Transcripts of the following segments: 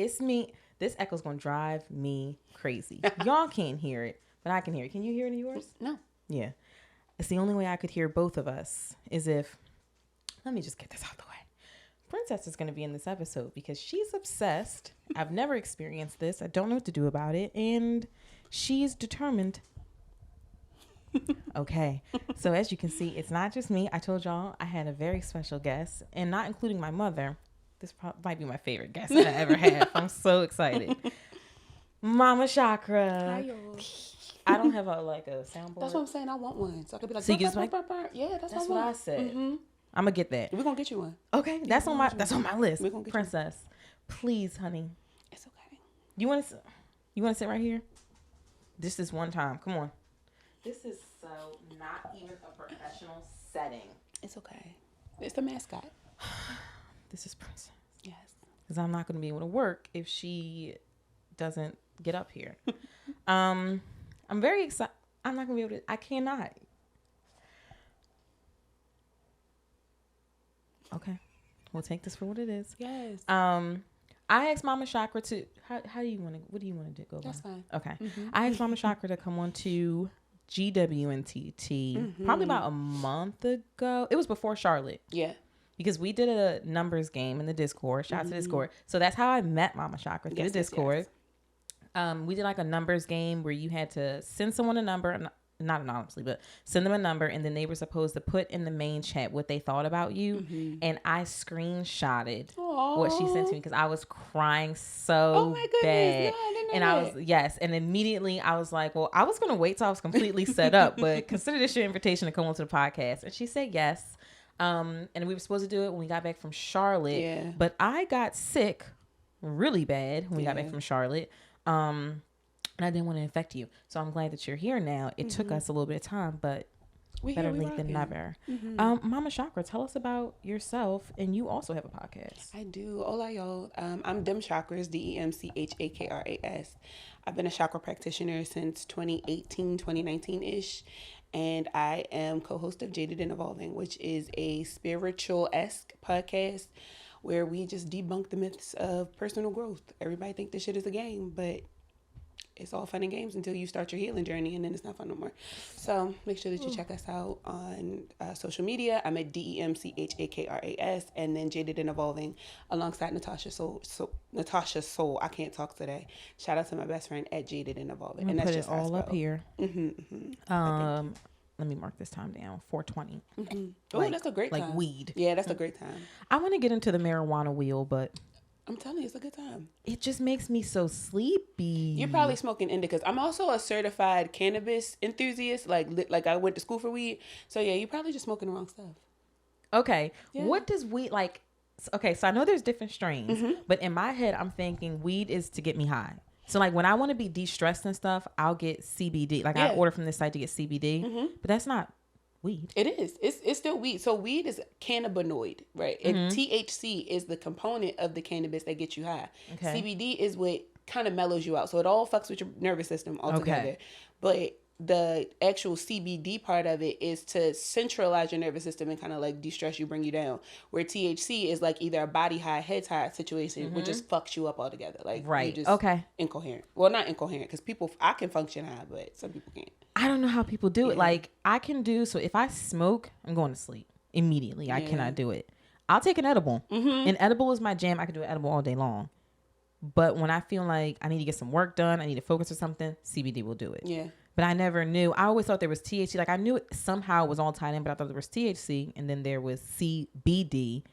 It's me. This echo's going to drive me crazy. Y'all can't hear it, but I can hear it. Can you hear it in yours? No. Yeah. It's the only way I could hear both of us is if, let me just get this out the way. Princess is going to be in this episode because she's obsessed. I've never experienced this. I don't know what to do about it. And she's determined. Okay. So as you can see, it's not just me. I told y'all I had a very special guest, and not including my mother. This might be my favorite guest that I ever had. I'm so excited. Mama Chakra. Hi, y'all. I don't have a soundboard. That's what I'm saying. I want one. So I could be like, so you just like, yeah, that's what I I said. Mm-hmm. I'm gonna get that. We're gonna get you one. Okay, that's on my list. We're gonna get Princess, please, honey. It's okay. You want to sit right here? This is one time. Come on. This is so not even a professional setting. It's okay. It's the mascot. This is Princess. Yes. Because I'm not going to be able to work if she doesn't get up here. I'm very excited. I'm not going to be able to. I cannot. Okay. We'll take this for what it is. Yes. I asked Mama Chakra to, how do you want to, what do you want to do? Go That's by? fine. Okay. Mm-hmm. I asked Mama Chakra to come on to gwnttpod probably about a month ago. It was before Charlotte. Yeah. Because we did a numbers game in the Discord. Shout out to Discord. So that's how I met Mama Chakra, through the Discord. Yes. We did like a numbers game where you had to send someone a number, not anonymously, but send them a number, and then they were supposed to put in the main chat what they thought about you. Mm-hmm. And I screenshotted what she sent to me because I was crying so bad. No, and I was, yes. And immediately I was like, well, I was going to wait till I was completely set up, but consider this your invitation to come onto the podcast. And she said yes. And we were supposed to do it when we got back from Charlotte. Yeah. But I got sick really bad when we got back from Charlotte. And I didn't want to infect you. So I'm glad that you're here now. It took us a little bit of time, but better late than never. Mm-hmm. Mama Chakra, tell us about yourself. And you also have a podcast. I do. Hola, y'all. I'm Dem Chakras, DEMCHAKRAS. I've been a chakra practitioner since 2018, 2019-ish. And I am co-host of Jaded and Evolving, which is a spiritual-esque podcast where we just debunk the myths of personal growth. Everybody think this shit is a game, but it's all fun and games until you start your healing journey, and then it's not fun no more. So make sure that you check us out on social media. I'm at DEMCHAKRAS, and then Jaded and Evolving alongside Natasha Soul. Natasha Soul. I can't talk today. Shout out to my best friend at Jaded and Evolving. And that's just all up here. Let me mark this time down. 4:20. Mm-hmm. Oh, that's a great time. Like weed. Yeah, that's a great time. I want to get into the marijuana wheel, but I'm telling you, it's a good time. It just makes me so sleepy. You're probably smoking indicas. I'm also a certified cannabis enthusiast. Like I went to school for weed. So yeah, you're probably just smoking the wrong stuff. Okay. Yeah. What does weed like? Okay, so I know there's different strains, but in my head, I'm thinking weed is to get me high. So like when I want to be de-stressed and stuff, I'll get CBD. Like I order from this site to get CBD, but that's not weed. It is. It's still weed. So weed is cannabinoid, right? And THC is the component of the cannabis that gets you high. Okay. CBD is what kind of mellows you out. So it all fucks with your nervous system altogether. Okay. But the actual CBD part of it is to centralize your nervous system and kind of like de-stress you, bring you down. Where THC is like either a body high, head high situation, which just fucks you up altogether. Like you just incoherent. Well, not incoherent because I can function high, but some people can't. I don't know how people do it. Like I can do, so if I smoke, I'm going to sleep immediately. I cannot do it. I'll take an edible. An edible is my jam. I can do an edible all day long. But when I feel like I need to get some work done, I need to focus or something, CBD will do it. Yeah. But I never knew. I always thought there was THC. Like I knew it somehow was all tied in, but I thought there was THC and then there was CBD,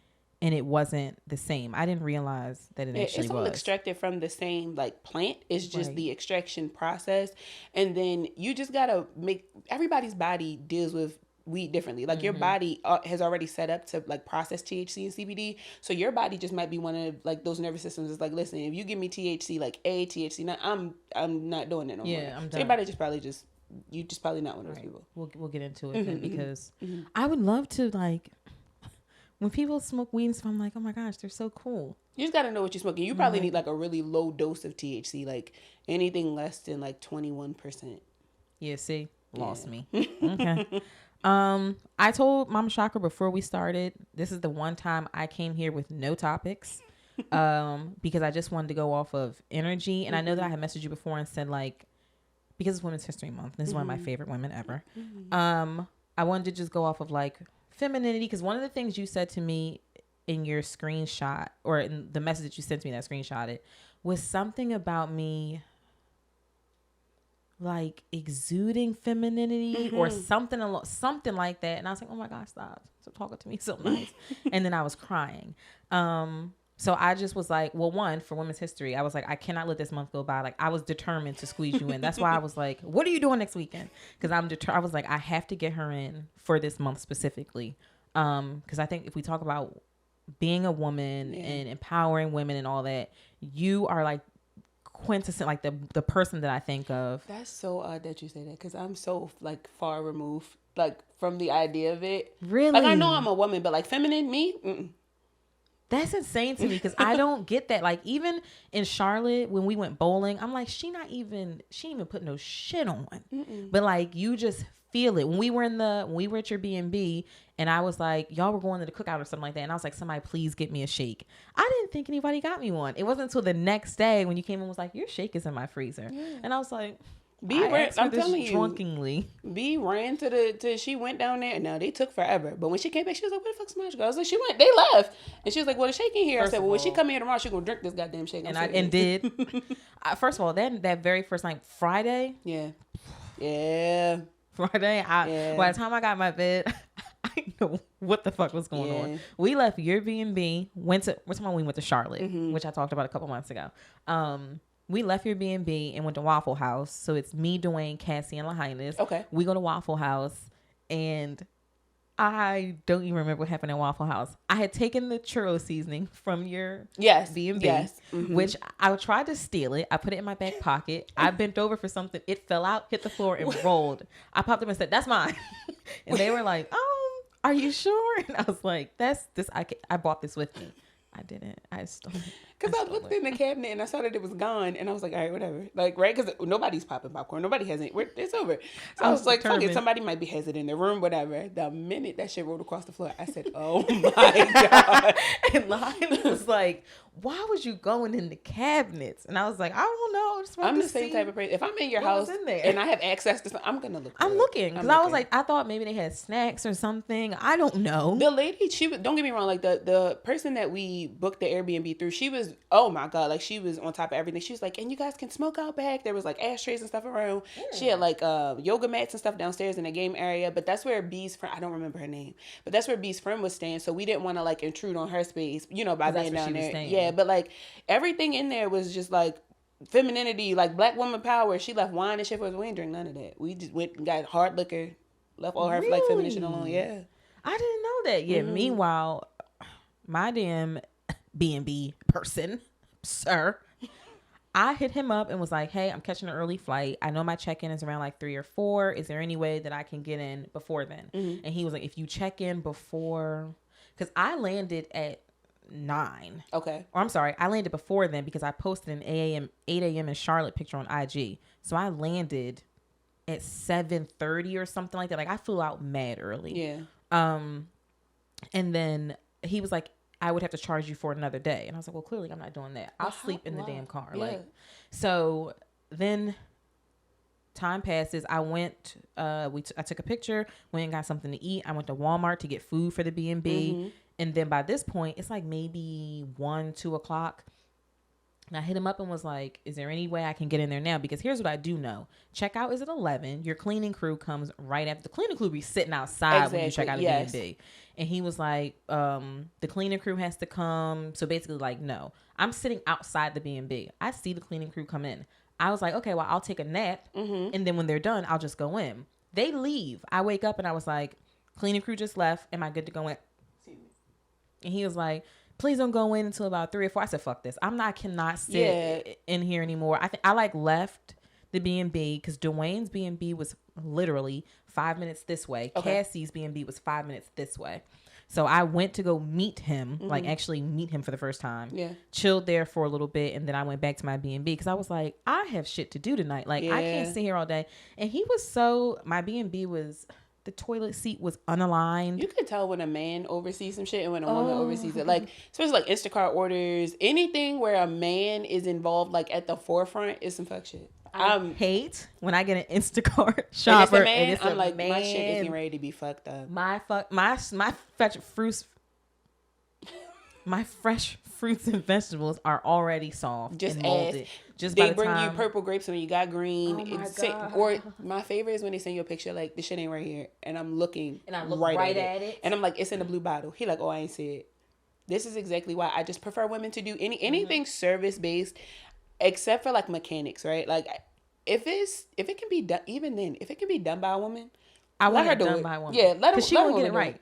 and it wasn't the same. I didn't realize that it actually was. It's all extracted from the same like plant. It's just the extraction process, and then you just gotta make. Everybody's body deals with weed differently. Like your body has already set up to like process THC and CBD. So your body just might be one of like those nervous systems is like, listen, if you give me THC, like THC, now I'm not doing it no more. Yeah, I'm done. So your body you just probably not one of those people. We'll get into it then because I would love to like when people smoke weed and stuff, I'm like, oh my gosh, they're so cool. You just gotta know what you're smoking. You probably need like a really low dose of THC, like anything less than like 21%. Yeah, see? Lost me. Okay. I told Mama Chakra before we started, this is the one time I came here with no topics. because I just wanted to go off of energy. And I know that I had messaged you before and said, like, because it's Women's History Month, this is one of my favorite women ever. I wanted to just go off of like femininity, because one of the things you said to me in your screenshot, or in the message that you sent to me that I screenshotted, was something about me like exuding femininity or something like that. And I was like, oh my gosh, stop talking to me so nice. And then I was crying. So I just was like, well, one, for Women's History, I was like, I cannot let this month go by. Like, I was determined to squeeze you in. That's why I was like, what are you doing next weekend? Because I was like, I have to get her in for this month specifically. Because I think if we talk about being a woman and empowering women and all that, you are like quintessent, like the person that I think of. That's so odd that you say that, because I'm so like far removed like from the idea of it. Really? Like, I know I'm a woman, but like feminine, me? Mm-mm. That's insane to me, because I don't get that. Like, even in Charlotte, when we went bowling, I'm like, she ain't even put no shit on. But like, you just feel it. When we were at your B&B, and I was like, y'all were going to the cookout or something like that, and I was like, somebody please get me a shake. I didn't think anybody got me one. It wasn't until the next day when you came in and was like, your shake is in my freezer. And I was like, I'm telling you, drunkenly. B ran to she went down there. Now they took forever, but when she came back, she was like, "Where the fuck's Smash Girl?" I was like, they left, and she was like, "Well, the shake in here." I said, "Well, when she come here tomorrow, she gonna drink this goddamn shake." And did. First of all, that very first night, Friday. Yeah. Friday. By the time I got my bed, I didn't know what the fuck was going on. We left your B&B, went to Charlotte, which I talked about a couple months ago. We left your B&B and went to Waffle House. So it's me, Dwayne, Cassie, and Lahinus. Okay. We go to Waffle House, and I don't even remember what happened at Waffle House. I had taken the churro seasoning from your B&B, which I tried to steal it. I put it in my back pocket. I bent over for something. It fell out, hit the floor, and rolled. I popped up and said, "That's mine." And they were like, "Are you sure?" And I was like, "That's this. I bought this with me." I didn't. I stole it. Because I looked in the cabinet and I saw that it was gone, and I was like, all right, whatever. Like, right? Because nobody's popping popcorn. Nobody has it. It's over. So I was like, fuck it. Somebody might be hesitant in the room, whatever. The minute that shit rolled across the floor, I said, oh my God. And Lyle was like, why was you going in the cabinets? And I was like, I don't know. I'm the same type of person. If I'm in your house and I have access to something, I'm going to look. I'm looking. Because I was like, I thought maybe they had snacks or something. I don't know. The lady, don't get me wrong, like the person that we booked the Airbnb through, she was, oh my God, like she was on top of everything. She was like, and you guys can smoke out back. There was like ashtrays and stuff around. Yeah. She had like yoga mats and stuff downstairs in the game area. But that's where B's friend, I don't remember her name, but that's where B's friend was staying. So we didn't want to like intrude on her space, by being down there. Yeah, but like everything in there was just like femininity, like black woman power. She left wine and shit for us. We ain't drink none of that. We just went and got hard liquor, left all her like feminine shit alone. Yeah. I didn't know that. Yeah. Meanwhile, my damn B&B person, sir, I hit him up and was like, hey, I'm catching an early flight. I know my check-in is around like 3 or 4. Is there any way that I can get in before then? And he was like, if you check in before, because I landed at 9. Okay. Or I'm sorry, I landed before then because I posted an 8 a.m. in Charlotte picture on IG. So I landed at 7:30 or something like that. Like I flew out mad early. Yeah. And then he was like, I would have to charge you for another day. And I was like, well, clearly I'm not doing that. I'll sleep in the damn car. Yeah. Like, so then time passes. I went, I took a picture, went and got something to eat. I went to Walmart to get food for the B&B. And then by this point, it's like maybe 1, 2 o'clock. And I hit him up and was like, is there any way I can get in there now? Because here's what I do know. Checkout is at 11. Your cleaning crew comes right after. The cleaning crew be sitting outside when you check out a B&B. And he was like, the cleaning crew has to come. So basically like, no. I'm sitting outside the B&B. I see the cleaning crew come in. I was like, okay, well, I'll take a nap. And then when they're done, I'll just go in. They leave. I wake up and I was like, cleaning crew just left. Am I good to go in? And he was like, please don't go in until about 3 or 4. I said, fuck this. I cannot sit in here anymore. I like left the B&B because Dwayne's B&B was literally 5 minutes this way. Okay. Cassie's B&B was 5 minutes this way. So I went to go meet him, like actually meet him for the first time. Yeah. Chilled there for a little bit. And then I went back to my B&B because I was like, I have shit to do tonight. Like I can't sit here all day. And he was my B&B was, the toilet seat was unaligned. You can tell when a man oversees some shit and when a woman oversees it. Like, especially like Instacart orders, anything where a man is involved, like at the forefront, is some fuck shit. I hate when I get an Instacart shopper and it's I'm like, man. My shit is getting ready to be fucked up. My fresh fruits and vegetables are already soft and molded. Just they bring you purple grapes when you got green. Oh my God. Or my favorite is when they send you a picture like, this shit ain't right here, and I'm looking and I look right at it, and I'm like, it's in the blue bottle. He like, oh, I ain't see it. This is exactly why I just prefer women to do anything service based, except for like mechanics, right? Like, if it can be done, even then, if it can be done by a woman, I want it done by a woman. Yeah, let her. Because she won't get it right.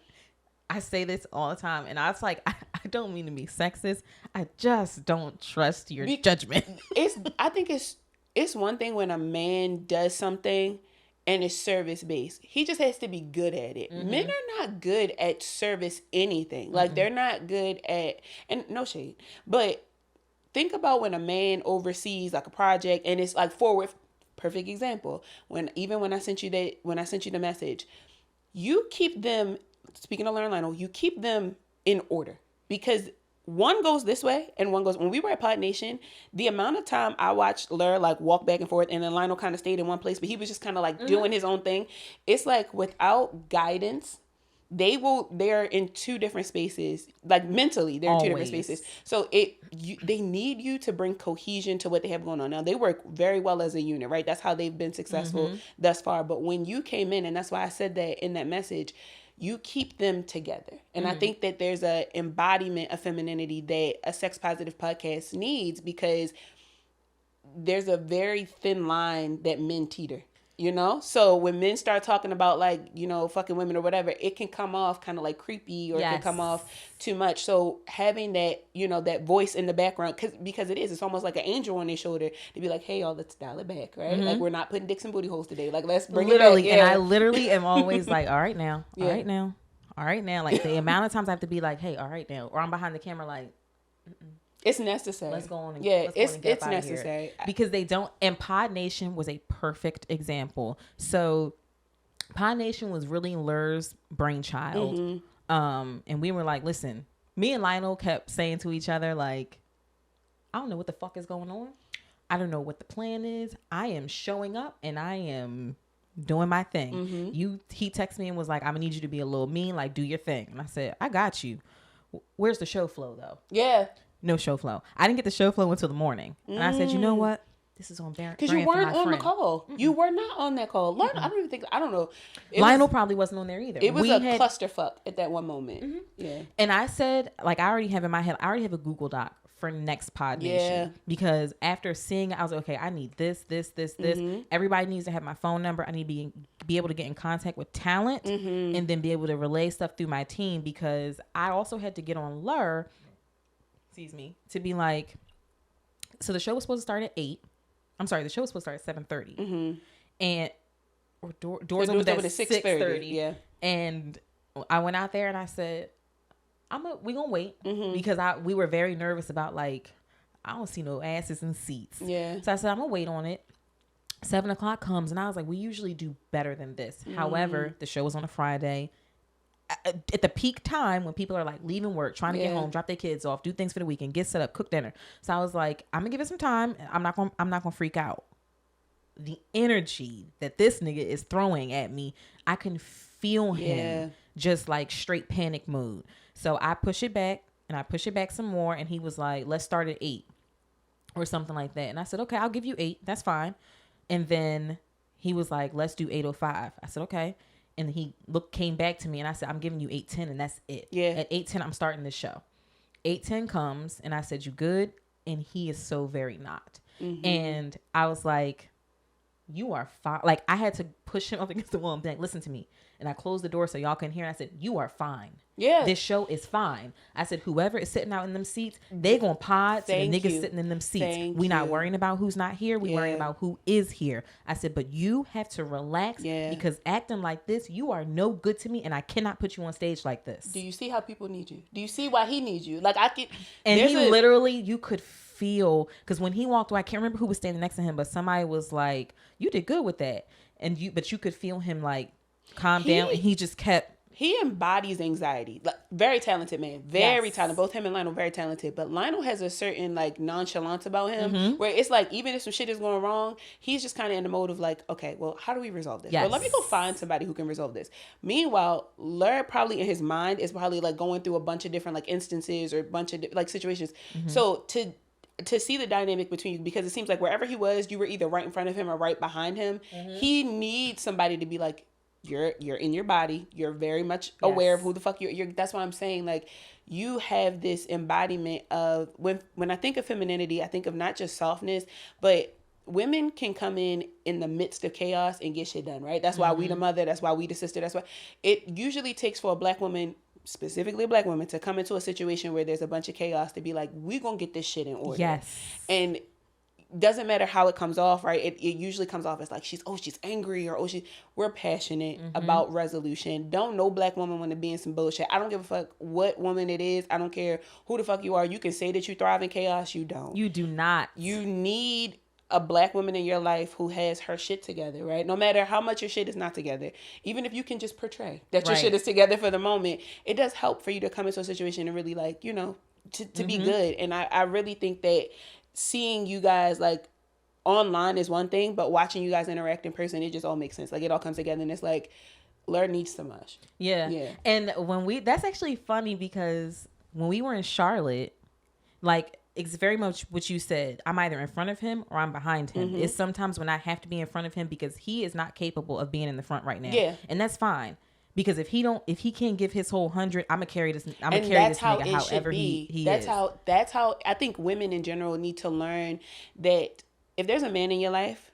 I say this all the time, and I was like, I don't mean to be sexist. I just don't trust your judgment. I think it's one thing when a man does something and it's service based. He just has to be good at it. Mm-hmm. Men are not good at service anything. Like, they're not good at, and no shade, but think about when a man oversees like a project and it's like forward. Perfect example. When I sent you the message, you keep them. Speaking of Learn Lionel, you keep them in order, because one goes this way and one goes. When we were at Pod Nation, the amount of time I watched Lur like walk back and forth, and then Lionel kind of stayed in one place, but he was just kind of like doing his own thing. It's like without guidance, they're in two different spaces. Like mentally, they're in two different spaces. So they need you to bring cohesion to what they have going on. Now, they work very well as a unit, right? That's how they've been successful thus far. But when you came in, and that's why I said that in that message, you keep them together. And I think that there's a embodiment of femininity that a sex positive podcast needs, because there's a very thin line that men teeter, you know? So when men start talking about like, you know, fucking women or whatever, it can come off kind of like creepy, or it can come off too much. So having that, you know, that voice in the background, because it's almost like an angel on their shoulder to be like, hey, y'all, let's dial it back, right? Like, we're not putting dicks in booty holes today. Like, let's bring it back. And I literally am always like, all right now, all right now, all right now. Like, the amount of times I have to be like, hey, all right now, or I'm behind the camera like, it's necessary. Let's go on. It's necessary, because they don't. And Pod Nation was a perfect example. So Pod Nation was really Lur's brainchild. And we were like, listen, me and Lionel kept saying to each other, like, I don't know what the fuck is going on. I don't know what the plan is. I am showing up and I am doing my thing. He texted me and was like, I'm gonna need you to be a little mean, like, do your thing. And I said, I got you. Where's the show flow though? Yeah. No show flow. I didn't get the show flow until the morning. And I said, you know what? This is on brand. Because you weren't on the call. You were not on that call. I don't know. Lionel probably wasn't on there either. It was a clusterfuck at that one moment. Yeah. And I said, like, I already have in my head, I already have a Google Doc for next Pod Nation. Because after seeing it, I was like, okay, I need this. Everybody needs to have my phone number. I need to be able to get in contact with talent and then be able to relay stuff through my team, because I also had to get on Lur, to be like, so the show was supposed to start at 8. I'm sorry, the show was supposed to start at 7:30. And doors opened at 6:30. Yeah. And I went out there and I said, we gonna wait, because we were very nervous about, like, I don't see no asses in seats. Yeah. So I said, I'm gonna wait on it. 7 o'clock comes and I was like, we usually do better than this. However, the show was on a Friday. At the peak time when people are like leaving work, trying to get home, drop their kids off, do things for the weekend, get set up, cook dinner. So I was like, I'm gonna give it some time. I'm not gonna freak out. The energy that this nigga is throwing at me, I can feel him just like straight panic mode. So I push it back and I push it back some more, and he was like, let's start at 8 or something like that. And I said, okay, I'll give you 8. That's fine. And then he was like, let's do 8:05. I said, okay. And he came back to me and I said, I'm giving you 8:10 and that's it. Yeah. At 8:10, I'm starting the show. 8:10 comes and I said, you good? And he is so very not. And I was like, you are fine. Like, I had to push him up against the wall and be like, listen to me. And I closed the door so y'all can hear. And I said, you are fine. Yeah. This show is fine. I said, whoever is sitting out in them seats, they gonna pod to the niggas sitting in them seats. We not worrying about who's not here. We worrying about who is here. I said, but you have to relax because acting like this, you are no good to me, and I cannot put you on stage like this. Do you see how people need you? Do you see why he needs you? Like, I can. And he literally, you could feel, because when he walked away, I can't remember who was standing next to him, but somebody was like, you did good with that. But you could feel him like, calm down, and he just kept. He embodies anxiety. Like, very talented man. Very talented. Both him and Lionel very talented. But Lionel has a certain like nonchalance about him where it's like even if some shit is going wrong, he's just kind of in the mode of like, okay, well, how do we resolve this? Well, let me go find somebody who can resolve this. Meanwhile, Lair probably in his mind is probably like going through a bunch of different like instances or a bunch of like situations. So to see the dynamic between you, because it seems like wherever he was, you were either right in front of him or right behind him. He needs somebody to be like, you're in your body. You're very much aware of who the fuck you're. That's why I'm saying, like, you have this embodiment of when I think of femininity, I think of not just softness, but women can come in the midst of chaos and get shit done, right? That's why we the mother. That's why we the sister. That's why it usually takes for a black woman, specifically a black woman, to come into a situation where there's a bunch of chaos to be like, we gonna get this shit in order. Yes. And doesn't matter how it comes off, right? It usually comes off as like she's angry, or we're passionate about resolution. Don't no black woman want to be in some bullshit. I don't give a fuck what woman it is. I don't care who the fuck you are. You can say that you thrive in chaos. You don't. You do not. You need a black woman in your life who has her shit together, right? No matter how much your shit is not together, even if you can just portray that your shit is together for the moment, it does help for you to come into a situation and really like, you know, to be good. And I really think that seeing you guys like online is one thing, but watching you guys interact in person, it just all makes sense. Like it all comes together, and it's like Lair needs so much. Yeah. And that's actually funny because when we were in Charlotte, like it's very much what you said. I'm either in front of him or I'm behind him. It's sometimes when I have to be in front of him because he is not capable of being in the front right now. Yeah. And that's fine. Because if he can't give his whole 100, I'm gonna carry this. I'm gonna carry this nigga however he that's is. That's how I think women in general need to learn that if there's a man in your life,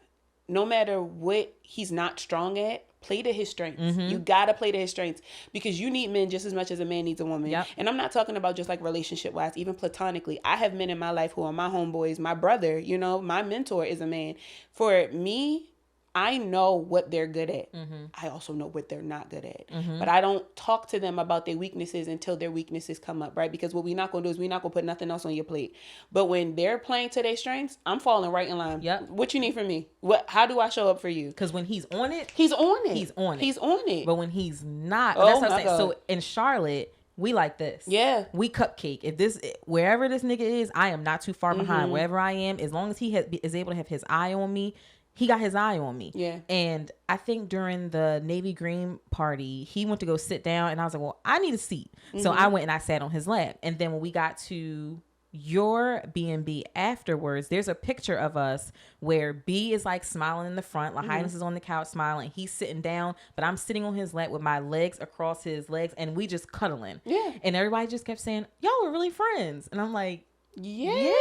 no matter what he's not strong at, play to his strengths. You gotta play to his strengths because you need men just as much as a man needs a woman. Yep. And I'm not talking about just like relationship wise, even platonically. I have men in my life who are my homeboys, my brother. You know, my mentor is a man. For me, I know what they're good at. I also know what they're not good at. But I don't talk to them about their weaknesses until their weaknesses come up, right? Because what we're not going to do is we're not going to put nothing else on your plate. But when they're playing to their strengths, I'm falling right in line. Yep. What you need from me? How do I show up for you? Because when he's on it, he's on it. He's on it. He's on it. But when he's not, that's what I'm saying. God. So in Charlotte, we like this. Yeah. We cupcake. Wherever this nigga is, I am not too far behind. Wherever I am, as long as he is able to have his eye on me, he got his eye on me. Yeah. And I think during the Navy Green party, he went to go sit down and I was like, well, I need a seat. So I went and I sat on his lap. And then when we got to your B&B afterwards, there's a picture of us where B is like smiling in the front. Lahinus is on the couch smiling. He's sitting down, but I'm sitting on his lap with my legs across his legs and we just cuddling. Yeah. And everybody just kept saying, y'all were really friends. And I'm like, yeah.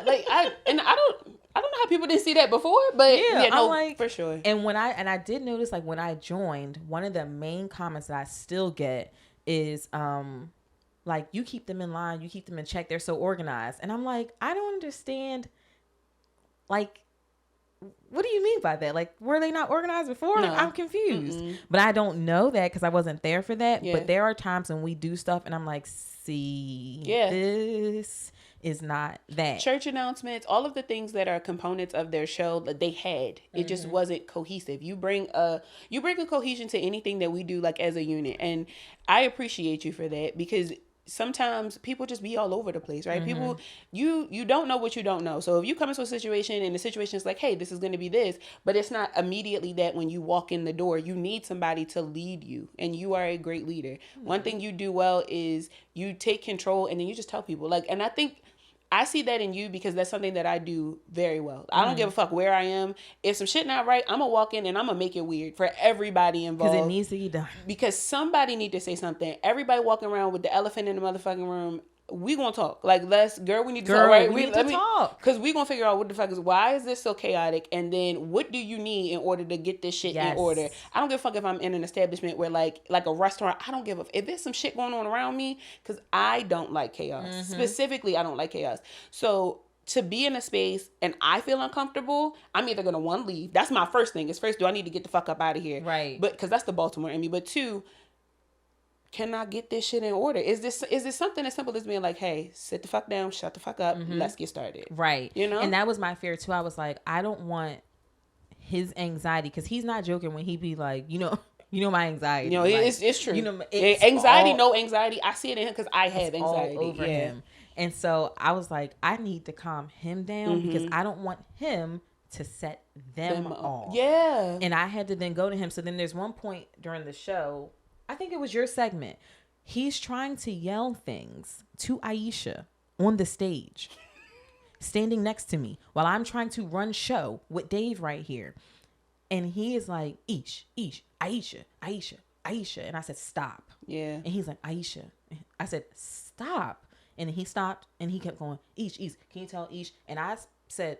Like I don't know how people didn't see that before, but no, like, for sure. And I did notice, like, when I joined, one of the main comments that I still get is, like, you keep them in line, you keep them in check, they're so organized. And I'm like, I don't understand, like, what do you mean by that? Like, were they not organized before? No. I'm confused. But I don't know that because I wasn't there for that. Yeah. But there are times when we do stuff and I'm like, see, this is not that. Church announcements, all of the things that are components of their show that they had, it just wasn't cohesive. You bring a cohesion to anything that we do, like as a unit, and I appreciate you for that because sometimes people just be all over the place, right? People, you don't know what you don't know. So if you come into a situation and the situation is like, hey, this is going to be this, but it's not immediately that when you walk in the door, you need somebody to lead you, and you are a great leader. One thing you do well is you take control and then you just tell people, like, and I think I see that in you because that's something that I do very well. I don't give a fuck where I am. If some shit not right, I'm going to walk in and I'm going to make it weird for everybody involved. Because it needs to be done. Because somebody need to say something. Everybody walking around with the elephant in the motherfucking room, we gonna talk. Like, we need to talk, right? We need to talk. Because we gonna figure out what the fuck why is this so chaotic? And then what do you need in order to get this shit in order? I don't give a fuck if I'm in an establishment where like a restaurant, I don't give a if there's some shit going on around me, because I don't like chaos. Specifically, I don't like chaos. So to be in a space and I feel uncomfortable, I'm either gonna leave. That's my first thing. Do I need to get the fuck up out of here? Right. But because that's the Baltimore in me. But two, can I get this shit in order? Is this something as simple as being like, hey, sit the fuck down, shut the fuck up, let's get started. Right. You know? And that was my fear too. I was like, I don't want his anxiety, because he's not joking when he be like, you know my anxiety. You know, like, it's true. You know, anxiety, no anxiety. I see it in him because I have anxiety. All over him. And so I was like, I need to calm him down because I don't want him to set them off. Yeah. And I had to then go to him. So then there's one point during the show, I think it was your segment. He's trying to yell things to Aisha on the stage, standing next to me while I'm trying to run show with Dave right here. And he is like, Ish, Aisha. And I said, stop. Yeah. And he's like, Aisha. I said, stop. And he stopped and he kept going, Ish, can you tell Ish? And I said,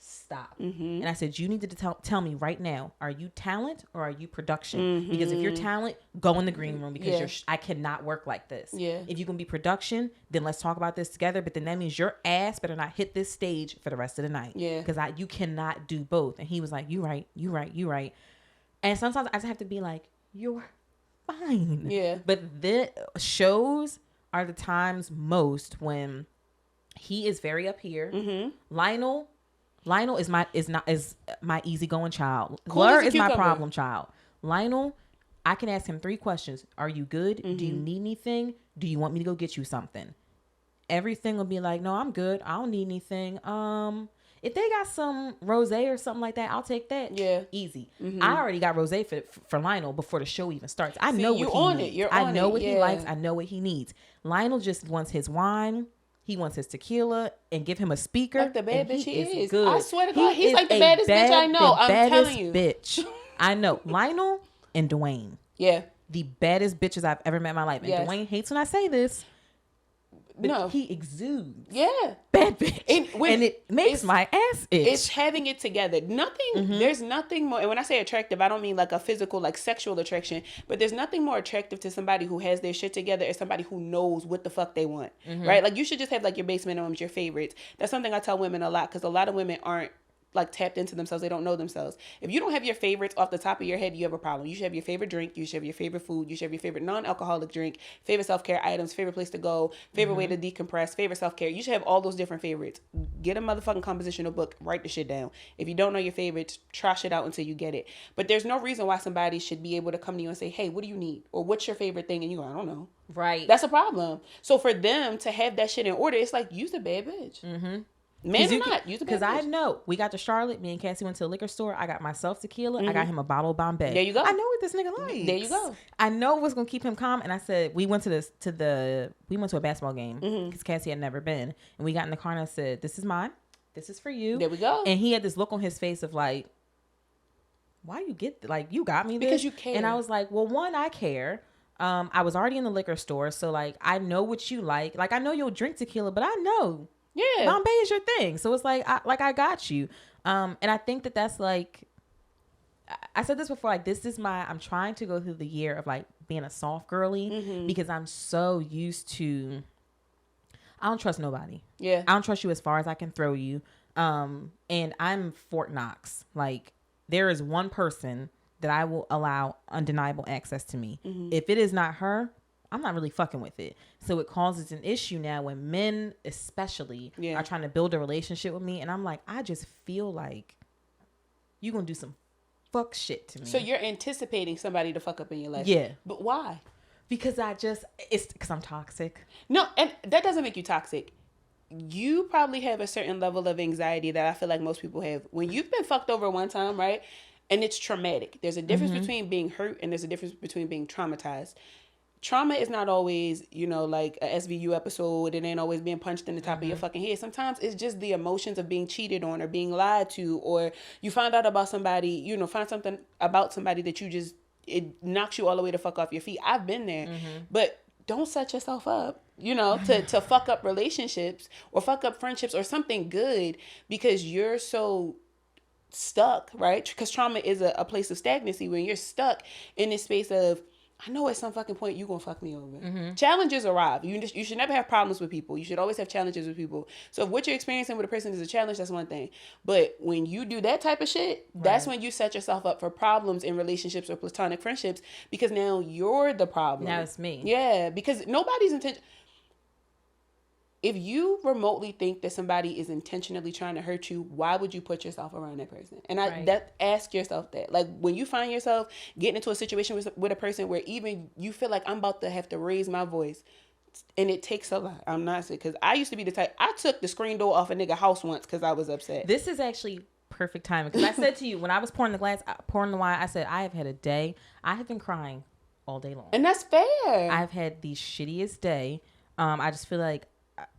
stop. And I said, you need to tell me right now, are you talent or are you production? Because if you're talent, go in the green room because I cannot work like this. Yeah. If you can be production, then let's talk about this together. But then that means your ass better not hit this stage for the rest of the night. Yeah. Because you cannot do both. And he was like, you right. And sometimes I just have to be like, you're fine. Yeah. But the shows are the times most when he is very up here. Lionel is my easygoing child. Blur is my problem child. Lionel, I can ask him 3 questions. Are you good? Do you need anything? Do you want me to go get you something? Everything will be like, no, I'm good. I don't need anything. If they got some rosé or something like that, I'll take that. Yeah. Easy. I already got rosé for Lionel before the show even starts. I know what he needs. I know what he likes. I know what he needs. Lionel just wants his wine. He wants his tequila and give him a speaker. Like the bad bitch he is. Good. I swear to God, he's like the baddest bitch I know. I'm telling you. Bitch. I know. Lionel and Dwayne. Yeah. The baddest bitches I've ever met in my life. And Dwayne hates when I say this. But he exudes. Yeah. Bad bitch. And it makes my ass itch. It's having it together. There's nothing more. And when I say attractive, I don't mean like a physical, like sexual attraction, but there's nothing more attractive to somebody who has their shit together as somebody who knows what the fuck they want. Right? Like you should just have like your base minimums, your favorites. That's something I tell women a lot because a lot of women aren't like tapped into themselves. They don't know themselves. If you don't have your favorites off the top of your head, you have a problem. You should have your favorite drink. You should have your favorite food. You should have your favorite non-alcoholic drink, favorite self-care items, favorite place to go, favorite way to decompress, favorite self-care. You should have all those different favorites. Get a motherfucking compositional book. Write the shit down. If you don't know your favorites, trash it out until you get it. But there's no reason why somebody should be able to come to you and say, hey, what do you need? Or what's your favorite thing? And you go, I don't know. Right. That's a problem. So for them to have that shit in order, it's like, use a bad bitch. Man or not, use a bad bitch. Because I know, we got to Charlotte, me and Cassie went to a liquor store. I got myself tequila. I got him a bottle of Bombay. There you go. I know what this nigga likes. There you go. I know what's gonna keep him calm. And I said, we went to a basketball game because Cassie had never been. And we got in the car and I said, this is mine. This is for you. There we go. And he had this look on his face of like, why you get, like, you got me this? Because you care. And I was like, well, one, I care. I was already in the liquor store. So like, I know what you like. Like, I know you'll drink tequila, but I know. Yeah. Bombay is your thing. So it's like, I got you. And I think that's like, I said this before, like, I'm trying to go through the year of like being a soft girly because I'm so used to, I don't trust nobody. Yeah. I don't trust you as far as I can throw you. And I'm Fort Knox. Like, there is one person that I will allow undeniable access to me. If it is not her, I'm not really fucking with it. So it causes an issue now when men especially are trying to build a relationship with me. And I'm like, I just feel like you gonna do some fuck shit to me. So you're anticipating somebody to fuck up in your life. Yeah. But why? Because it's because I'm toxic. No, and that doesn't make you toxic. You probably have a certain level of anxiety that I feel like most people have. When you've been fucked over one time, right? And it's traumatic. There's a difference between being hurt and there's a difference between being traumatized. Trauma is not always, like a SVU episode. It ain't always being punched in the top of your fucking head. Sometimes it's just the emotions of being cheated on or being lied to, or you find out about somebody, find something about somebody that it knocks you all the way to fuck off your feet. I've been there. But don't set yourself up, to fuck up relationships or fuck up friendships or something good because you're so stuck, right? Because trauma is a place of stagnancy when you're stuck in this space of, I know at some fucking point you're going to fuck me over. Challenges arrive. You should never have problems with people. You should always have challenges with people. So if what you're experiencing with a person is a challenge, that's one thing. But when you do that type of shit, that's when you set yourself up for problems in relationships or platonic friendships because now you're the problem. Now it's me. Yeah, because nobody's intention. if you remotely think that somebody is intentionally trying to hurt you, why would you put yourself around that person? And ask yourself that. Like, when you find yourself getting into a situation with a person where even you feel like I'm about to have to raise my voice, and it takes a lot. I'm not saying, because I used to be the type, I took the screen door off a nigga house once because I was upset. This is actually perfect timing, because I said to you when I was pouring the wine, I said, I have had a day. I have been crying all day long. And that's fair. I've had the shittiest day. I just feel like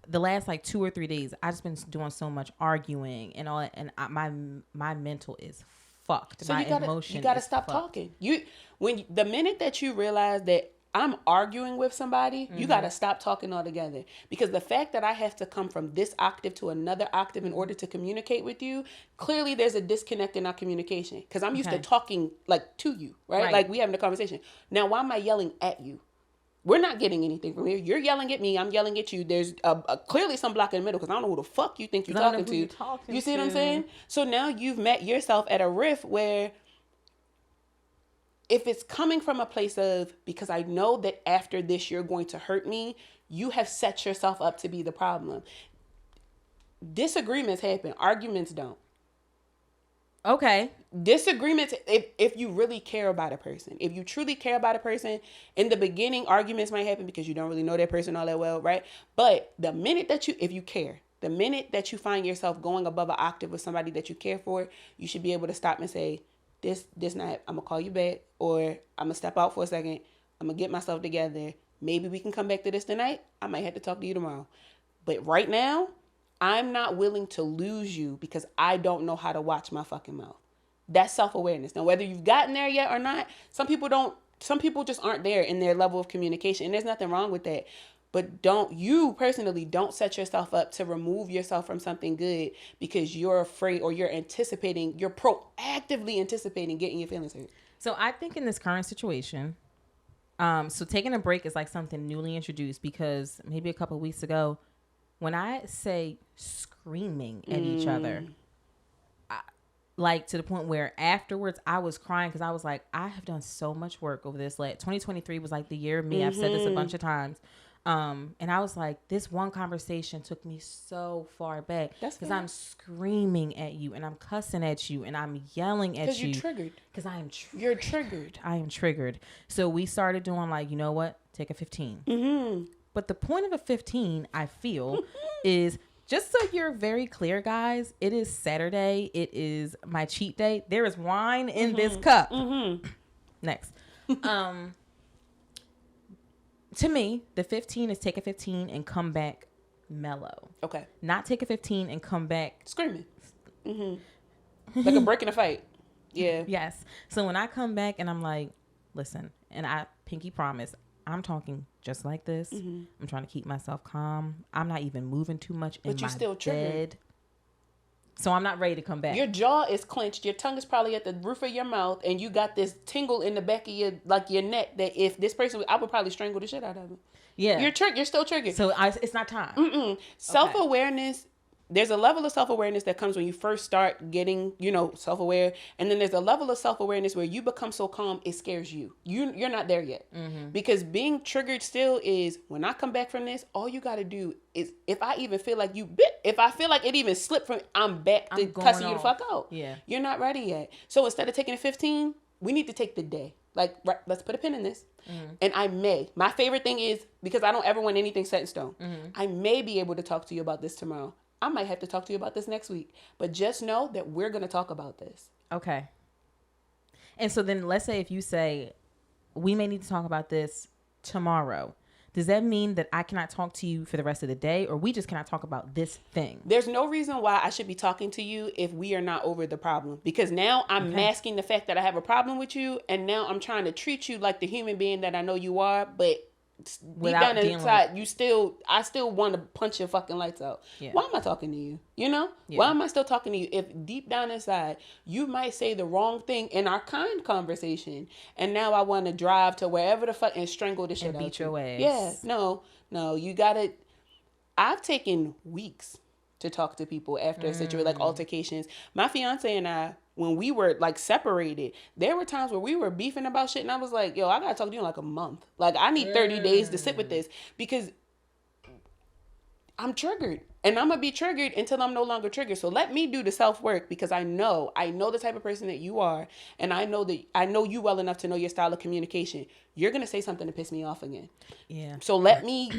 the last like 2 or 3 days, I just been doing so much arguing and all that, and my mental is fucked. So my you gotta stop talking. The minute that you realize that I'm arguing with somebody, you gotta stop talking altogether. Because the fact that I have to come from this octave to another octave in order to communicate with you, clearly there's a disconnect in our communication. Because I'm used to talking like to you, right? Like we having a conversation. Now, why am I yelling at you? We're not getting anything from here. You're yelling at me. I'm yelling at you. There's clearly some block in the middle, because I don't know who the fuck you think you're talking to. You see what I'm saying? So now you've met yourself at a rift where, if it's coming from a place of, because I know that after this you're going to hurt me, you have set yourself up to be the problem. Disagreements happen. Arguments don't. Okay. Disagreements, if you really care about a person, if you truly care about a person, in the beginning, arguments might happen because you don't really know that person all that well, right? But the minute that if you care, the minute that you find yourself going above an octave with somebody that you care for, you should be able to stop and say, this night, I'm going to call you back, or I'm going to step out for a second. I'm going to get myself together. Maybe we can come back to this tonight. I might have to talk to you tomorrow. But right now, I'm not willing to lose you because I don't know how to watch my fucking mouth. That's self-awareness. Now, whether you've gotten there yet or not, some people just aren't there in their level of communication, and there's nothing wrong with that. But you personally don't set yourself up to remove yourself from something good because you're afraid, or you're proactively anticipating getting your feelings hurt. So I think in this current situation, so taking a break is like something newly introduced, because maybe a couple of weeks ago, when I say screaming at each other, like to the point where afterwards I was crying, because I was like, I have done so much work over this. Like 2023 was like the year of me. I've said this a bunch of times. And I was like, this one conversation took me so far back, because I'm screaming at you and I'm cussing at you and I'm yelling at you. Because you're triggered. Because you're triggered. I am triggered. So we started doing like, you know what? Take a 15. Mm-hmm. But the point of a 15, I feel, is just so you're very clear, guys. It is Saturday. It is my cheat day. There is wine in this cup. Mm-hmm. Next. To me, the 15 is take a 15 and come back mellow. Okay. Not take a 15 and come back screaming. Mm-hmm. Like a break in a fight. Yeah. Yes. So when I come back and I'm like, listen, and I pinky promise, I'm talking just like this. Mm-hmm. I'm trying to keep myself calm. I'm not even moving too much in my still bed. So I'm not ready to come back. Your jaw is clenched. Your tongue is probably at the roof of your mouth, and you got this tingle in the back of your neck that if this person, I would probably strangle the shit out of him. Yeah. You're still triggered. So it's not time. Mm-mm. Self-awareness. There's a level of self-awareness that comes when you first start getting, self-aware. And then there's a level of self-awareness where you become so calm, it scares you. You're not there yet. Mm-hmm. Because being triggered still is, when I come back from this, all you got to do is, if I even feel like if I feel like it even slipped from, I'm back to cussing you the fuck out. Yeah. You're not ready yet. So instead of taking a 15, we need to take the day. Like, right, let's put a pin in this. Mm-hmm. And my favorite thing is, because I don't ever want anything set in stone, I may be able to talk to you about this tomorrow. I might have to talk to you about this next week. But just know that we're going to talk about this. Okay. And so then let's say if you say, we may need to talk about this tomorrow. Does that mean that I cannot talk to you for the rest of the day, or we just cannot talk about this thing? There's no reason why I should be talking to you if we are not over the problem. Because now I'm masking the fact that I have a problem with you. And now I'm trying to treat you like the human being that I know you are. But deep down inside, I still want to punch your fucking lights out. Yeah. Why am I talking to you? Yeah. Why am I still talking to you if deep down inside you might say the wrong thing in our kind conversation, and now I want to drive to wherever the fuck and strangle the shit out of you. Beat your ass. Yeah. No, you gotta. I've taken weeks to talk to people after a situation, like altercations. My fiance and I, when we were like separated, there were times where we were beefing about shit, and I was like, yo, I gotta talk to you in like a month. Like, I need 30 days to sit with this, because I'm triggered. And I'm going to be triggered until I'm no longer triggered. So let me do the self-work, because I know the type of person that you are. And I know you well enough to know your style of communication. You're going to say something to piss me off again. Yeah. So let me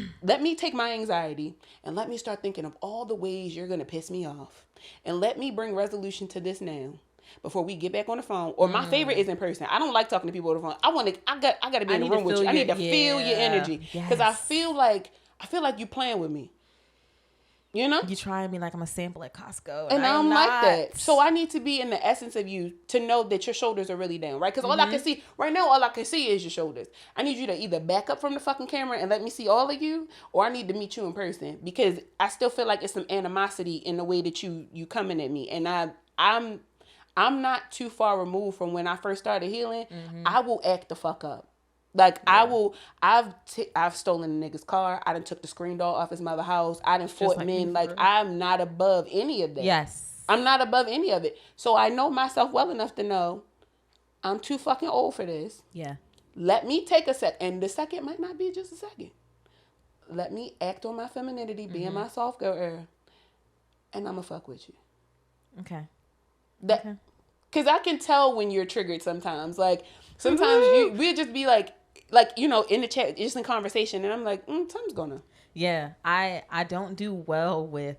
take my anxiety and let me start thinking of all the ways you're going to piss me off. And let me bring resolution to this now before we get back on the phone. Or my favorite is in person. I don't like talking to people on the phone. I got to be in the room with you. I need to feel your energy. Because I feel like you playing with me. You know? You trying me like I'm a sample at Costco. And I'm like that. So I need to be in the essence of you to know that your shoulders are really down, right? Because all I can see, right now, all I can see is your shoulders. I need you to either back up from the fucking camera and let me see all of you, or I need to meet you in person. Because I still feel like it's some animosity in the way that you coming at me. And I'm not too far removed from when I first started healing. I will act the fuck up. Like, yeah. I've stolen a nigga's car. I done took the screen door off his mother house. I done fought men. Like, I'm not above any of that. Yes. I'm not above any of it. So I know myself well enough to know I'm too fucking old for this. Yeah. Let me take a sec. And the second might not be just a second. Let me act on my femininity, be in my soft girl era. And I'm going to fuck with you. Okay. Because I can tell when you're triggered sometimes. Like, sometimes we'll just be like, you know, in the chat, just in conversation, and I'm like, something's gonna. Yeah, I don't do well with.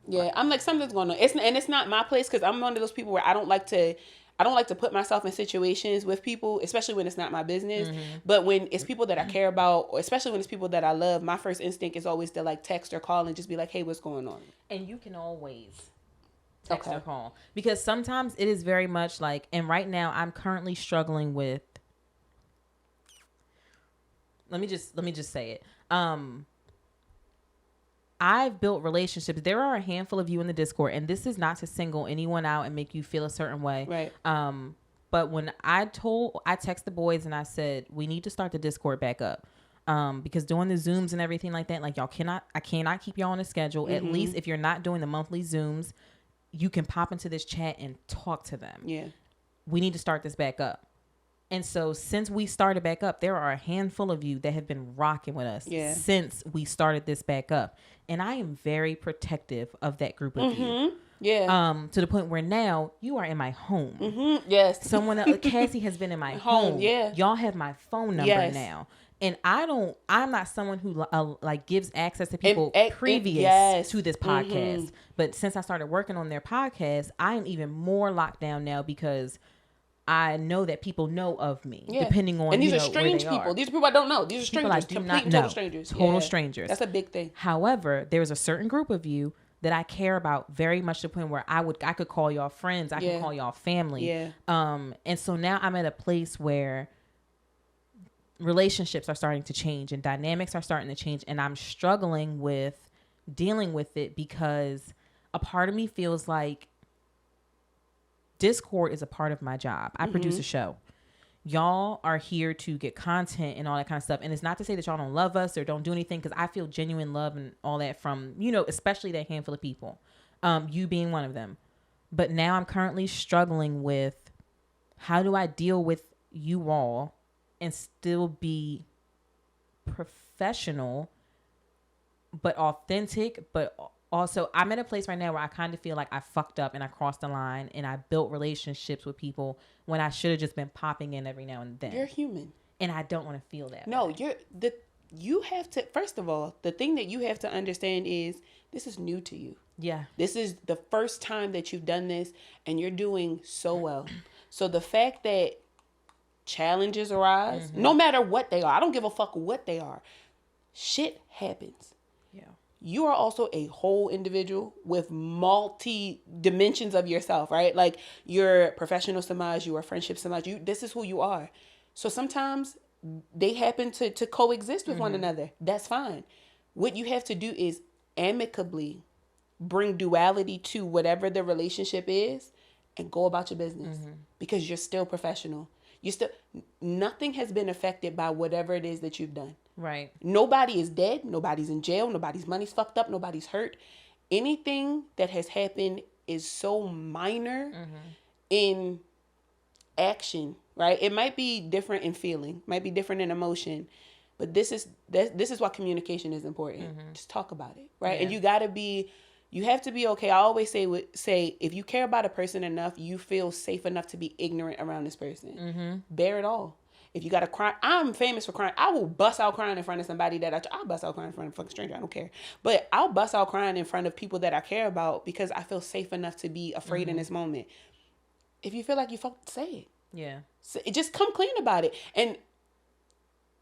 Yeah, I'm like, something's gonna. It's not my place, because I'm one of those people where I don't like to put myself in situations with people, especially when it's not my business. But when it's people that I care about, or especially when it's people that I love, my first instinct is always to like text or call and just be like, hey, what's going on? And you can always text or call, because sometimes it is very much like, and right now I'm currently struggling with. Let me just say it. I've built relationships. There are a handful of you in the Discord, and this is not to single anyone out and make you feel a certain way. Right. But when I text the boys and I said, we need to start the Discord back up. Because doing the Zooms and everything like that, like I cannot keep y'all on a schedule. At least if you're not doing the monthly Zooms, you can pop into this chat and talk to them. Yeah. We need to start this back up. And so since we started back up, there are a handful of you that have been rocking with us since we started this back up. And I am very protective of that group of you. Yeah. To the point where now you are in my home. Yes. Someone else, Cassie has been in my home. Yeah. Y'all have my phone number now. And I'm not someone who like gives access to people previous to this podcast. But since I started working on their podcast, I am even more locked down now, because I know that people know of me, depending on, and these are strange people. These are people I don't know. These are strangers, complete and total strangers. Total strangers. That's a big thing. However, there's a certain group of you that I care about very much, to the point where I could call y'all friends. I can call y'all family. Yeah. And so now I'm at a place where relationships are starting to change and dynamics are starting to change, and I'm struggling with dealing with it, because a part of me feels like Discord is a part of my job. I produce a show. Y'all are here to get content and all that kind of stuff. And it's not to say that y'all don't love us or don't do anything, because I feel genuine love and all that from, you know, especially that handful of people, you being one of them. But now I'm currently struggling with, how do I deal with you all and still be professional, but authentic, but also, I'm at a place right now where I kind of feel like I fucked up and I crossed the line and I built relationships with people when I should have just been popping in every now and then. You're human. And I don't want to feel that. No, you have to, first of all, the thing that you have to understand is this is new to you. Yeah. This is the first time that you've done this, and you're doing so well. So the fact that challenges arise, no matter what they are, I don't give a fuck what they are, shit happens. Yeah. You are also a whole individual with multi dimensions of yourself, right? Like, you're professional Samaj, you are friendship Samaj. This is who you are. So sometimes they happen to coexist with one another. That's fine. What you have to do is amicably bring duality to whatever the relationship is and go about your business, because you're still professional. Nothing has been affected by whatever it is that you've done. Right. Nobody is dead. Nobody's in jail. Nobody's money's fucked up. Nobody's hurt. Anything that has happened is so minor in action, right? It might be different in feeling, might be different in emotion, But this is why communication is important. Just talk about it, right? Yeah. And you have to be okay. I always say if you care about a person enough, you feel safe enough to be ignorant around this person. Bear it all. If you got to cry, I'm famous for crying. I will bust out crying in front of somebody that I'll bust out crying in front of a fucking stranger. I don't care. But I'll bust out crying in front of people that I care about because I feel safe enough to be afraid in this moment. If you feel like you fucked, say it. Yeah. So just come clean about it and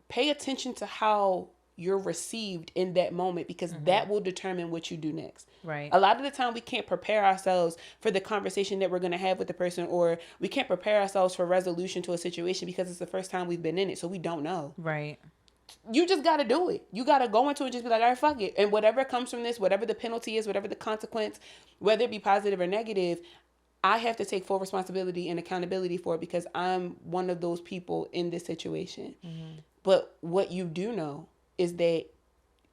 pay attention to how you're received in that moment because that will determine what you do next. Right. A lot of the time we can't prepare ourselves for the conversation that we're going to have with the person, or we can't prepare ourselves for resolution to a situation because it's the first time we've been in it. So we don't know. Right. You just got to do it. You got to go into it and just be like, all right, fuck it. And whatever comes from this, whatever the penalty is, whatever the consequence, whether it be positive or negative, I have to take full responsibility and accountability for it because I'm one of those people in this situation. But what you do know is that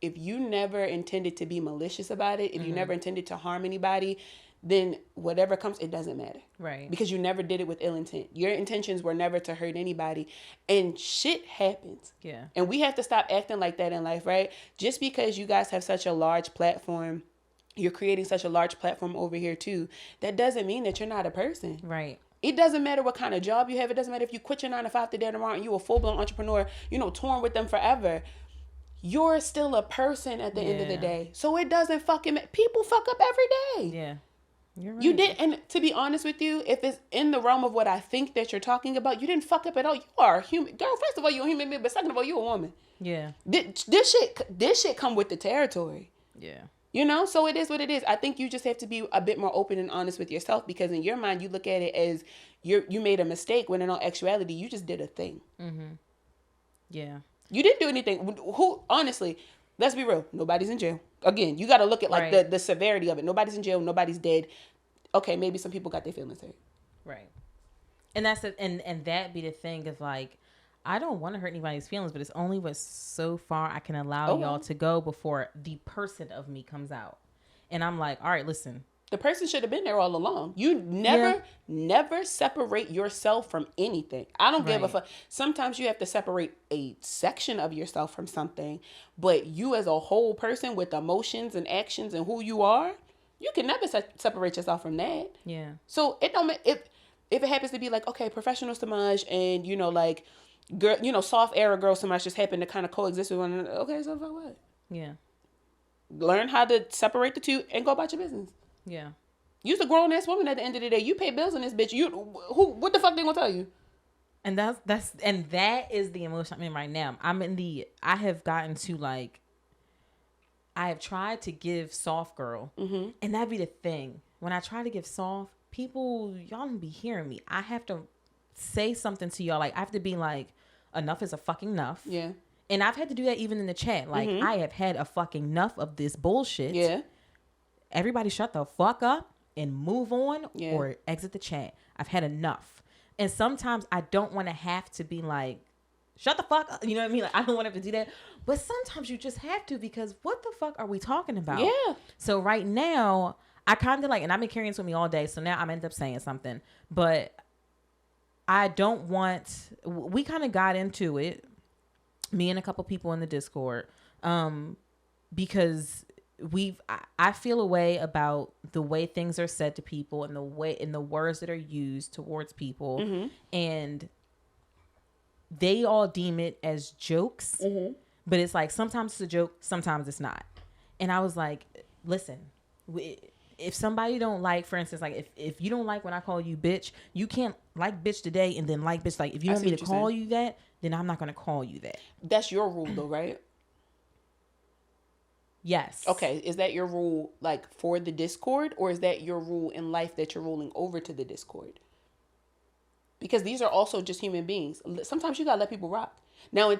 if you never intended to be malicious about it, if you never intended to harm anybody, then whatever comes, it doesn't matter. Right. Because you never did it with ill intent. Your intentions were never to hurt anybody. And shit happens. Yeah. And we have to stop acting like that in life, right? Just because you guys have such a large platform, you're creating such a large platform over here too, that doesn't mean that you're not a person. Right. It doesn't matter what kind of job you have. It doesn't matter if you quit your 9 to 5 today or tomorrow and you're a full-blown entrepreneur, touring with them forever. You're still a person at the end of the day. So it doesn't fucking matter. People fuck up every day. Yeah. You're right. You did, and to be honest with you, if it's in the realm of what I think that you're talking about, you didn't fuck up at all. You are a human. Girl, first of all, you're a human being, but second of all, you're a woman. Yeah. This shit come with the territory. Yeah. So it is what it is. I think you just have to be a bit more open and honest with yourself because in your mind, you look at it as you made a mistake when in all actuality, you just did a thing. Yeah. You didn't do anything. Who, honestly, let's be real. Nobody's in jail. Again, you got to look at like the severity of it. Nobody's in jail. Nobody's dead. Okay, maybe some people got their feelings hurt. Right. And that's it. And that be the thing is like, I don't want to hurt anybody's feelings, but it's only what so far I can allow y'all to go before the person of me comes out. And I'm like, all right, listen. The person should have been there all along. You never separate yourself from anything. I don't give a fuck. Sometimes you have to separate a section of yourself from something, but you as a whole person with emotions and actions and who you are, you can never separate yourself from that. Yeah. So it don't if it happens to be like, okay, professional Samaj and like girl, soft era girl Samaj just happen to kind of coexist with one another. Okay, so fuck what? Yeah. Learn how to separate the two and go about your business. Yeah. You's a grown ass woman at the end of the day. You pay bills on this bitch. What the fuck they gonna tell you? And that is the emotion I'm in right now. I have gotten to like, I have tried to give soft girl. And that'd be the thing. When I try to give soft, people, y'all don't be hearing me. I have to say something to y'all. Like, I have to be like, enough is a fucking enough. Yeah. And I've had to do that even in the chat. Like, I have had a fucking enough of this bullshit. Yeah. Everybody shut the fuck up and move on or exit the chat. I've had enough. And sometimes I don't want to have to be like, shut the fuck up. You know what I mean? Like, I don't want to have to do that. But sometimes you just have to because what the fuck are we talking about? Yeah. So right now, I kind of like, and I've been carrying this with me all day. So now I'm end up saying something. But I don't want, we kind of got into it, me and a couple people in the Discord, because I feel a way about the way things are said to people and the words that are used towards people, and they all deem it as jokes, but it's like sometimes it's a joke, sometimes it's not. And I was like, listen, if somebody don't like, for instance, like if you don't like when I call you bitch, you can't like bitch today and then like bitch. Like if you want me to call you that, then I'm not going to call you that. That's your rule though, right? Yes. Okay. Is that your rule like for the Discord, or is that your rule in life that you're rolling over to the Discord? Because these are also just human beings. Sometimes you got to let people rock. Now,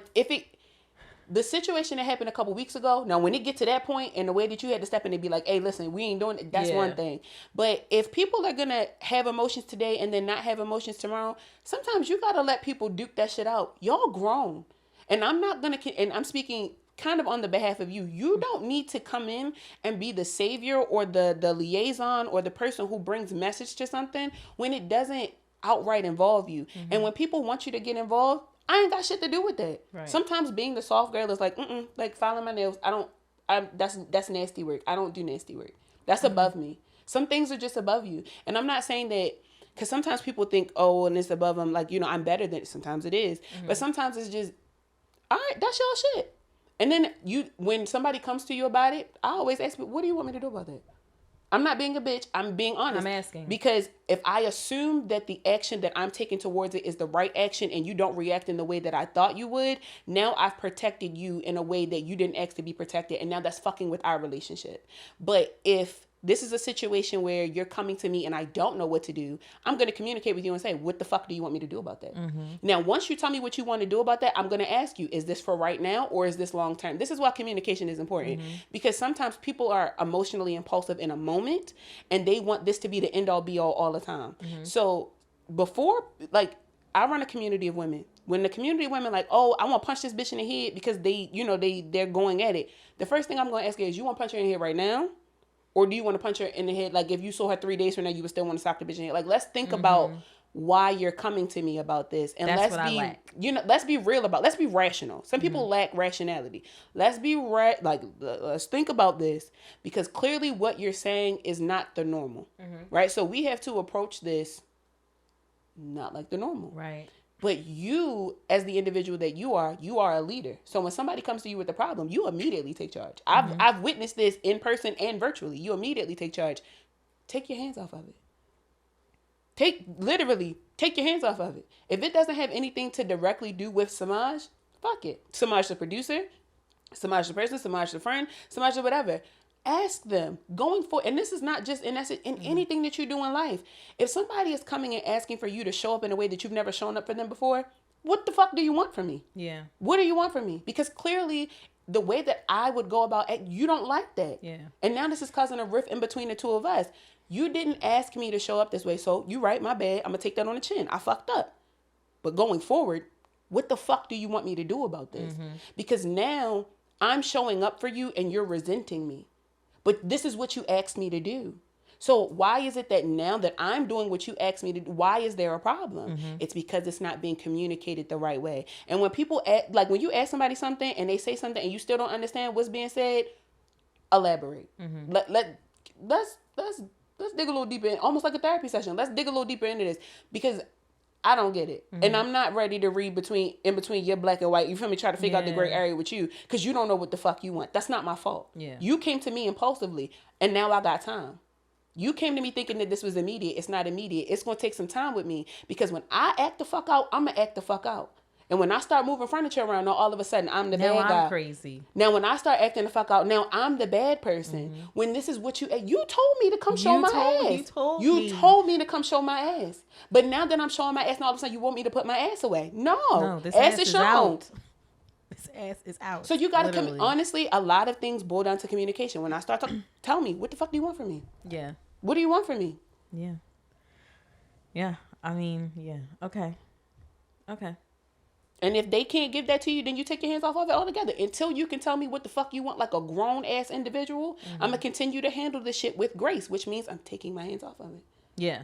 the situation that happened a couple weeks ago, now when it get to that point and the way that you had to step in and be like, hey, listen, we ain't doing it, that's one thing. But if people are going to have emotions today and then not have emotions tomorrow, sometimes you got to let people duke that shit out. Y'all grown. And I'm not going to, and I'm speaking kind of on the behalf of you. You don't need to come in and be the savior or the liaison or the person who brings message to something when it doesn't outright involve you. And when people want you to get involved, I ain't got shit to do with that. Right. Sometimes being the soft girl is like, like filing my nails. That's nasty work. I don't do nasty work. That's above me. Some things are just above you. And I'm not saying that, because sometimes people think, oh, and it's above them, like, I'm better than it. Sometimes it is. But sometimes it's just, all right, that's your shit. And then when somebody comes to you about it, I always ask, what do you want me to do about that? I'm not being a bitch. I'm being honest. I'm asking. Because if I assume that the action that I'm taking towards it is the right action and you don't react in the way that I thought you would, now I've protected you in a way that you didn't ask to be protected. And now that's fucking with our relationship. But if this is a situation where you're coming to me and I don't know what to do, I'm going to communicate with you and say, what the fuck do you want me to do about that? Now, once you tell me what you want to do about that, I'm going to ask you, is this for right now or is this long term? This is why communication is important, because sometimes people are emotionally impulsive in a moment and they want this to be the end all be all the time. So before, like, I run a community of women. When the community of women like, oh, I want to punch this bitch in the head because they're going at it. The first thing I'm going to ask is, you want to punch her in the head right now? Or do you want to punch her in the head? Like, if you saw her 3 days from now, you would still want to sock the bitch in the head. Like, let's think about why you're coming to me about this. And that's let's be real about, let's be rational. Some people lack rationality. Let's be let's think about this, because clearly what you're saying is not the normal, right? So we have to approach this not like the normal. Right. But you, as the individual that you are a leader. So when somebody comes to you with a problem, you immediately take charge. I've witnessed this in person and virtually. You immediately take charge. Take your hands off of it. Literally take your hands off of it. If it doesn't have anything to directly do with Samaj, fuck it. Samaj the producer, Samaj the person, Samaj the friend, Samaj the whatever. Ask them going forward. And this is not just in anything that you do in life. If somebody is coming and asking for you to show up in a way that you've never shown up for them before, what the fuck do you want from me? Yeah. What do you want from me? Because clearly the way that I would go about it, you don't like that. Yeah. And now this is causing a rift in between the two of us. You didn't ask me to show up this way. So you right, my bad. I'm going to take that on the chin. I fucked up. But going forward, what the fuck do you want me to do about this? Because now I'm showing up for you and you're resenting me. But this is what you asked me to do. So why is it that now that I'm doing what you asked me to do, why is there a problem? It's because it's not being communicated the right way. And when people when you ask somebody something and they say something and you still don't understand what's being said, elaborate. Let's dig a little deeper in, almost like a therapy session. Let's dig a little deeper into this, because I don't get it. And I'm not ready to read in between your black and white. You feel me? Try to figure out the gray area with you, because you don't know what the fuck you want. That's not my fault. Yeah. You came to me impulsively and now I got time. You came to me thinking that this was immediate. It's not immediate. It's going to take some time with me, because when I act the fuck out, I'm going to act the fuck out. And when I start moving furniture around, now all of a sudden I'm the bad guy. Now I'm crazy. Now when I start acting the fuck out, now I'm the bad person. When this is what you told me to come show my ass. You told me to come show my ass. But now that I'm showing my ass, and all of a sudden you want me to put my ass away. No, this ass is shown. Out. This ass is out. So you got to honestly, a lot of things boil down to communication. When I start talking, tell me, what the fuck do you want from me? Yeah. What do you want from me? Yeah. Yeah. I mean, yeah. Okay. And if they can't give that to you, then you take your hands off of it altogether. Until you can tell me what the fuck you want like a grown-ass individual, I'm going to continue to handle this shit with grace, which means I'm taking my hands off of it. Yeah.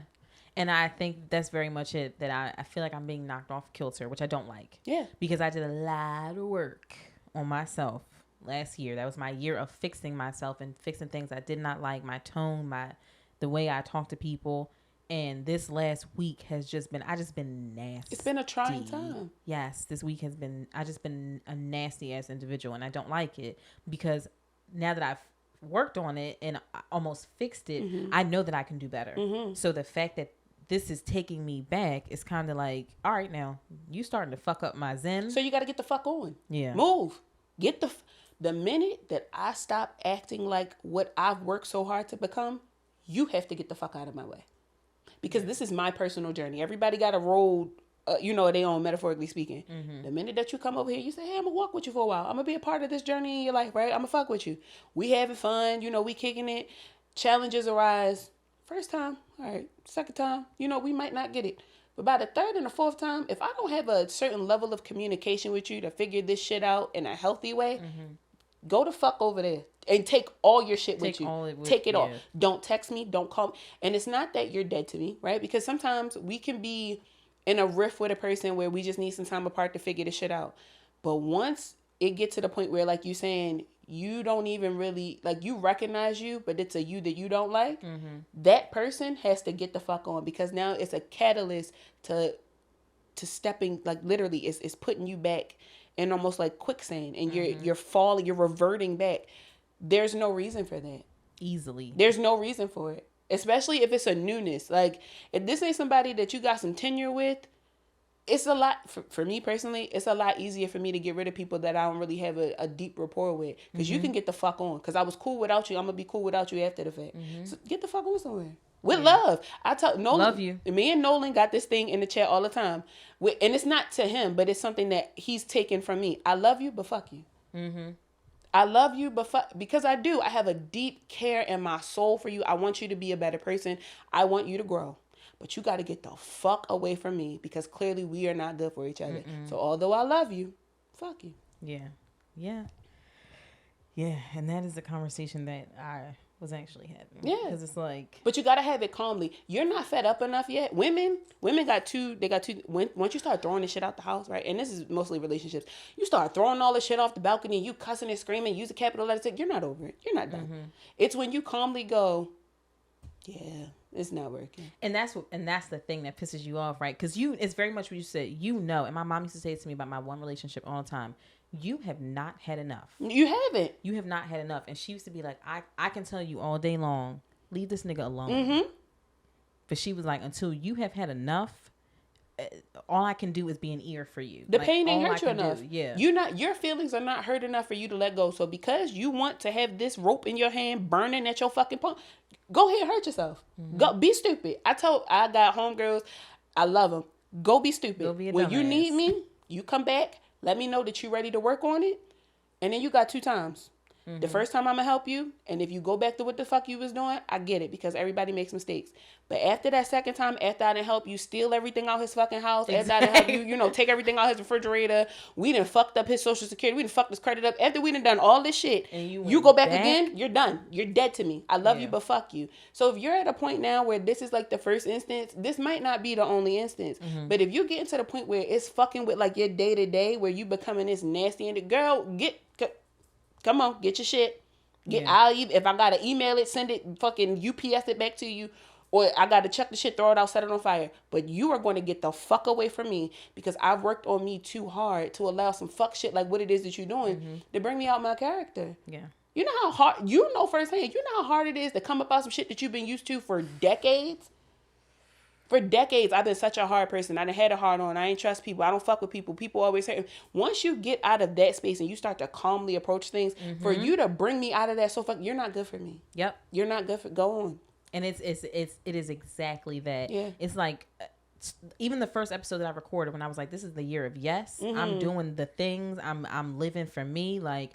And I think that's very much it, that I feel like I'm being knocked off kilter, which I don't like. Yeah. Because I did a lot of work on myself last year. That was my year of fixing myself and fixing things I did not like, my tone, the way I talk to people. And this last week has I just been nasty. It's been a trying time. Yes, this week has been, I just been a nasty ass individual, and I don't like it, because now that I've worked on it and I almost fixed it, I know that I can do better. So the fact that this is taking me back is kind of like, all right, now you starting to fuck up my zen. So you got to get the fuck on. Yeah. Move. Get the minute that I stop acting like what I've worked so hard to become, you have to get the fuck out of my way. Because this is my personal journey. Everybody got a road, they own, metaphorically speaking. The minute that you come over here, you say, hey, I'm going to walk with you for a while. I'm going to be a part of this journey in your life, right? I'm going to fuck with you. We having fun. We kicking it. Challenges arise. First time, all right. Second time, we might not get it. But by the third and the fourth time, if I don't have a certain level of communication with you to figure this shit out in a healthy way, go the fuck over there and take all your shit with you. Take it all. Don't text me. Don't call me. And it's not that you're dead to me, right? Because sometimes we can be in a rift with a person where we just need some time apart to figure this shit out. But once it gets to the point where, like you saying, you don't even really, like, you recognize you, but it's a you that you don't like, that person has to get the fuck on, because now it's a catalyst to stepping, like, literally it's putting you back in almost like quicksand, and you're falling, you're reverting back. There's no reason for that. Easily. There's no reason for it. Especially if it's a newness. Like, if this ain't somebody that you got some tenure with, it's a lot, for me personally, it's a lot easier for me to get rid of people that I don't really have a deep rapport with. Because you can get the fuck on. Because I was cool without you, I'm going to be cool without you after the fact. So get the fuck on somewhere. With love. I tell Nolan, love you. Me and Nolan got this thing in the chat all the time. And it's not to him, but it's something that he's taken from me. I love you, but fuck you. I love you, but because I do. I have a deep care in my soul for you. I want you to be a better person. I want you to grow. But you got to get the fuck away from me, because clearly we are not good for each other. So although I love you, fuck you. Yeah. And that is the conversation that I was actually having. Yeah. Because it's like... But you got to have it calmly. You're not fed up enough yet. Women got two... Once you start throwing this shit out the house, right? And this is mostly relationships. You start throwing all this shit off the balcony, you cussing and screaming, use a capital letter. You're not over it. You're not done. It's when you calmly go, yeah, it's not working. And that's the thing that pisses you off, right? Because it's very much what you said, and my mom used to say it to me about my one relationship all the time. You have not had enough. You haven't. You have not had enough. And she used to be like, I can tell you all day long, leave this nigga alone. But she was like, until you have had enough, all I can do is be an ear for you. The pain ain't hurt you enough. Yeah. Your feelings are not hurt enough for you to let go. So because you want to have this rope in your hand burning at your fucking palm, go ahead and hurt yourself. Go be stupid. I got homegirls, I love them. Go be stupid. Go be a when dumbass. you need me, you come back. Let me know that you're ready to work on it. And then you got 2 times. The first time I'm going to help you. And if you go back to what the fuck you was doing, I get it. Because everybody makes mistakes. But after that second time, after I didn't help you steal everything out his fucking house. Exactly. After I didn't help you, take everything out his refrigerator. We done fucked up his social security. We done fucked his credit up. After we done done all this shit. And you go back again, you're done. You're dead to me. I love you, but fuck you. So if you're at a point now where this is like the first instance, this might not be the only instance. But if you get to the point where it's fucking with like your day to day, where you becoming this nasty and girl, come on, get your shit. If I gotta email it, send it, fucking UPS it back to you, or I gotta check the shit, throw it out, set it on fire. But you are going to get the fuck away from me, because I've worked on me too hard to allow some fuck shit like what it is that you're doing to bring me out my character. Yeah. You know how hard, firsthand, how hard it is to come up out some shit that you've been used to for decades? For decades, I've been such a hard person. I done had a hard on. I ain't trust people. I don't fuck with people. People always hurt me. Once you get out of that space and you start to calmly approach things, for you to bring me out of that you're not good for me. Yep. You're not good for, go on. And it is exactly that. Yeah. It's like, even the first episode that I recorded, when I was like, this is the year of yes. I'm doing the things. I'm living for me. Like,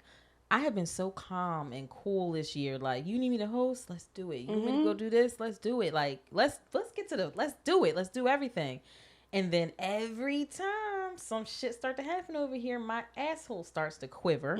I have been so calm and cool this year. Like, you need me to host? Let's do it. You want me to go do this? Let's do it. Like, let's do it. Let's do everything. And then every time some shit start to happen over here, my asshole starts to quiver.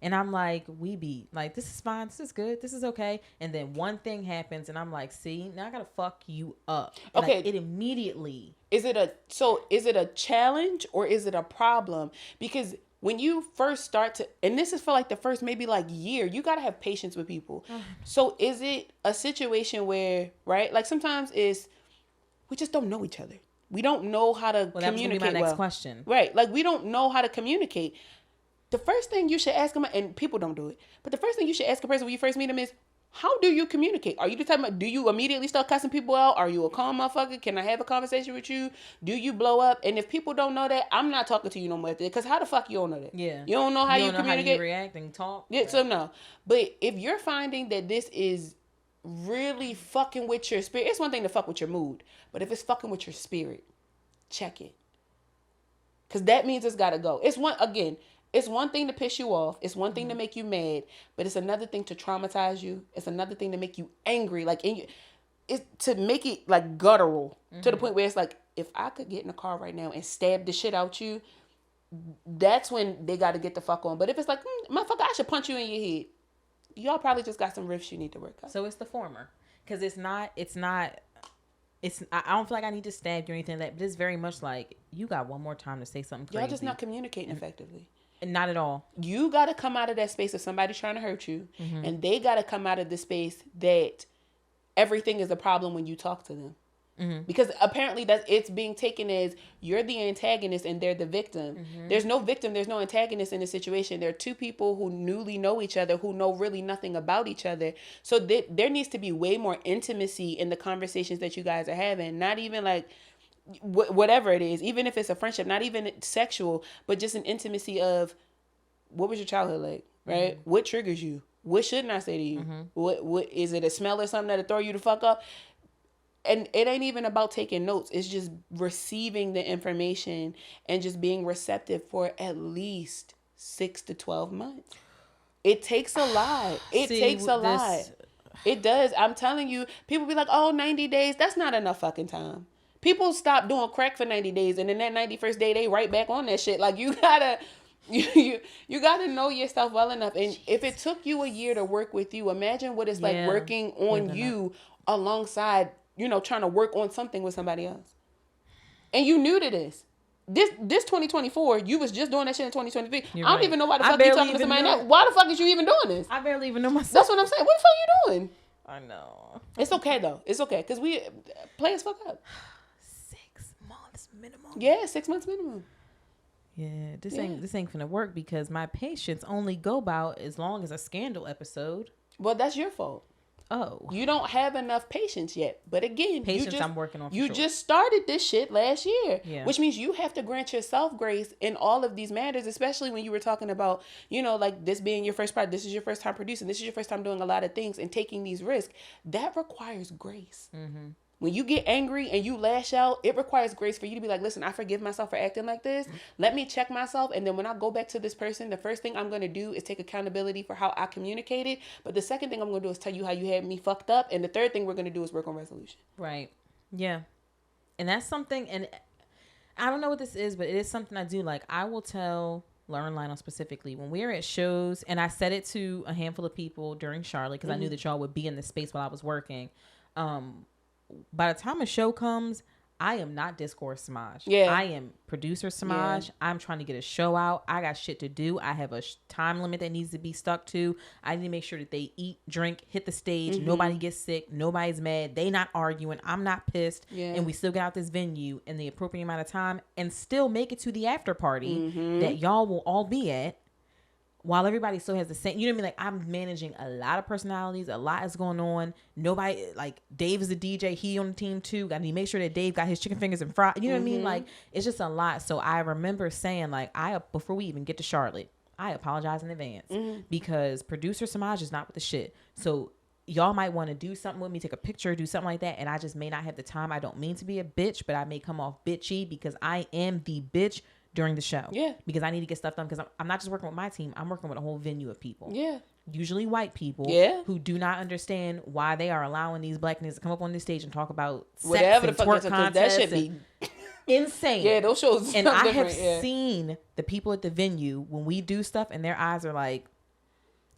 And I'm like, this is fine. This is good. This is okay. And then one thing happens and I'm like, see, now I gotta fuck you up. And okay. It immediately. Is it a challenge or is it a problem? Because when you first start to, and this is for like the first maybe like year, you got to have patience with people. So is it a situation where, right? Like sometimes we just don't know each other. We don't know how to communicate. That was gonna be my next question. Right. Like we don't know how to communicate. The first thing you should ask them, and people don't do it, but the first thing you should ask a person when you first meet them is, how do you communicate? Are you the type of, do you immediately start cussing people out? Are you a calm motherfucker? Can I have a conversation with you? Do you blow up? And if people don't know that, I'm not talking to you no more. Because how the fuck you don't know that? Yeah. You don't know how you communicate? How you react and talk? Yeah, so no. But if you're finding that this is really fucking with your spirit, it's one thing to fuck with your mood. But if it's fucking with your spirit, check it. Because that means it's got to go. It's one thing to piss you off. It's one thing to make you mad, but it's another thing to traumatize you. It's another thing to make you angry. Like, it's to make it like guttural to the point where it's like, if I could get in a car right now and stab the shit out you, that's when they got to get the fuck on. But if it's like, motherfucker, I should punch you in your head. Y'all probably just got some riffs you need to work out. So it's the former, because it's not I don't feel like I need to stab you or anything like that, but it's very much like you got one more time to say something crazy. Y'all just not communicating effectively. And not at all. You got to come out of that space of somebody trying to hurt you, and they got to come out of the space that everything is a problem when you talk to them. Because apparently it's being taken as you're the antagonist and they're the victim. There's no victim, there's no antagonist in the situation. There are two people who newly know each other, who know really nothing about each other. So there needs to be way more intimacy in the conversations that you guys are having. Not even like whatever it is, even if it's a friendship, not even sexual, but just an intimacy of what was your childhood like, right? What triggers you? What shouldn't I say to you? What is it, a smell or something that'll throw you the fuck up? And it ain't even about taking notes. It's just receiving the information and just being receptive for at least 6 to 12 months. It takes a lot. It does. I'm telling you, people be like, oh, 90 days. That's not enough fucking time. People stop doing crack for 90 days. And then that 91st day, they right back on that shit. Like, you gotta know yourself well enough. And if it took you a year to work with you, imagine what it's like working on you alongside, trying to work on something with somebody else. And you new to this. This 2024, you was just doing that shit in 2023. I don't even know why the fuck you talking to somebody else. Why the fuck is you even doing this? I barely even know myself. That's what I'm saying. What the fuck you doing? I know. It's okay though. It's okay. Because we play as fuck up. 6 months minimum. Yeah, 6 months minimum. Yeah, this ain't gonna work because my patience only go about as long as a scandal episode. Well, that's your fault. Oh. You don't have enough patience yet. But again, I'm working on. You just started this shit last year. Yeah. Which means you have to grant yourself grace in all of these matters, especially when you were talking about, like this being your first part. This is your first time producing. This is your first time doing a lot of things and taking these risks. That requires grace. When you get angry and you lash out, it requires grace for you to be like, listen, I forgive myself for acting like this. Let me check myself. And then when I go back to this person, the first thing I'm going to do is take accountability for how I communicated. But the second thing I'm going to do is tell you how you had me fucked up. And the third thing we're going to do is work on resolution. Right. Yeah. And that's something, and I don't know what this is, but it is something I do. Like, I will tell Lauren Lionel specifically when we're at shows, and I said it to a handful of people during Charlotte because I knew that y'all would be in this space while I was working. By the time a show comes, I am not discourse Samaj. Yeah. I am producer Samaj. Yeah. I'm trying to get a show out. I got shit to do. I have a time limit that needs to be stuck to. I need to make sure that they eat, drink, hit the stage. Nobody gets sick. Nobody's mad. They not arguing. I'm not pissed. Yeah. And we still get out this venue in the appropriate amount of time and still make it to the after party that y'all will all be at. While everybody still has the same, you know what I mean? Like, I'm managing a lot of personalities. A lot is going on. Nobody, like, Dave is the DJ. He on the team too. I need to make sure that Dave got his chicken fingers and fried. You know what I mean? Like, it's just a lot. So I remember saying, like, before we even get to Charlotte, I apologize in advance because producer Samaj is not with the shit. So y'all might want to do something with me, take a picture, do something like that. And I just may not have the time. I don't mean to be a bitch, but I may come off bitchy because I am the bitch during the show. Yeah. Because I need to get stuff done because I'm not just working with my team. I'm working with a whole venue of people. Yeah. Usually white people. Yeah. Who do not understand why they are allowing these black niggas to come up on this stage and talk about whatever sex the fuck that should be insane. Yeah, those shows. And I have seen the people at the venue when we do stuff and their eyes are like,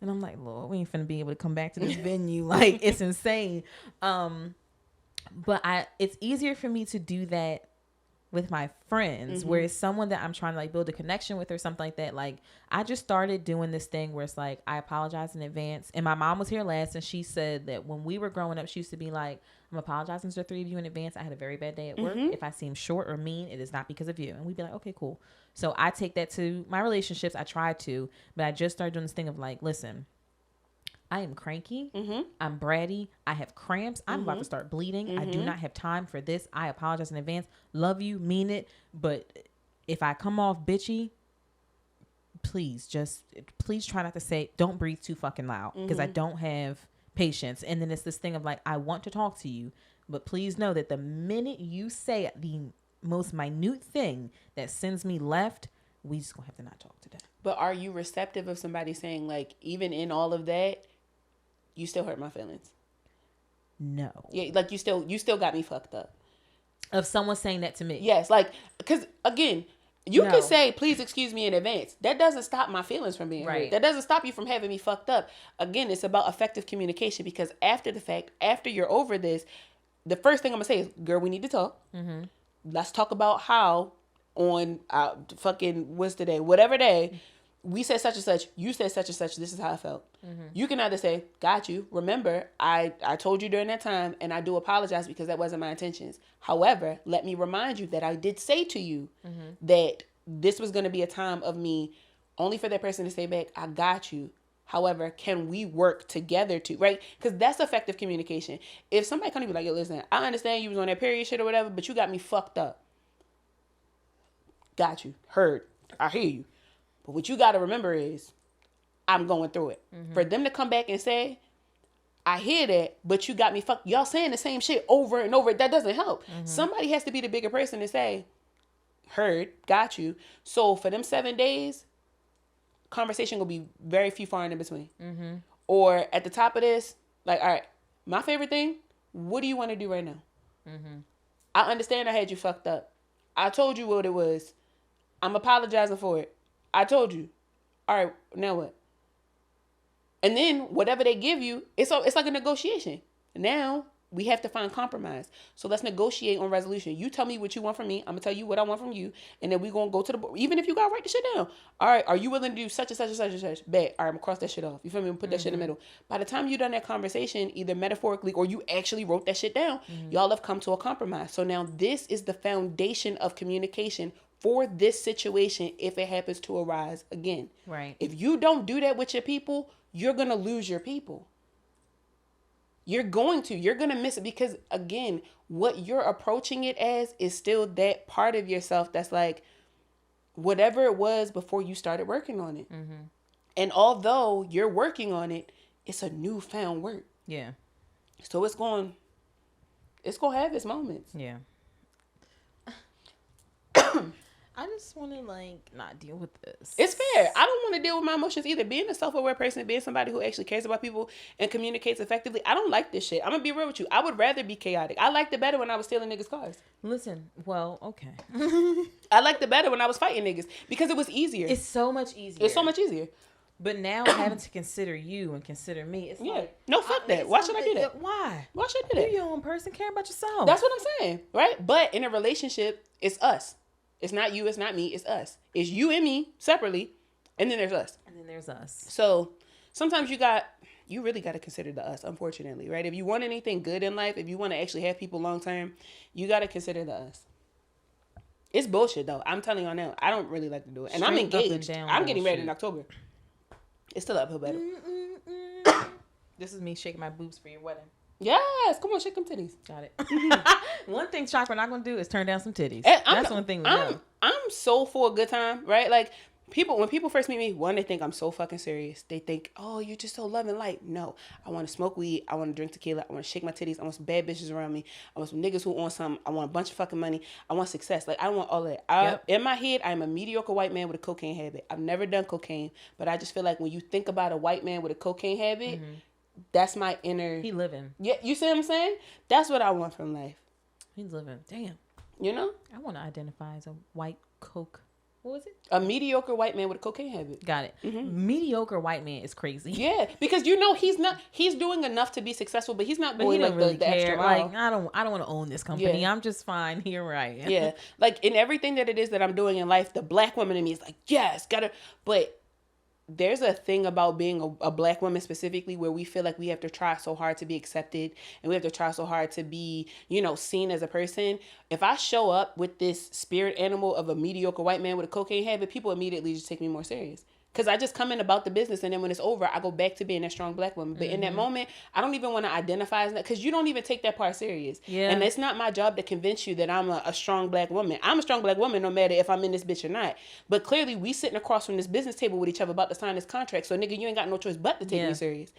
and I'm like, Lord, we ain't finna be able to come back to this venue. Like, it's insane. But it's easier for me to do that with my friends, where it's someone that I'm trying to like build a connection with or something like that. Like, I just started doing this thing where it's like, I apologize in advance. And my mom was here last and she said that when we were growing up, she used to be like, I'm apologizing to the three of you in advance. I had a very bad day at work. If I seem short or mean, it is not because of you. And we'd be like, okay, cool. So I take that to my relationships. I try to, but I just started doing this thing of like, listen, I am cranky. I'm bratty. I have cramps. I'm about to start bleeding. I do not have time for this. I apologize in advance. Love you, mean it. But if I come off bitchy, please try not to say, don't breathe too fucking loud because I don't have patience. And then it's this thing of like, I want to talk to you, but please know that the minute you say the most minute thing that sends me left, we just gonna have to not talk today. But are you receptive of somebody saying like, even in all of that, you still hurt my feelings? No. Yeah, like you still got me fucked up. Of someone saying that to me. Yes, like, because again, you can say, please excuse me in advance. That doesn't stop my feelings from being hurt. That doesn't stop you from having me fucked up. Again, it's about effective communication because after the fact, after you're over this, the first thing I'm gonna say is, girl, we need to talk. Mm-hmm. Let's talk about how on fucking what's the day, whatever day, we said such and such, you said such and such, this is how I felt. Mm-hmm. You can either say, got you, remember, I told you during that time, and I do apologize because that wasn't my intentions. However, let me remind you that I did say to you that this was going to be a time of me, only for that person to say back, I got you. However, can we work together to, right? Because that's effective communication. If somebody come to be like, yo, listen, I understand you was on that period shit or whatever, but you got me fucked up. Got you. Heard. I hear you. But what you got to remember is, I'm going through it. Mm-hmm. For them to come back and say, I hear that, but you got me fucked. Y'all saying the same shit over and over. That doesn't help. Mm-hmm. Somebody has to be the bigger person to say, heard, got you. So for them 7 days, conversation will be very few far in between. Mm-hmm. Or at the top of this, like, all right, my favorite thing, what do you want to do right now? Mm-hmm. I understand I had you fucked up. I told you what it was. I'm apologizing for it. I told you. All right, now what? And then whatever they give you, it's like a negotiation. Now we have to find compromise. So let's negotiate on resolution. You tell me what you want from me. I'm going to tell you what I want from you. And then we're going to go to the board. Even if you got to write the shit down. All right, are you willing to do such and such and such and such? Bet. All right, I'm going to cross that shit off. You feel me? Put that shit in the middle. By the time you done that conversation, either metaphorically or you actually wrote that shit down, y'all have come to a compromise. So now this is the foundation of communication for this situation if it happens to arise again. Right. If you don't do that with your people, you're going to lose your people. You're going to miss it because, again, what you're approaching it as is still that part of yourself that's like whatever it was before you started working on it. Mm-hmm. And although you're working on it, it's a newfound work. Yeah. So it's going to have its moments. Yeah. I just want to, not deal with this. It's fair. I don't want to deal with my emotions either. Being a self-aware person, being somebody who actually cares about people and communicates effectively, I don't like this shit. I'm going to be real with you. I would rather be chaotic. I liked it better when I was stealing niggas' cars. Listen, well, okay. I liked it better when I was fighting niggas because it was easier. It's so much easier. But now having to consider you and consider me, it's no, fuck that. Why should I do that? Why? Why should I do that? You're your own person. Care about yourself. That's what I'm saying, right? But in a relationship, it's us. It's not you, it's not me, it's us. It's you and me separately, and then there's us. So sometimes you really got to consider the us, unfortunately, right? If you want anything good in life, if you want to actually have people long term, you got to consider the us. It's bullshit, though. I'm telling y'all now, I don't really like to do it. And I'm engaged. I'm getting married in October. It's still uphill battle. This is me shaking my boobs for your wedding. Yes, come on, shake them titties. Got it. One thing Chakra not gonna do is turn down some titties. That's one thing we know. I'm so for a good time, right? Like when people first meet me, one, they think I'm so fucking serious. They think, oh, you're just so loving light. No, I want to smoke weed. I want to drink tequila. I want to shake my titties. I want some bad bitches around me. I want some niggas who want something. I want a bunch of fucking money. I want success. Like I want all that. In my head, I'm a mediocre white man with a cocaine habit. I've never done cocaine, but I just feel like when you think about a white man with a cocaine habit. Mm-hmm. That's my inner... He living. Yeah, you see what I'm saying? That's what I want from life. He's living. Damn. You know? I want to identify as a white coke... What was it? A mediocre white man with a cocaine habit. Got it. Mm-hmm. Mediocre white man is crazy. Yeah, because he's doing enough to be successful, but he's not going like really the extra mile. Like, I don't want to own this company. Yeah. I'm just fine here where I am. Yeah. Like in everything that it is that I'm doing in life, the black woman in me is like, yes, gotta... But... There's a thing about being a black woman specifically where we feel like we have to try so hard to be accepted and we have to try so hard to be, seen as a person. If I show up with this spirit animal of a mediocre white man with a cocaine habit, people immediately just take me more serious. Because I just come in about the business and then when it's over, I go back to being a strong black woman. But in that moment, I don't even want to identify as that because you don't even take that part serious. Yeah. And it's not my job to convince you that I'm a strong black woman. I'm a strong black woman no matter if I'm in this bitch or not. But clearly, we sitting across from this business table with each other about to sign this contract. So, nigga, you ain't got no choice but to take me serious.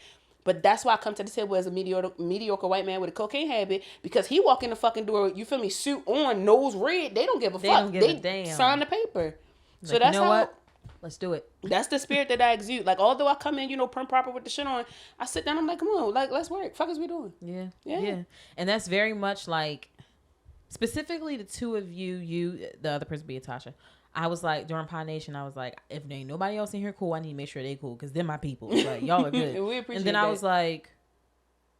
But that's why I come to the table as a mediocre white man with a cocaine habit because he walk in the fucking door, you feel me, suit on, nose red. They don't give a fuck. They sign the paper. Like, so that's what? Let's do it. That's the spirit that I exude. Like, although I come in, prim proper with the shit on, I sit down, I'm like, come on, like, let's work. Fuck is we doing? Yeah. And that's very much like, specifically the two of you, the other person being Tasha. I was like, during Pie Nation, I was like, if there ain't nobody else in here cool, I need to make sure they cool because they're my people. Like, y'all are good. We appreciate and then I was like,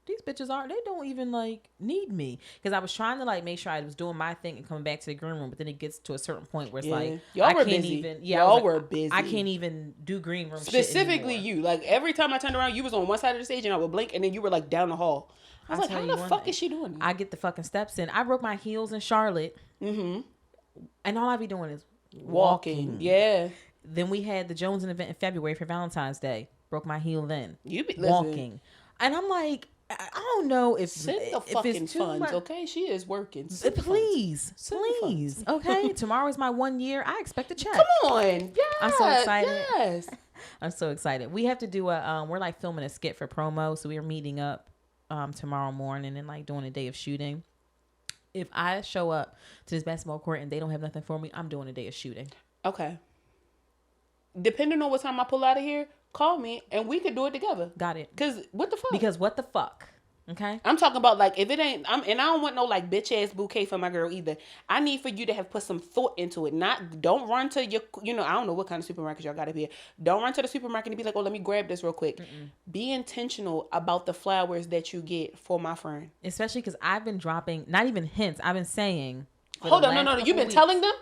these bitches they don't even like need me, because I was trying to like make sure I was doing my thing and coming back to the green room, but then it gets to a certain point where it's like y'all were can't busy. even y'all were busy. I can't even do green room specifically shit you. Like every time I turned around, you was on one side of the stage and I would blink, and then you were like down the hall. I was like, how the fuck is she doing this? I get the fucking steps in. I broke my heels in Charlotte, and all I be doing is walking. Yeah. Then we had the Jones event in February for Valentine's Day. Broke my heel then. You be walking, and I'm like, I don't know if send the fucking funds, much. Okay, she is working. Please. Okay, tomorrow's my 1 year. I expect a check. Come on, yeah. I'm so excited. Yes, I'm so excited. We have to do we're like filming a skit for promo, so we're meeting up tomorrow morning and like doing a day of shooting. If I show up to this basketball court and they don't have nothing for me, I'm doing a day of shooting. Okay. Depending on what time I pull out of here, call me and we could do it together. Got it. Because what the fuck? Because what the fuck? Okay. I'm talking about like if it ain't, and I don't want no like bitch ass bouquet for my girl either. I need for you to have put some thought into it. Don't run to your, I don't know what kind of supermarket y'all got up here. Don't run to the supermarket and be like, oh, let me grab this real quick. Be intentional about the flowers that you get for my friend. Especially because I've been dropping, not even hints. I've been saying. Hold on, no. You've been telling them?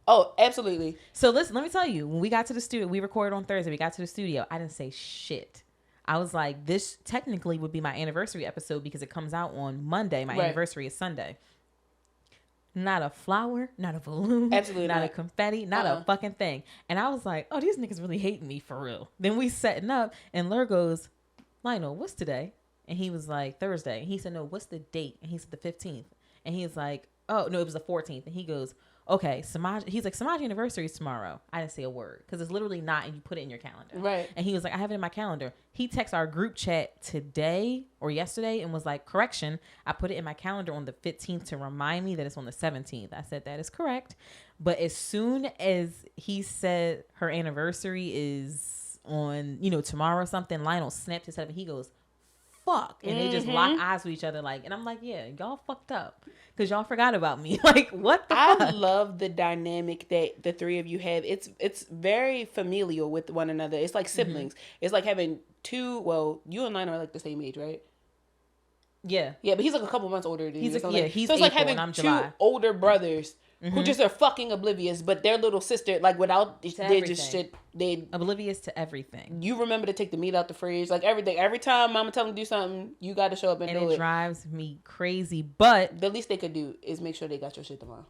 Oh, absolutely. So listen, let me tell you, when we got to the studio, we recorded on Thursday. We got to the studio. I didn't say shit. I was like, this technically would be my anniversary episode because it comes out on Monday. My anniversary is Sunday. Not a flower, not a balloon, absolutely not a confetti, not a fucking thing. And I was like, oh, these niggas really hate me for real. Then we setting up and Lur goes, Lionel, what's today? And he was like, Thursday. And he said, no, what's the date? And he said the 15th. And he was like, oh, no, it was the 14th. And he goes, okay, he's like, Samaj anniversary is tomorrow. I didn't say a word because it's literally not, and you put it in your calendar. Right. And he was like, I have it in my calendar. He texted our group chat today or yesterday and was like, correction, I put it in my calendar on the 15th to remind me that it's on the 17th. I said, that is correct. But as soon as he said her anniversary is on, tomorrow or something, Lionel snapped his head and he goes, fuck. And they just lock eyes with each other like, and I'm like, yeah, y'all fucked up because y'all forgot about me. Like, what the fuck? I love the dynamic that the three of you have. It's very familial with one another. It's like siblings. It's like having you and Lionel are like the same age, right? Yeah. Yeah, but he's like a couple months older than you. He's so it's April, like having I'm two July. older brothers who just are fucking oblivious, but their little sister, like without, they just shit. They oblivious to everything. You remember to take the meat out the fridge, like everything. Every time Mama tell them to do something, you got to show up and do it. And it drives me crazy. But the least they could do is make sure they got your shit tomorrow.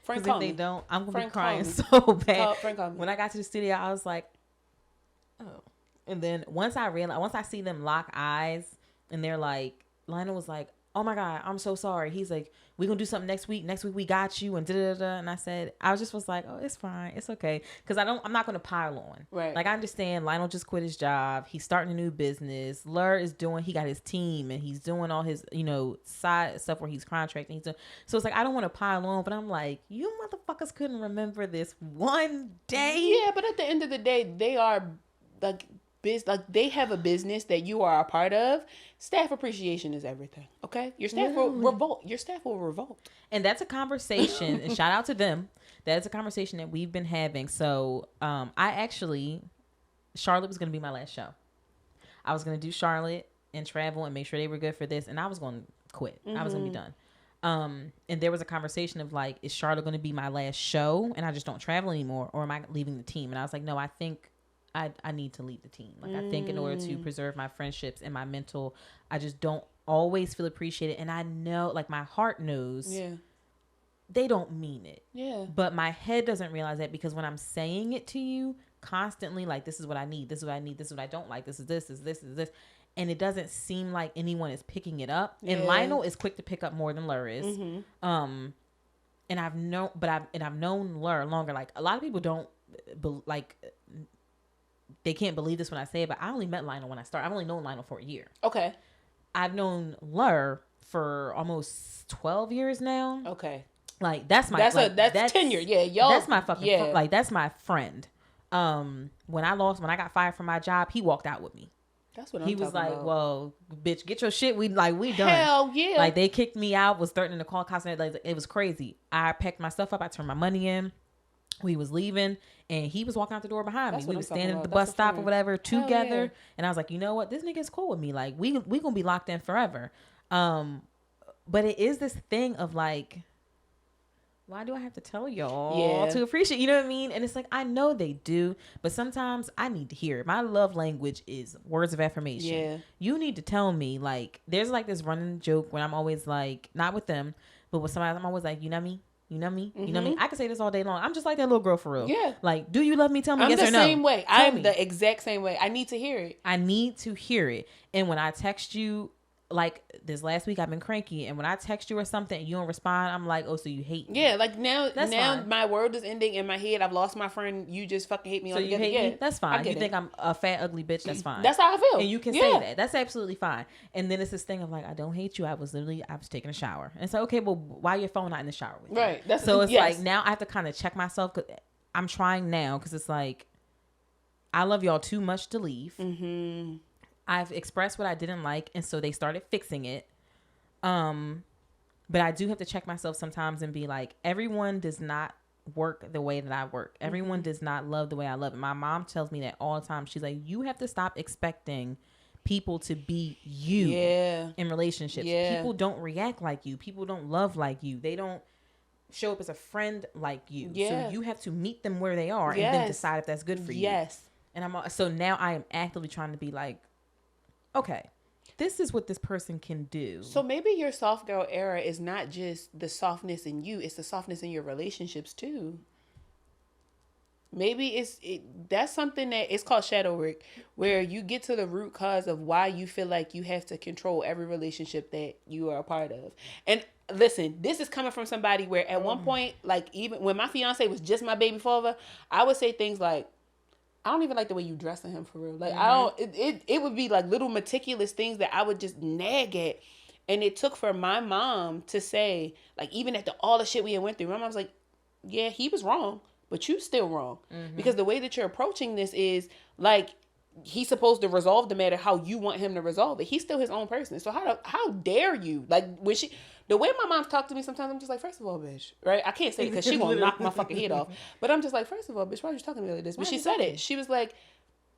Frank, if they don't, I'm gonna be crying so bad. Frank, when I got to the studio, I was like, oh. And then once I see them lock eyes, and they're like, Lionel was like, oh my God, I'm so sorry. He's like, we're going to do something next week. Next week we got you and da-da-da. And I was like, oh, it's fine. It's okay. Because I'm not going to pile on. Right. Like, I understand Lionel just quit his job. He's starting a new business. Lur he got his team and he's doing all his, side stuff where he's contracting. So it's like, I don't want to pile on, but I'm like, you motherfuckers couldn't remember this one day. Yeah, but at the end of the day, they are like they have a business that you are a part of. Staff appreciation is everything. Okay, your staff will revolt. Your staff will revolt, and that's a conversation. And shout out to them. That's a conversation that we've been having. So, Charlotte was going to be my last show. I was going to do Charlotte and travel and make sure they were good for this, and I was going to quit. I was going to be done. And there was a conversation of like, is Charlotte going to be my last show, and I just don't travel anymore, or am I leaving the team? And I was like, no, I think I need to lead the team. Like, I think in order to preserve my friendships and my mental, I just don't always feel appreciated. And I know, like, my heart knows they don't mean it. Yeah. But my head doesn't realize that, because when I'm saying it to you constantly, like, this is what I need, this is what I need, this is what I don't like, this is this, this is this, this is this. And it doesn't seem like anyone is picking it up. Yeah. And Lionel is quick to pick up more than Lur is. And I've known Lur longer. Like, a lot of people don't, they can't believe this when I say it, but I only met Lionel when I started. I've only known Lionel for a year. Okay. I've known Lur for almost 12 years now. Okay. Like, that's tenure. Yeah, y'all. That's my fucking that's my friend. When I got fired from my job, he walked out with me. That's what he was like, about. Well, bitch, get your shit. We done. Hell yeah. Like, they kicked me out, was threatening to call cops. Like, it was crazy. I packed my stuff up. I turned my money in. We was leaving and he was walking out the door behind That's me. what We I'm was talking standing at about. the bus That's a stop or friend. whatever Hell together. yeah. And I was like, you know what? This nigga's cool with me. Like we gonna be locked in forever. But it is this thing of like, why do I have to tell y'all Yeah. to appreciate? You know what I mean? And it's like, I know they do, but sometimes I need to hear it. My love language is words of affirmation. Yeah. You need to tell me, like, there's like this running joke when I'm always like, not with them, but with somebody, I'm always like, you know me? You know me? You know me? I can say this all day long. I'm just like that little girl for real. Yeah. Like, do you love me? Tell me I'm yes the or no. same way. Tell I'm me. the exact same way. I need to hear it. I need to hear it. And when I text you, like this last week, I've been cranky, and when I text you or something and you don't respond, I'm like, oh, so you hate me? Yeah, like now fine. my world is ending in my head. I've lost my friend. You just fucking hate me So you altogether. hate me? That's fine. You it. think I'm a fat, ugly bitch? That's fine. That's how I feel. And you can say that. That's absolutely fine. And then it's this thing of like, I don't hate you. I was taking a shower. And it's like, okay, well, why your phone not in the shower with you? Right. That's so it's like now I have to kind of check myself. Cause I'm trying now because it's like I love y'all too much to leave. Mm-hmm. I've expressed what I didn't like, and so they started fixing it. But I do have to check myself sometimes and be like, everyone does not work the way that I work. Everyone does not love the way I love. And my mom tells me that all the time. She's like, you have to stop expecting people to be you in relationships. People don't react like you. People don't love like you. They don't show up as a friend like you. So you have to meet them where they are and then decide if that's good for you. And so now I am actively trying to be like, okay, this is what this person can do. So maybe your soft girl era is not just the softness in you, it's the softness in your relationships too. Maybe that's something that it's called shadow work, where you get to the root cause of why you feel like you have to control every relationship that you are a part of. And listen, this is coming from somebody where at one point, like even when my fiance was just my baby father, I would say things like, I don't even like the way you dress in him for real. Like, I don't, it would be like little meticulous things that I would just nag at. And it took for my mom to say, like, even after all the shit we had went through, my mom's like, yeah, he was wrong, but you still wrong. Because the way that you're approaching this is like, he's supposed to resolve the matter how you want him to resolve it. He's still his own person. So how dare you? Like when the way my mom talked to me sometimes, I'm just like, first of all, bitch, right? I can't say it because she gonna knock my fucking head off. But I'm just like, first of all, bitch, why are you talking to me like this? But she said it. She was like,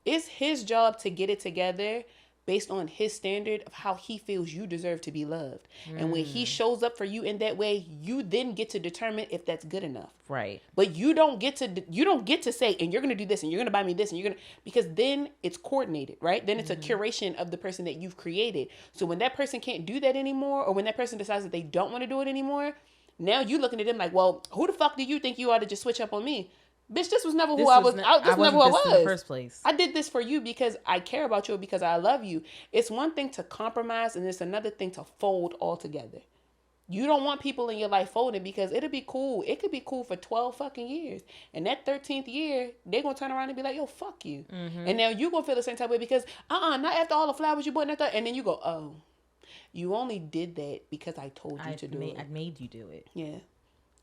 it's his job to get it together based on his standard of how he feels you deserve to be loved. And when he shows up for you in that way, you then get to determine if that's good enough. Right. But you don't get to say, and you're going to do this, and you're going to buy me this, and you're going to, because then it's coordinated, right? Then it's a curation of the person that you've created. So when that person can't do that anymore, or when that person decides that they don't want to do it anymore, now you looking at them like, well, who the fuck do you think you are to just switch up on me? Bitch, this was never who I was. This was never who I was. In the first place. I did this for you because I care about you, because I love you. It's one thing to compromise, and it's another thing to fold altogether. You don't want people in your life folding, because it'll be cool. It could be cool for 12 fucking years. And that 13th year, they're going to turn around and be like, yo, fuck you. And now you're going to feel the same type of way because, not after all the flowers you bought in that. And then you go, oh, you only did that because I told you to do it. I made you do it. Yeah.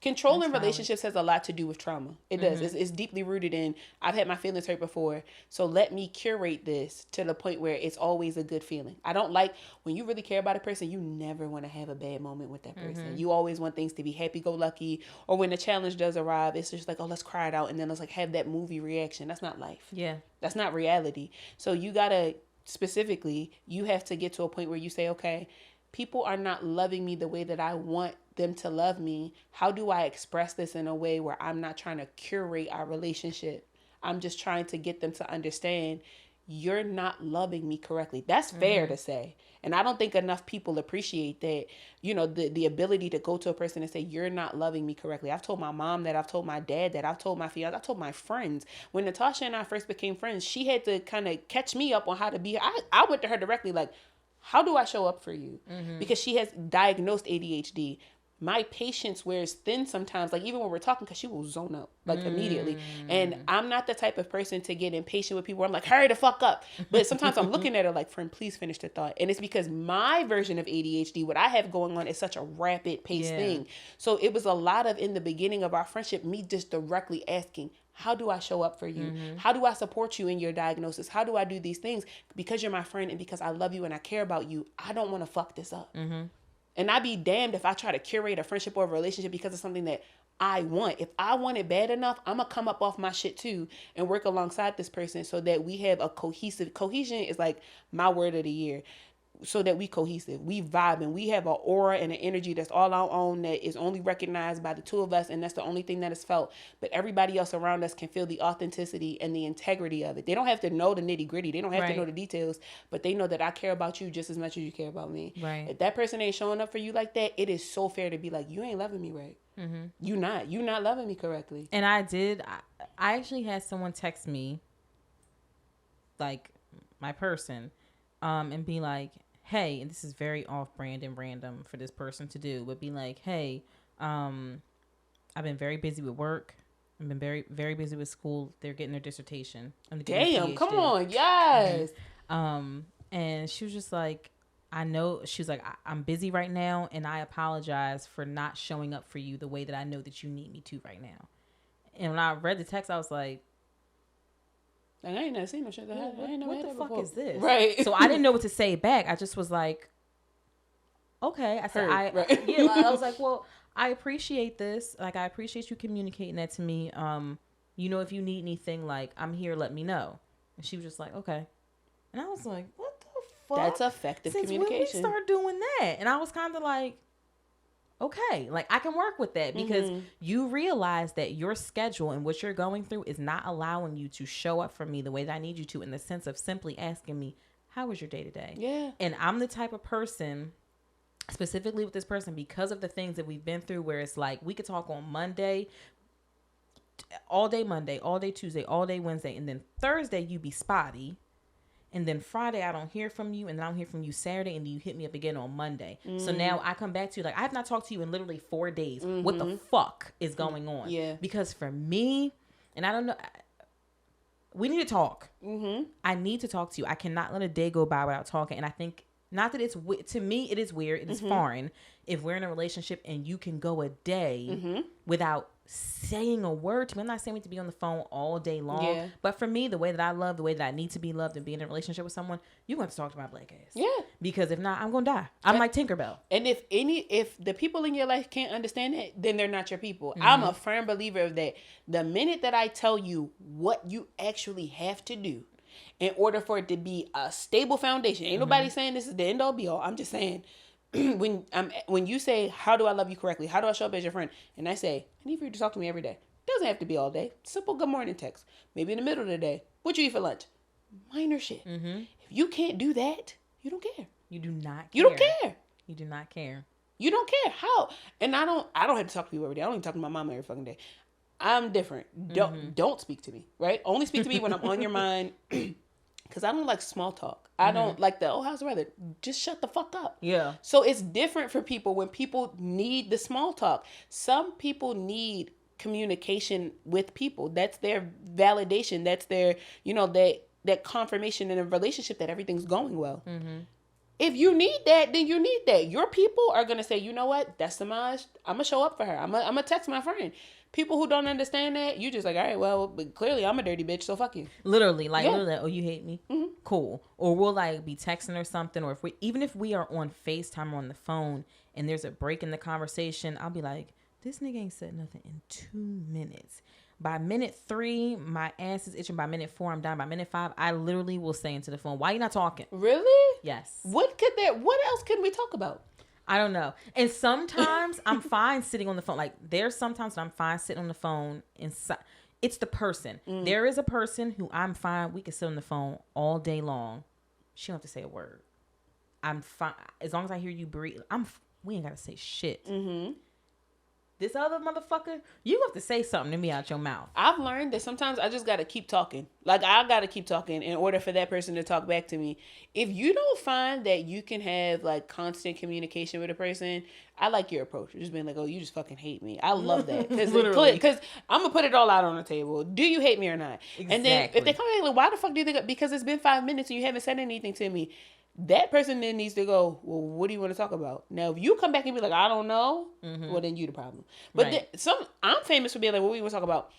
Controlling relationships has a lot to do with trauma. It does. It's deeply rooted in, I've had my feelings hurt before, so let me curate this to the point where it's always a good feeling. I don't like, when you really care about a person, you never want to have a bad moment with that person. You always want things to be happy-go-lucky, or when the challenge does arrive, it's just like, oh, let's cry it out, and then let's like have that movie reaction. That's not life. Yeah. That's not reality. So you gotta, specifically, you have to get to a point where you say, okay, people are not loving me the way that I want them to love me. How do I express this in a way where I'm not trying to curate our relationship? I'm just trying to get them to understand you're not loving me correctly. That's fair to say. And I don't think enough people appreciate that, the ability to go to a person and say, you're not loving me correctly. I've told my mom that, I've told my dad that, I've told my fiance, I've told my friends. When Natasha and I first became friends, she had to kind of catch me up on how to be. I went to her directly like, how do I show up for you? Because she has diagnosed ADHD. My patience wears thin sometimes, like even when we're talking, because she will zone out like immediately. And I'm not the type of person to get impatient with people. I'm like, hurry the fuck up. But sometimes I'm looking at her like, friend, please finish the thought. And it's because my version of ADHD, what I have going on, is such a rapid paced thing. So it was a lot of, in the beginning of our friendship, me just directly asking, how do I show up for you? How do I support you in your diagnosis? How do I do these things? Because you're my friend and because I love you and I care about you, I don't want to fuck this up. And I'd be damned if I try to curate a friendship or a relationship because of something that I want. If I want it bad enough, I'm going to come up off my shit too and work alongside this person so that we have a cohesion is like my word of the year. So that we cohesive, we vibe, and we have an aura and an energy that's all our own, that is only recognized by the two of us, and that's the only thing that is felt. But everybody else around us can feel the authenticity and the integrity of it. They don't have to know the nitty gritty. They don't have to know the details, but they know that I care about you just as much as you care about me. Right. If that person ain't showing up for you like that, it is so fair to be like, you ain't loving me right. Mm-hmm. You not loving me correctly. And I actually had someone text me, like my person, and be like, hey, and this is very off-brand and random for this person to do, but be like, hey, I've been very busy with work. I've been very, very busy with school. They're getting their dissertation. Damn, come on, yes. And she was just like, I know, she was like, I'm busy right now, and I apologize for not showing up for you the way that I know that you need me to right now. And when I read the text, I was like, I ain't never seen no shit. What the fuck is this? Right. So I didn't know what to say back. I just was like, okay. I said, I was like, well, I appreciate this. Like, I appreciate you communicating that to me. You know, if you need anything, like, I'm here, let me know. And she was just like, okay. And I was like, what the fuck? That's effective communication. Since when we start doing that? And I was kind of like, okay, like I can work with that because you realize that your schedule and what you're going through is not allowing you to show up for me the way that I need you to, in the sense of simply asking me, how was your day to day? Yeah. And I'm the type of person, specifically with this person, because of the things that we've been through, where it's like we could talk on Monday, all day Monday, all day Tuesday, all day Wednesday, and then Thursday you be spotty. And then Friday, I don't hear from you. And then I don't hear from you Saturday. And then you hit me up again on Monday. So now I come back to you like, I have not talked to you in literally 4 days. What the fuck is going on? Yeah. Because for me, and I don't know, we need to talk. I need to talk to you. I cannot let a day go by without talking. And I think, not that it's, to me, it is weird. It is foreign if we're in a relationship and you can go a day without saying a word to me. I'm not saying we have to be on the phone all day long. Yeah. But for me, the way that I love, the way that I need to be loved and be in a relationship with someone, you're going to talk to my black ass. Yeah. Because if not, I'm going to die. I'm like Tinkerbell. And if the people in your life can't understand it, then they're not your people. I'm a firm believer of that. The minute that I tell you what you actually have to do in order for it to be a stable foundation, ain't nobody saying this is the end all be all. I'm just saying, when you say, how do I love you correctly? How do I show up as your friend? And I say, I need for you to talk to me every day. Doesn't have to be all day. Simple good morning text. Maybe in the middle of the day. What you eat for lunch? Minor shit. If you can't do that, you don't care. You do not care. You don't care. You do not care. You don't care. How? And I don't have to talk to people every day. I don't even talk to my mama every fucking day. I'm different. Don't speak to me, right? Only speak to me when I'm on your mind. Because I don't like small talk. I don't like the, how's the weather? Just shut the fuck up. Yeah. So it's different for people when people need the small talk. Some people need communication with people. That's their validation. That's their, that confirmation in a relationship that everything's going well. If you need that, then you need that. Your people are going to say, you know what? That's Samaj. I'm going to show up for her. I'm going to text my friend. People who don't understand that, you just like, all right, well, but clearly I'm a dirty bitch, so fuck you. Literally, oh, you hate me? Cool. Or we'll like be texting or something, or even if we are on FaceTime or on the phone and there's a break in the conversation, I'll be like, this nigga ain't said nothing in 2 minutes. By minute 3, my ass is itching. By minute 4, I'm done. By minute 5, I literally will say into the phone, why you not talking? Really? Yes. What else could we talk about? I don't know. And sometimes I'm fine sitting on the phone. Like, there's sometimes that I'm fine sitting on the phone. It's the person. There is a person who I'm fine. We can sit on the phone all day long. She don't have to say a word. I'm fine. As long as I hear you breathe, we ain't got to say shit. This other motherfucker, you have to say something to me out your mouth. I've learned that sometimes I just got to keep talking. Like, I got to keep talking in order for that person to talk back to me. If you don't find that you can have, like, constant communication with a person, I like your approach. Just being like, oh, you just fucking hate me. I love that. Because I'm going to put it all out on the table. Do you hate me or not? Exactly. And then if they come back, like, why the fuck do you think? Because it's been 5 minutes and you haven't said anything to me. That person then needs to go, well, what do you want to talk about? Now, if you come back and be like, I don't know, well, then you the problem. But right. I'm famous for being like, what do you want to talk about?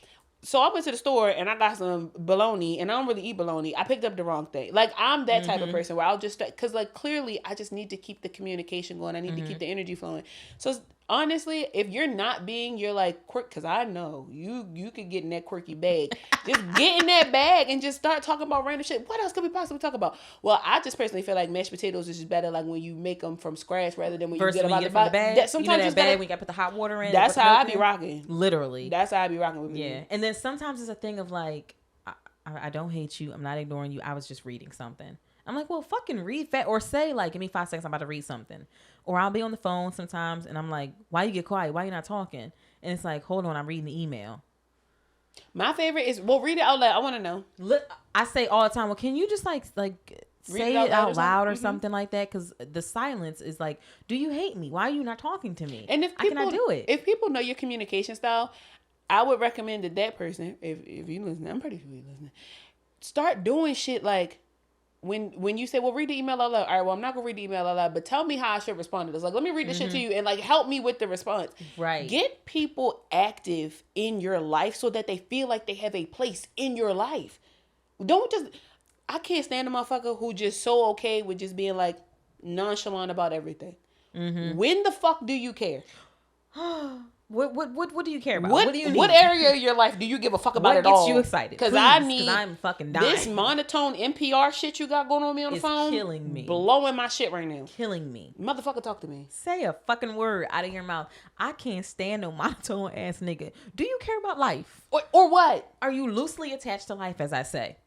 So I went to the store and I got some bologna, and I don't really eat bologna. I picked up the wrong thing. Like, I'm that type of person where I'll just, because, like, clearly I just need to keep the communication going. I need to keep the energy flowing. So honestly, if you're not being, you're like, quirk, because I know you could get in that quirky bag. Just get in that bag and just start talking about random shit. What else could we possibly talk about? Well, I just personally feel like mashed potatoes is just better, like, when you make them from scratch rather than when you get them out the bag. That, sometimes that bag, we got to put the hot water in. That's how I be rocking. Literally. That's how I be rocking with me. Yeah. And then sometimes it's a thing of like, I don't hate you. I'm not ignoring you. I was just reading something. I'm like, well, fucking read that, or say like, give me 5 seconds. I'm about to read something. Or I'll be on the phone sometimes and I'm like, why you get quiet? Why you not talking? And it's like, hold on, I'm reading the email. My favorite is, well, read it out loud. I want to know. Look, I say all the time, well, can you just like say it out loud or something like that? Because the silence is like, do you hate me? Why are you not talking to me? And if people, I cannot do it. If people know your communication style, I would recommend that person, if you listen, I'm pretty sure you listening, start doing shit like, when you say, well, read the email out loud. All right, well, I'm not going to read the email out loud, but tell me how I should respond to this. Like, let me read this shit to you and, like, help me with the response. Right. Get people active in your life so that they feel like they have a place in your life. Don't just... I can't stand a motherfucker who just so okay with just being, like, nonchalant about everything. When the fuck do you care? What do you care about? What do you need? What area of your life do you give a fuck about at all? What gets you excited? Because I'm fucking dying. This monotone NPR shit you got going on me on the phone. Killing me. Blowing my shit right now. Killing me. Motherfucker, talk to me. Say a fucking word out of your mouth. I can't stand no monotone ass nigga. Do you care about life? Or what? Are you loosely attached to life, as I say?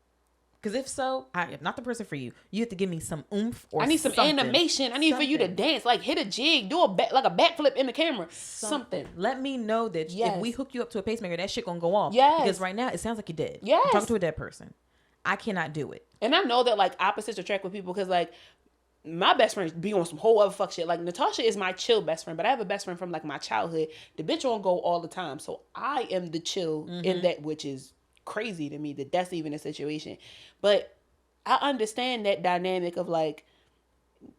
Because if so, I am not the person for you. You have to give me some oomph or I need some animation. I need for you to dance, like hit a jig, do like a backflip in the camera. Something. Let me know that if we hook you up to a pacemaker, that shit gonna go off. Yes. Because right now it sounds like you're dead. Yes. I'm talking to a dead person. I cannot do it. And I know that like opposites attract with people because like my best friend be on some whole other fuck shit. Like Natasha is my chill best friend, but I have a best friend from like my childhood. The bitch won't go all the time. So I am the chill in that, which is crazy to me that that's even a situation. But I understand that dynamic of like,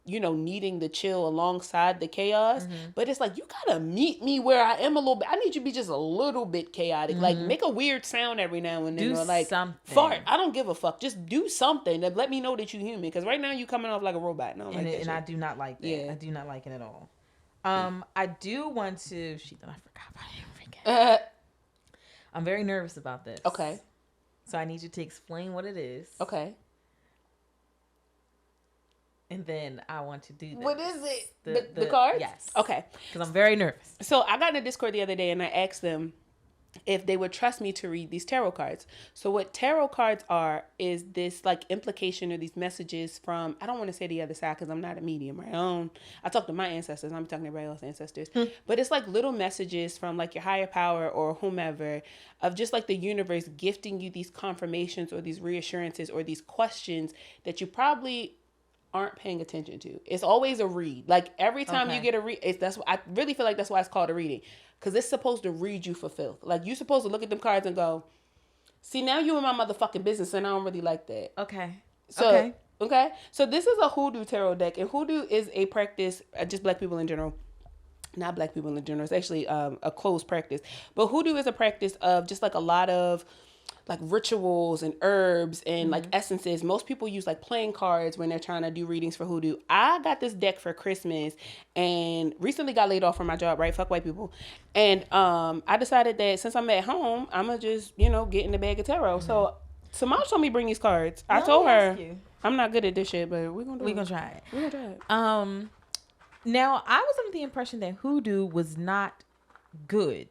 you know, needing the chill alongside the chaos. But it's like, you gotta meet me where I am a little bit. I need you to be just a little bit chaotic. Like make a weird sound every now and then. Do or like something. Fart. I don't give a fuck. Just do something that let me know that you're human. Because right now you coming off like a robot. And I do not like that. Yeah. I do not like it at all. I do want to... Shit, I forgot about it. I'm very nervous about this. Okay. So I need you to explain what it is. Okay. And then I want to do this. What is it? The cards? Yes. Okay. Because I'm very nervous. So I got in a Discord the other day and I asked them if they would trust me to read these tarot cards. So what tarot cards are is this like implication or these messages from, I don't want to say the other side because I'm not a medium, right? I talk to my ancestors. I'm talking to everybody else's ancestors. But it's like little messages from like your higher power or whomever of just like the universe gifting you these confirmations or these reassurances or these questions that you probably aren't paying attention to. It's always a read. Like every time you get a read, I really feel like that's why it's called a reading. Because it's supposed to read you for filth. Like you're supposed to look at them cards and go, see, now you in my motherfucking business and I don't really like that. Okay. So, okay. So this is a hoodoo tarot deck. And hoodoo is a practice, just black people in general. Not black people in general. It's actually a closed practice. But hoodoo is a practice of just like a lot of like rituals and herbs and like essences. Most people use like playing cards when they're trying to do readings for hoodoo. I got this deck for Christmas and recently got laid off from my job, right? Fuck white people. And I decided that since I'm at home, I'm going to just, you know, get in the bag of tarot. So Samaj told me bring these cards. I told her I'm not good at this shit, but we're going to try it. We're going to try it. Now, I was under the impression that hoodoo was not good.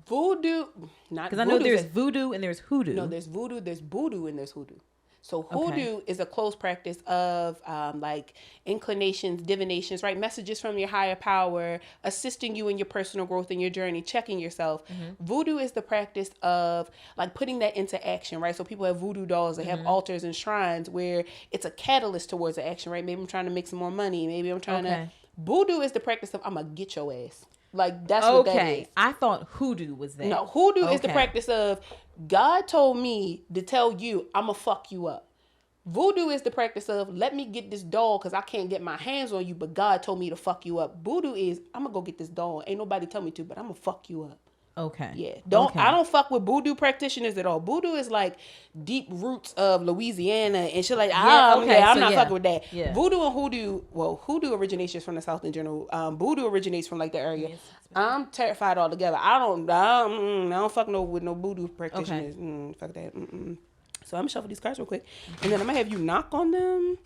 Voodoo, not because I know there's voodoo and there's hoodoo. No, there's voodoo, there's voodoo, and there's hoodoo. So hoodoo is a close practice of like inclinations, divinations, right? Messages from your higher power, assisting you in your personal growth and your journey, checking yourself. Voodoo is the practice of like putting that into action, right? So people have voodoo dolls, they have altars and shrines where it's a catalyst towards the action, right? Maybe I'm trying to make some more money. Maybe I'm trying to... Voodoo is the practice of I'm going to get your ass. Like, that's what that is. I thought hoodoo was that. No, hoodoo is the practice of God told me to tell you I'm going to fuck you up. Voodoo is the practice of let me get this doll because I can't get my hands on you, but God told me to fuck you up. Voodoo is I'm going to go get this doll. Ain't nobody tell me to, but I'm going to fuck you up. Okay. Yeah. I don't fuck with voodoo practitioners at all. Voodoo is like deep roots of Louisiana and shit like I'm not fucking with that. Yeah. Voodoo and hoodoo, hoodoo originates from the South in general. Voodoo originates from like the area. Yes. I'm terrified altogether. I don't fuck with no voodoo practitioners. Okay. Fuck that. So I'm gonna shuffle these cards real quick, and then I'm gonna have you knock on them,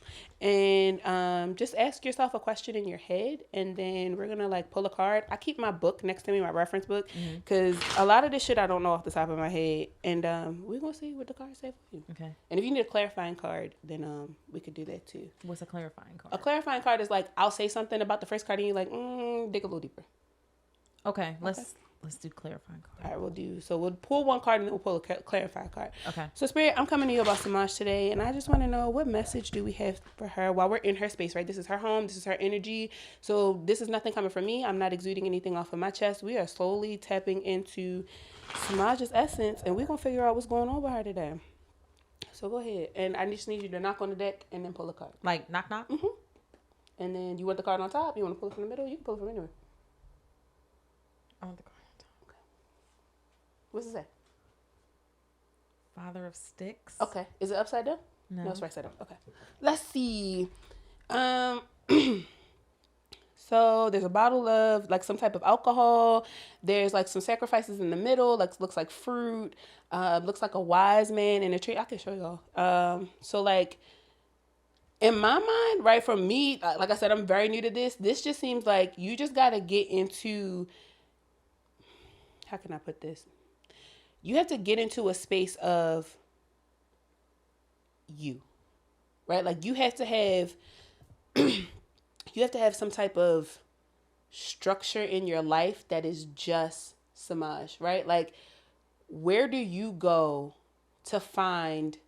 and just ask yourself a question in your head, and then we're gonna like pull a card. I keep my book next to me, my reference book, because a lot of this shit I don't know off the top of my head, and we're gonna see what the cards say for you. Okay. And if you need a clarifying card, then we could do that too. What's a clarifying card? A clarifying card is like I'll say something about the first card, and you're like, dig a little deeper. Okay. Let's do clarifying card. All right, we'll pull one card and then we'll pull a clarifying card. Okay. So Spirit, I'm coming to you about Samaj today, and I just want to know what message do we have for her while we're in her space, right? This is her home. This is her energy. So this is nothing coming from me. I'm not exuding anything off of my chest. We are slowly tapping into Samaj's essence, and we're going to figure out what's going on with her today. So go ahead. And I just need you to knock on the deck and then pull a card. Like knock, knock? Mm-hmm. And then you want the card on top? You want to pull it from the middle? You can pull it from anywhere. I want the card. What's it say? Father of Sticks. Okay. Is it upside down? No, it's right side down. Okay. Let's see. So there's a bottle of like some type of alcohol. There's like some sacrifices in the middle. Like looks like fruit. Looks like a wise man in a tree. I can show y'all. So like in my mind, right, from me, like I said, I'm very new to this. This just seems like you just got to get into, how can I put this? You have to get into a space of you, right? Like you have to have some type of structure in your life that is just Samaj, right? Like where do you go to find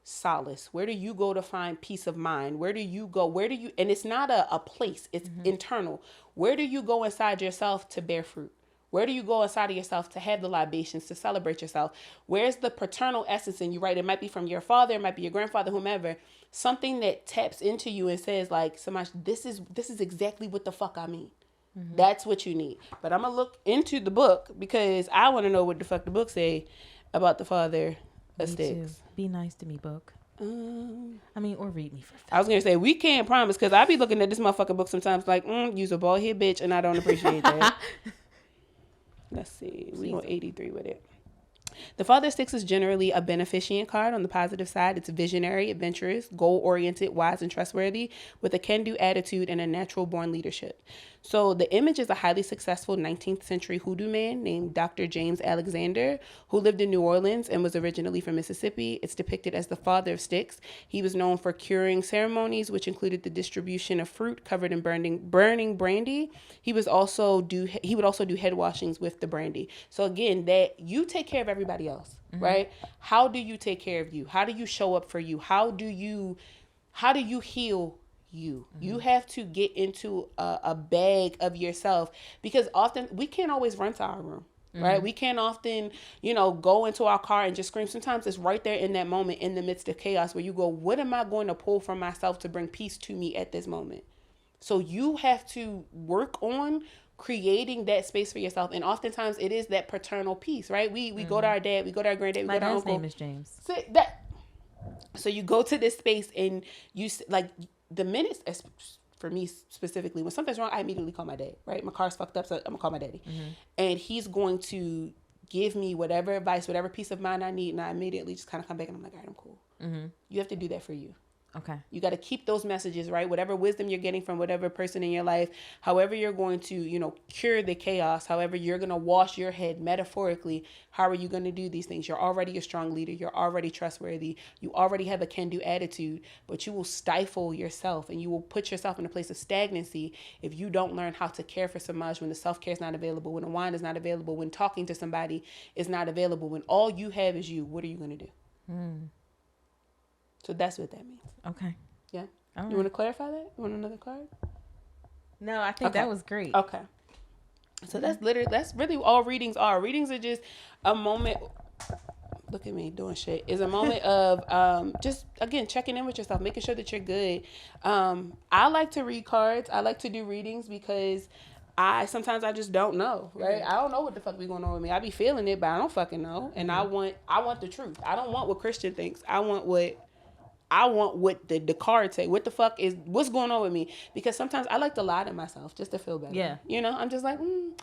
solace? Where do you go to find peace of mind? Where do you go? And it's not a place, it's internal. Where do you go inside yourself to bear fruit? Where do you go inside of yourself to have the libations, to celebrate yourself? Where's the paternal essence in you, right? It might be from your father, it might be your grandfather, whomever. Something that taps into you and says like, Samaj, this is exactly what the fuck I mean. Mm-hmm. That's what you need. But I'm going to look into the book because I want to know what the fuck the book say about the father of sticks. Too. Be nice to me, book. Or read me for fun. I was going to say, we can't promise because I be looking at this motherfucking book sometimes like, use a bald head bitch, and I don't appreciate that. Let's see. We go 83 with it. The Father of Sticks is generally a beneficent card on the positive side. It's visionary, adventurous, goal-oriented, wise, and trustworthy with a can-do attitude and a natural-born leadership. So the image is a highly successful 19th century hoodoo man named Dr. James Alexander, who lived in New Orleans and was originally from Mississippi. It's depicted as the Father of Sticks. He was known for curing ceremonies, which included the distribution of fruit covered in burning brandy. He would also do head washings with the brandy. So again, that you take care of everybody else, right? How do you take care of you? How do you show up for you? How do you heal you? You have to get into a bag of yourself, because often we can't always run to our room, right? We can't often, go into our car and just scream. Sometimes it's right there in that moment in the midst of chaos where you go, what am I going to pull from myself to bring peace to me at this moment? So you have to work on creating that space for yourself. And oftentimes it is that paternal piece, right? We go to our dad, we go to our granddad, we go to our uncle. My dad's name is James. So you go to this space and you like the minutes, for me specifically, when something's wrong, I immediately call my dad, right? My car's fucked up, so I'm gonna call my daddy. And he's going to give me whatever advice, whatever peace of mind I need. And I immediately just kind of come back and I'm like, all right, I'm cool. You have to do that for you. Okay. You got to keep those messages, right? Whatever wisdom you're getting from whatever person in your life, however you're going to, cure the chaos, however you're going to wash your head metaphorically, how are you going to do these things? You're already a strong leader. You're already trustworthy. You already have a can-do attitude, but you will stifle yourself and you will put yourself in a place of stagnancy if you don't learn how to care for Samaj when the self-care is not available, when the wine is not available, when talking to somebody is not available, when all you have is you. What are you going to do? So that's what that means. Okay. Yeah. All right. You want to clarify that? You want another card? No, I think that was great. Okay. So that's really all readings are. Readings are just a moment. Look at me doing shit. Is a moment of just, again, checking in with yourself, making sure that you're good. I like to read cards. I like to do readings because sometimes I just don't know, right? I don't know what the fuck be going on with me. I be feeling it, but I don't fucking know. And I want the truth. I don't want what Christian thinks. I want what the card say. What the fuck what's going on with me? Because sometimes I like to lie to myself just to feel better. Yeah. You know, I'm just like, no,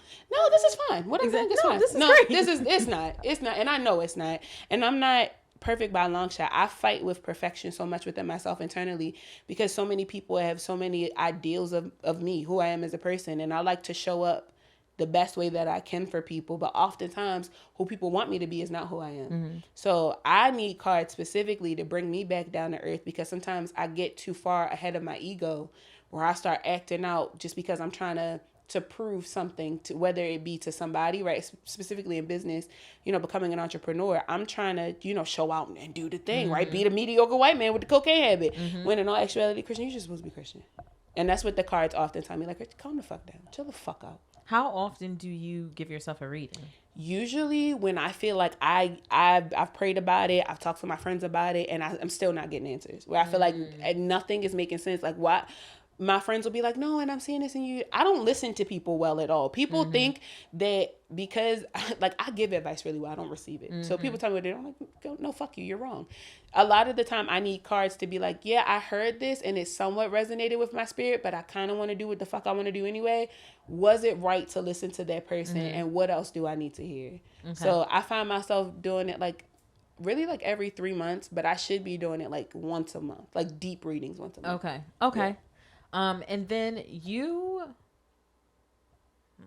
this is fine. What I'm doing is fine. This is great. It's not. And I know it's not. And I'm not perfect by a long shot. I fight with perfection so much within myself internally because so many people have so many ideals of me, who I am as a person. And I like to show up the best way that I can for people, but oftentimes who people want me to be is not who I am. Mm-hmm. So I need cards specifically to bring me back down to earth, because sometimes I get too far ahead of my ego where I start acting out just because I'm trying to prove something, to whether it be to somebody, right? Specifically in business, becoming an entrepreneur, I'm trying to, show out and do the thing, right? Be the mediocre white man with the cocaine habit. When in all actuality, Christian, you're just supposed to be Christian. And that's what the cards often tell me, like, calm the fuck down, chill the fuck out. How often do you give yourself a reading? Usually when I feel like I've prayed about it, I've talked to my friends about it, and I'm still not getting answers. Where I feel like nothing is making sense. Like, why? My friends will be like, no, and I'm seeing this in you. I don't listen to people well at all. People think that because, like, I give advice really well, I don't receive it. So people tell me what they don't like, no, fuck you, you're wrong. A lot of the time I need cards to be like, yeah, I heard this and it somewhat resonated with my spirit, but I kind of want to do what the fuck I want to do anyway. Was it right to listen to that person? And what else do I need to hear? Okay. So I find myself doing it like really like every 3 months, but I should be doing it like once a month, like deep readings once a month. Okay. Yeah. And then you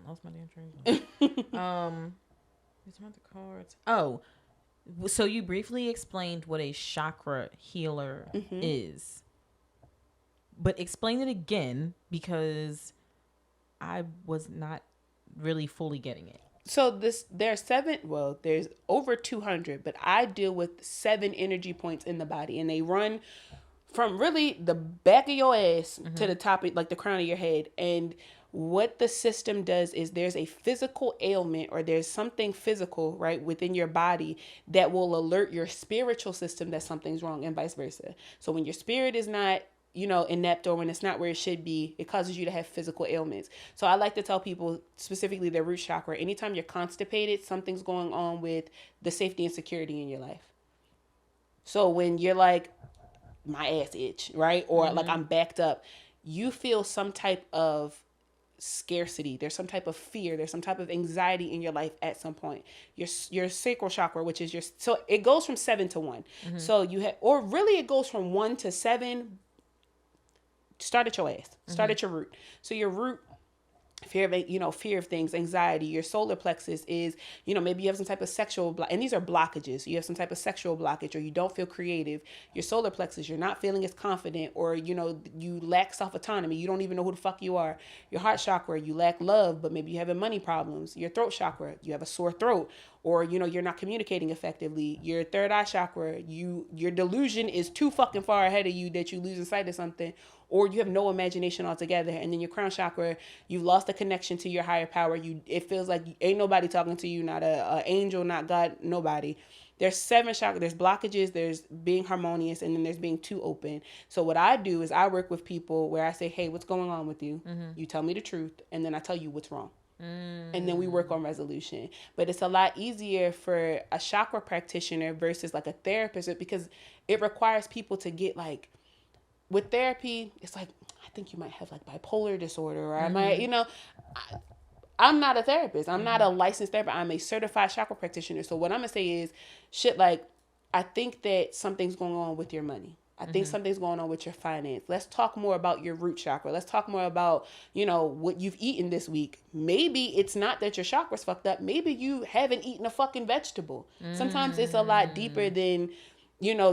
lost my damn train. It's not the cards. Oh, so you briefly explained what a chakra healer is, but explain it again because I was not really fully getting it. So there's over 200, but I deal with 7 energy points in the body, and they run from really the back of your ass to the top, like the crown of your head. And what the system does is there's a physical ailment, or there's something physical, right, within your body that will alert your spiritual system that something's wrong, and vice versa. So when your spirit is not, inept, or when it's not where it should be, it causes you to have physical ailments. So I like to tell people, specifically their root chakra, anytime you're constipated, something's going on with the safety and security in your life. So when you're like, my ass itch, right? Or like I'm backed up, you feel some type of scarcity. There's some type of fear. There's some type of anxiety in your life at some point. Your sacral chakra, which is so it goes from 7 to 1. So you have, or really it goes from 1 to 7. Start at your ass. Start at your root. So your root, fear of things, anxiety. Your solar plexus is, maybe you have some type of sexual and these are blockages. You have some type of sexual blockage, or you don't feel creative. Your solar plexus, you're not feeling as confident, or, you lack self-autonomy. You don't even know who the fuck you are. Your heart chakra, you lack love, but maybe you're having money problems. Your throat chakra, you have a sore throat, or, you're not communicating effectively. Your third eye chakra, your delusion is too fucking far ahead of you that you lose sight of something, or you have no imagination altogether. And then your crown chakra, you've lost the connection to your higher power. It feels like ain't nobody talking to you, not a angel, not God, nobody. There's 7 chakras. There's blockages, there's being harmonious, and then there's being too open. So what I do is I work with people where I say, hey, what's going on with you? You tell me the truth, and then I tell you what's wrong. And then we work on resolution. But it's a lot easier for a chakra practitioner versus like a therapist, because it requires people to get like, with therapy, it's like, I think you might have like bipolar disorder, or I might, I'm not a therapist. I'm not a licensed therapist. I'm a certified chakra practitioner. So what I'm going to say is shit like, I think that something's going on with your money. I think something's going on with your finance. Let's talk more about your root chakra. Let's talk more about, what you've eaten this week. Maybe it's not that your chakra's fucked up. Maybe you haven't eaten a fucking vegetable. Sometimes it's a lot deeper than,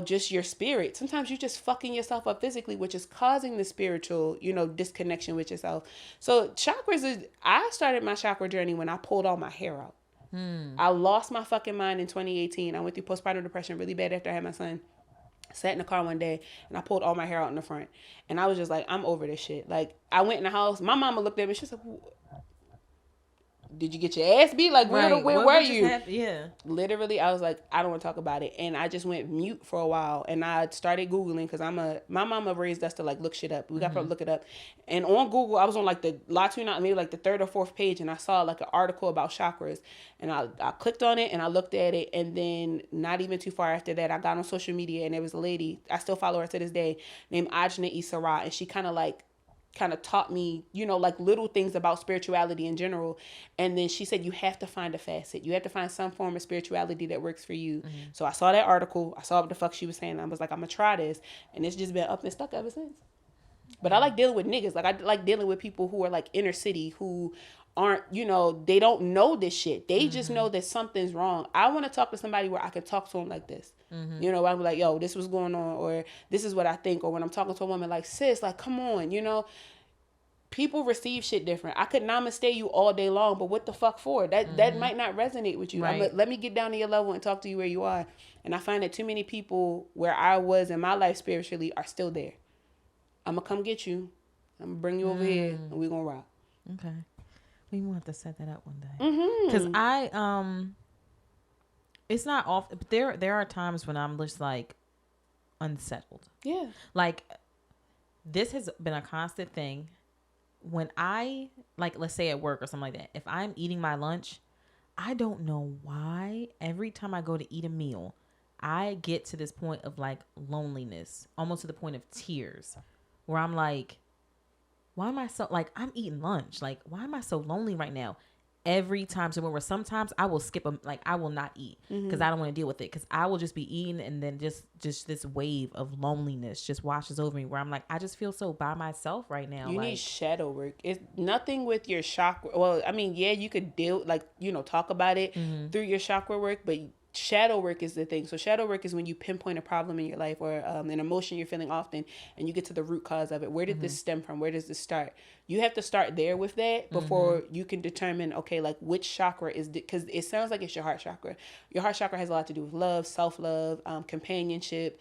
just your spirit. Sometimes you're just fucking yourself up physically, which is causing the spiritual, disconnection with yourself. So chakras I started my chakra journey when I pulled all my hair out. I lost my fucking mind in 2018. I went through postpartum depression really bad after I had my son. Sat in the car one day and I pulled all my hair out in the front. And I was just like, I'm over this shit. Like, I went in the house. My mama looked at me. She said, did you get your ass beat? Like, where were you? Yeah. Literally, I was like, I don't want to talk about it. And I just went mute for a while. And I started Googling because my mama raised us to like look shit up. We got to look it up. And on Google, I was on like the maybe like the third or fourth page. And I saw like an article about chakras. And I clicked on it and I looked at it. And then not even too far after that, I got on social media and there was a lady, I still follow her to this day, named Ajna Isara. And she kind of taught me, you know, like little things about spirituality in general. And then she said, you have to find a facet. You have to find some form of spirituality that works for you. Mm-hmm. So I saw that article. I saw what the fuck she was saying. I was like, I'm going to try this. And it's just been up and stuck ever since. But I like dealing with niggas. Like, I like dealing with people who are like inner city, who aren't, you know, they don't know this shit. They just know that something's wrong. I want to talk to somebody where I can talk to them like this. You know, I'm like, yo, this was going on, or this is what I think. Or when I'm talking to a woman, like, sis, like, come on, you know, people receive shit different. I could namaste you all day long, but what the fuck for? That might not resonate with you. Right. Let me get down to your level and talk to you where you are. And I find that too many people where I was in my life spiritually are still there. I'm going to come get you. I'm going to bring you over here and we're going to rock. Okay. We will have to set that up one day. Because it's not off, but there are times when I'm just like unsettled. Yeah. Like, this has been a constant thing. When I, like, let's say at work or something like that, if I'm eating my lunch, I don't know why every time I go to eat a meal, I get to this point of like loneliness, almost to the point of tears, where I'm like, why am I so, like, I'm eating lunch. Like, why am I so lonely right now? Every time. So where sometimes I will skip like, I will not eat because I don't want to deal with it, because I will just be eating, and then just this wave of loneliness just washes over me, where I'm like, I just feel so by myself right now. You like, need shadow work. It's nothing with your chakra. Well, I mean, yeah, you could deal, like, you know, talk about it through your chakra work, but shadow work is the thing. So shadow work is when you pinpoint a problem in your life, or an emotion you're feeling often, and you get to the root cause of it. Where did this stem from? Where does this start? You have to start there with that before you can determine, okay, like, which chakra is, because it sounds like it's your heart chakra. Your heart chakra has a lot to do with love, self-love, companionship,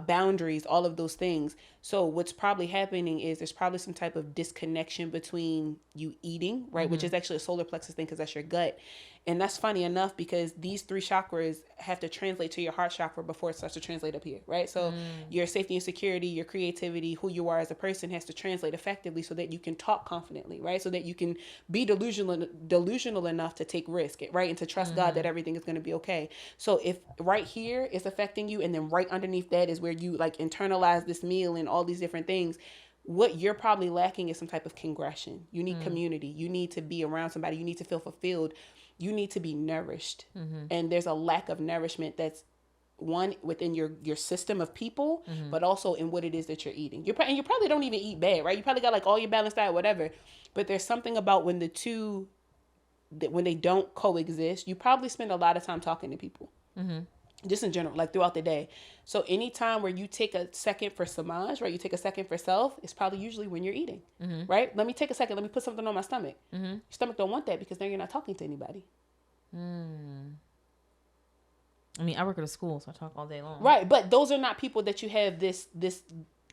boundaries, all of those things. So what's probably happening is there's probably some type of disconnection between you eating, right? Which is actually a solar plexus thing, because that's your gut. And that's funny enough, because these three chakras have to translate to your heart chakra before it starts to translate up here, right? So your safety and security, your creativity, who you are as a person has to translate effectively so that you can talk confidently, right? So that you can be delusional enough to take risk, right? And to trust God that everything is going to be okay. So if right here is affecting you, and then right underneath that is where you like internalize this meal and all these different things, what you're probably lacking is some type of congregation. You need community. You need to be around somebody. You need to feel fulfilled. You need to be nourished. And there's a lack of nourishment that's, one, within your system of people, but also in what it is that you're eating. And you probably don't even eat bad, right? You probably got like all your balanced diet, whatever. But there's something about when the two, when they don't coexist, you probably spend a lot of time talking to people. Just in general, like throughout the day. So anytime where you take a second for samaj, right? You take a second for self, it's probably usually when you're eating, right? Let me take a second. Let me put something on my stomach. Your stomach don't want that, because now you're not talking to anybody. I mean, I work at a school, so I talk all day long. Right. But those are not people that you have this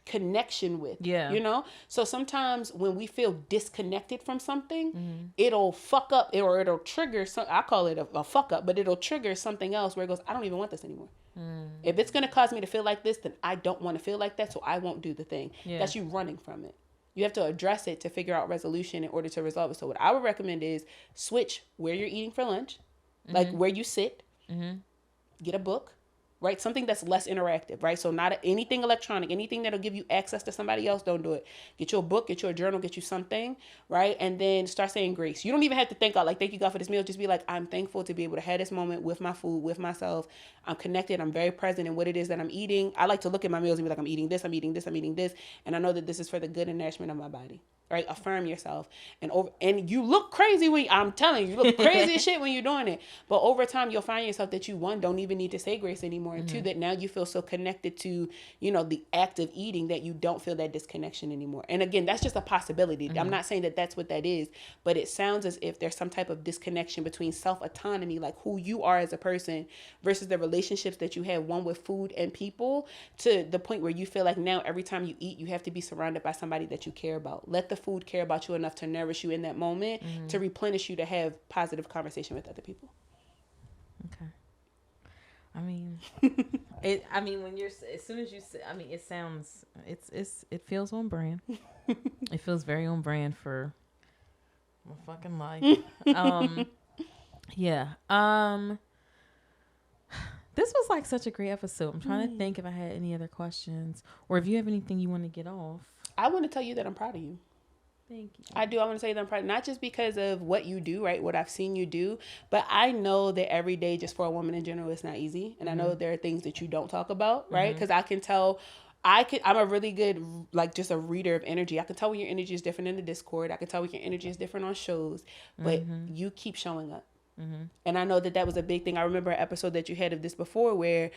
connection with. Yeah. You know? So sometimes when we feel disconnected from something, it'll fuck up, or it'll trigger I call it a fuck up, but it'll trigger something else where it goes, I don't even want this anymore. If it's going to cause me to feel like this, then I don't want to feel like that, so I won't do the thing. Yeah. That's you running from it. You have to address it to figure out resolution in order to resolve it. So what I would recommend is switch where you're eating for lunch, like where you sit, get a book, right? Something that's less interactive, right? So not anything electronic, anything that'll give you access to somebody else, don't do it. Get you a book, get you a journal, get you something, right? And then start saying grace. You don't even have to thank God, like, thank you, God, for this meal. Just be like, I'm thankful to be able to have this moment with my food, with myself. I'm connected. I'm very present in what it is that I'm eating. I like to look at my meals and be like, I'm eating this, I'm eating this, I'm eating this. And I know that this is for the good and nourishment of my body. Right? Affirm yourself. And you look crazy I'm telling you, you look crazy as shit when you're doing it. But over time, you'll find yourself that you, one, don't even need to say grace anymore. And two, that now you feel so connected to, you know, the act of eating that you don't feel that disconnection anymore. And again, that's just a possibility. I'm not saying that that's what that is, but it sounds as if there's some type of disconnection between self-autonomy, like who you are as a person, versus the relationships that you have, one with food and people, to the point where you feel like now every time you eat, you have to be surrounded by somebody that you care about. Let the food care about you enough to nourish you in that moment, to replenish you, to have positive conversation with other people. Okay. I mean, when you're, as soon as you say, I mean, it sounds, it feels on brand. It feels very on brand for my fucking life. Yeah. This was like such a great episode. I'm trying to think if I had any other questions or if you have anything you want to get off. I want to tell you that I'm proud of you. Thank you. I do. I want to say that I'm proud, not just because of what you do, right? What I've seen you do, but I know that every day, just for a woman in general, it's not easy. And I know there are things that you don't talk about, right? Because I can tell, I'm a really good, like, just a reader of energy. I can tell when your energy is different in the Discord. I can tell when your energy is different on shows, but you keep showing up. And I know that was a big thing. I remember an episode that you had of this before where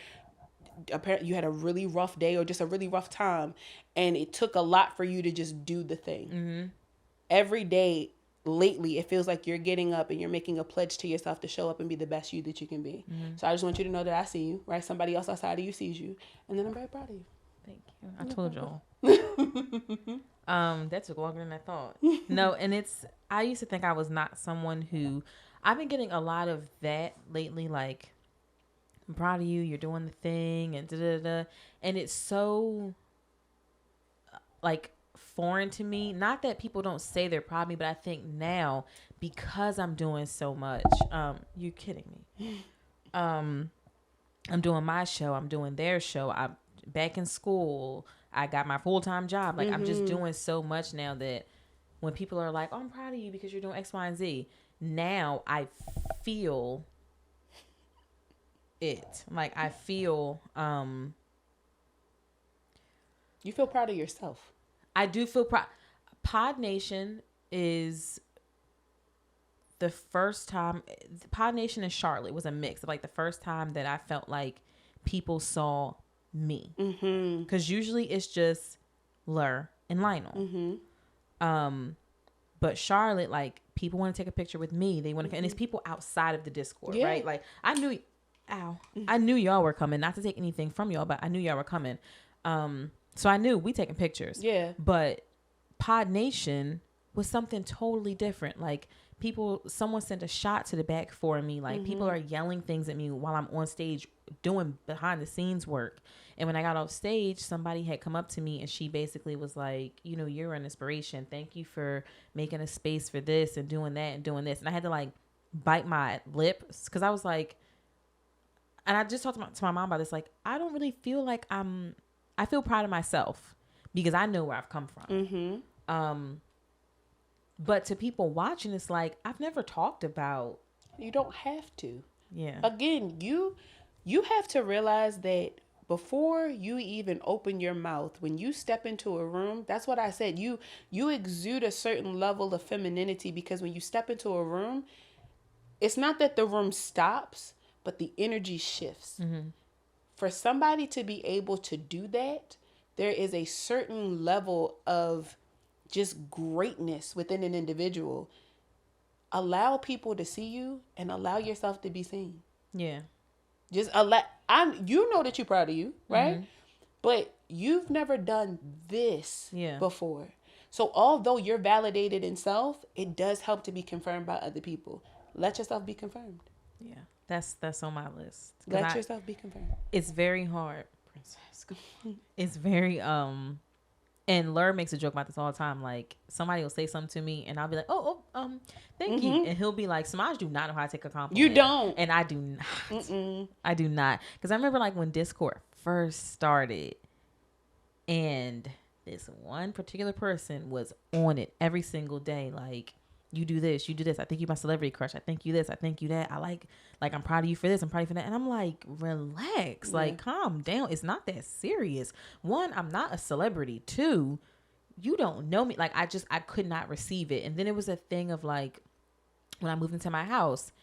apparently you had a really rough day or just a really rough time, and it took a lot for you to just do the thing. Every day lately, it feels like you're getting up and you're making a pledge to yourself to show up and be the best you that you can be. So I just want you to know that I see you, right? Somebody else outside of you sees you, and then I'm very proud of you. Thank you. I told y'all. That took longer than I thought. No, and I used to think I was not someone who, I've been getting a lot of that lately, like, I'm proud of you, you're doing the thing, and da-da-da. And it's so, like, foreign to me. Not that people don't say they're proud of me, but I think now, because I'm doing so much, you're kidding me. I'm doing my show, I'm doing their show, I'm back in school, I got my full-time job. Like, I'm just doing so much now that when people are like, oh, I'm proud of you because you're doing X, Y, and Z, now I feel it. Like, I feel, you feel proud of yourself. I do feel proud. Pod Nation is the first time, Pod Nation and Charlotte was a mix of, like, the first time that I felt like people saw me. Because usually it's just Lur and Lionel. But Charlotte, like, people want to take a picture with me. They want to, and it's people outside of the Discord, right? Like, I knew y'all were coming. Not to take anything from y'all, but I knew y'all were coming. So I knew we taking pictures. Yeah. But Pod Nation was something totally different. Like, someone sent a shot to the back for me. Like, people are yelling things at me while I'm on stage doing behind the scenes work. And when I got off stage, somebody had come up to me and she basically was like, you know, you're an inspiration. Thank you for making a space for this and doing that and doing this. And I had to, like, bite my lips because I was like, and I just talked to my mom about this. Like, I don't really feel like I feel proud of myself because I know where I've come from. But to people watching, it's like, I've never talked about. You don't have to. Yeah. Again, you have to realize that before you even open your mouth, when you step into a room, that's what I said. You exude a certain level of femininity because when you step into a room, it's not that the room stops, but the energy shifts. For somebody to be able to do that, there is a certain level of just greatness within an individual. Allow people to see you and allow yourself to be seen. Yeah. Just you know that you're proud of you, right? But you've never done this before. So although you're validated in self, it does help to be confirmed by other people. Let yourself be confirmed. Yeah. That's on my list. Let yourself be confirmed. It's very hard, Princess. It's very and Lur makes a joke about this all the time. Like, somebody will say something to me and I'll be like, thank you. And he'll be like, Samaj do not know how to take a compliment. You don't. And I do not. I do not. Because I remember, like, when Discord first started and this one particular person was on it every single day. Like, you do this, you do this. I think you're my celebrity crush. I think you this, I think you that. I like, I'm proud of you for this. I'm proud of you for that. And I'm like, relax, like, calm down. It's not that serious. One, I'm not a celebrity. Two, you don't know me. Like, I could not receive it. And then it was a thing of, like, when I moved into my house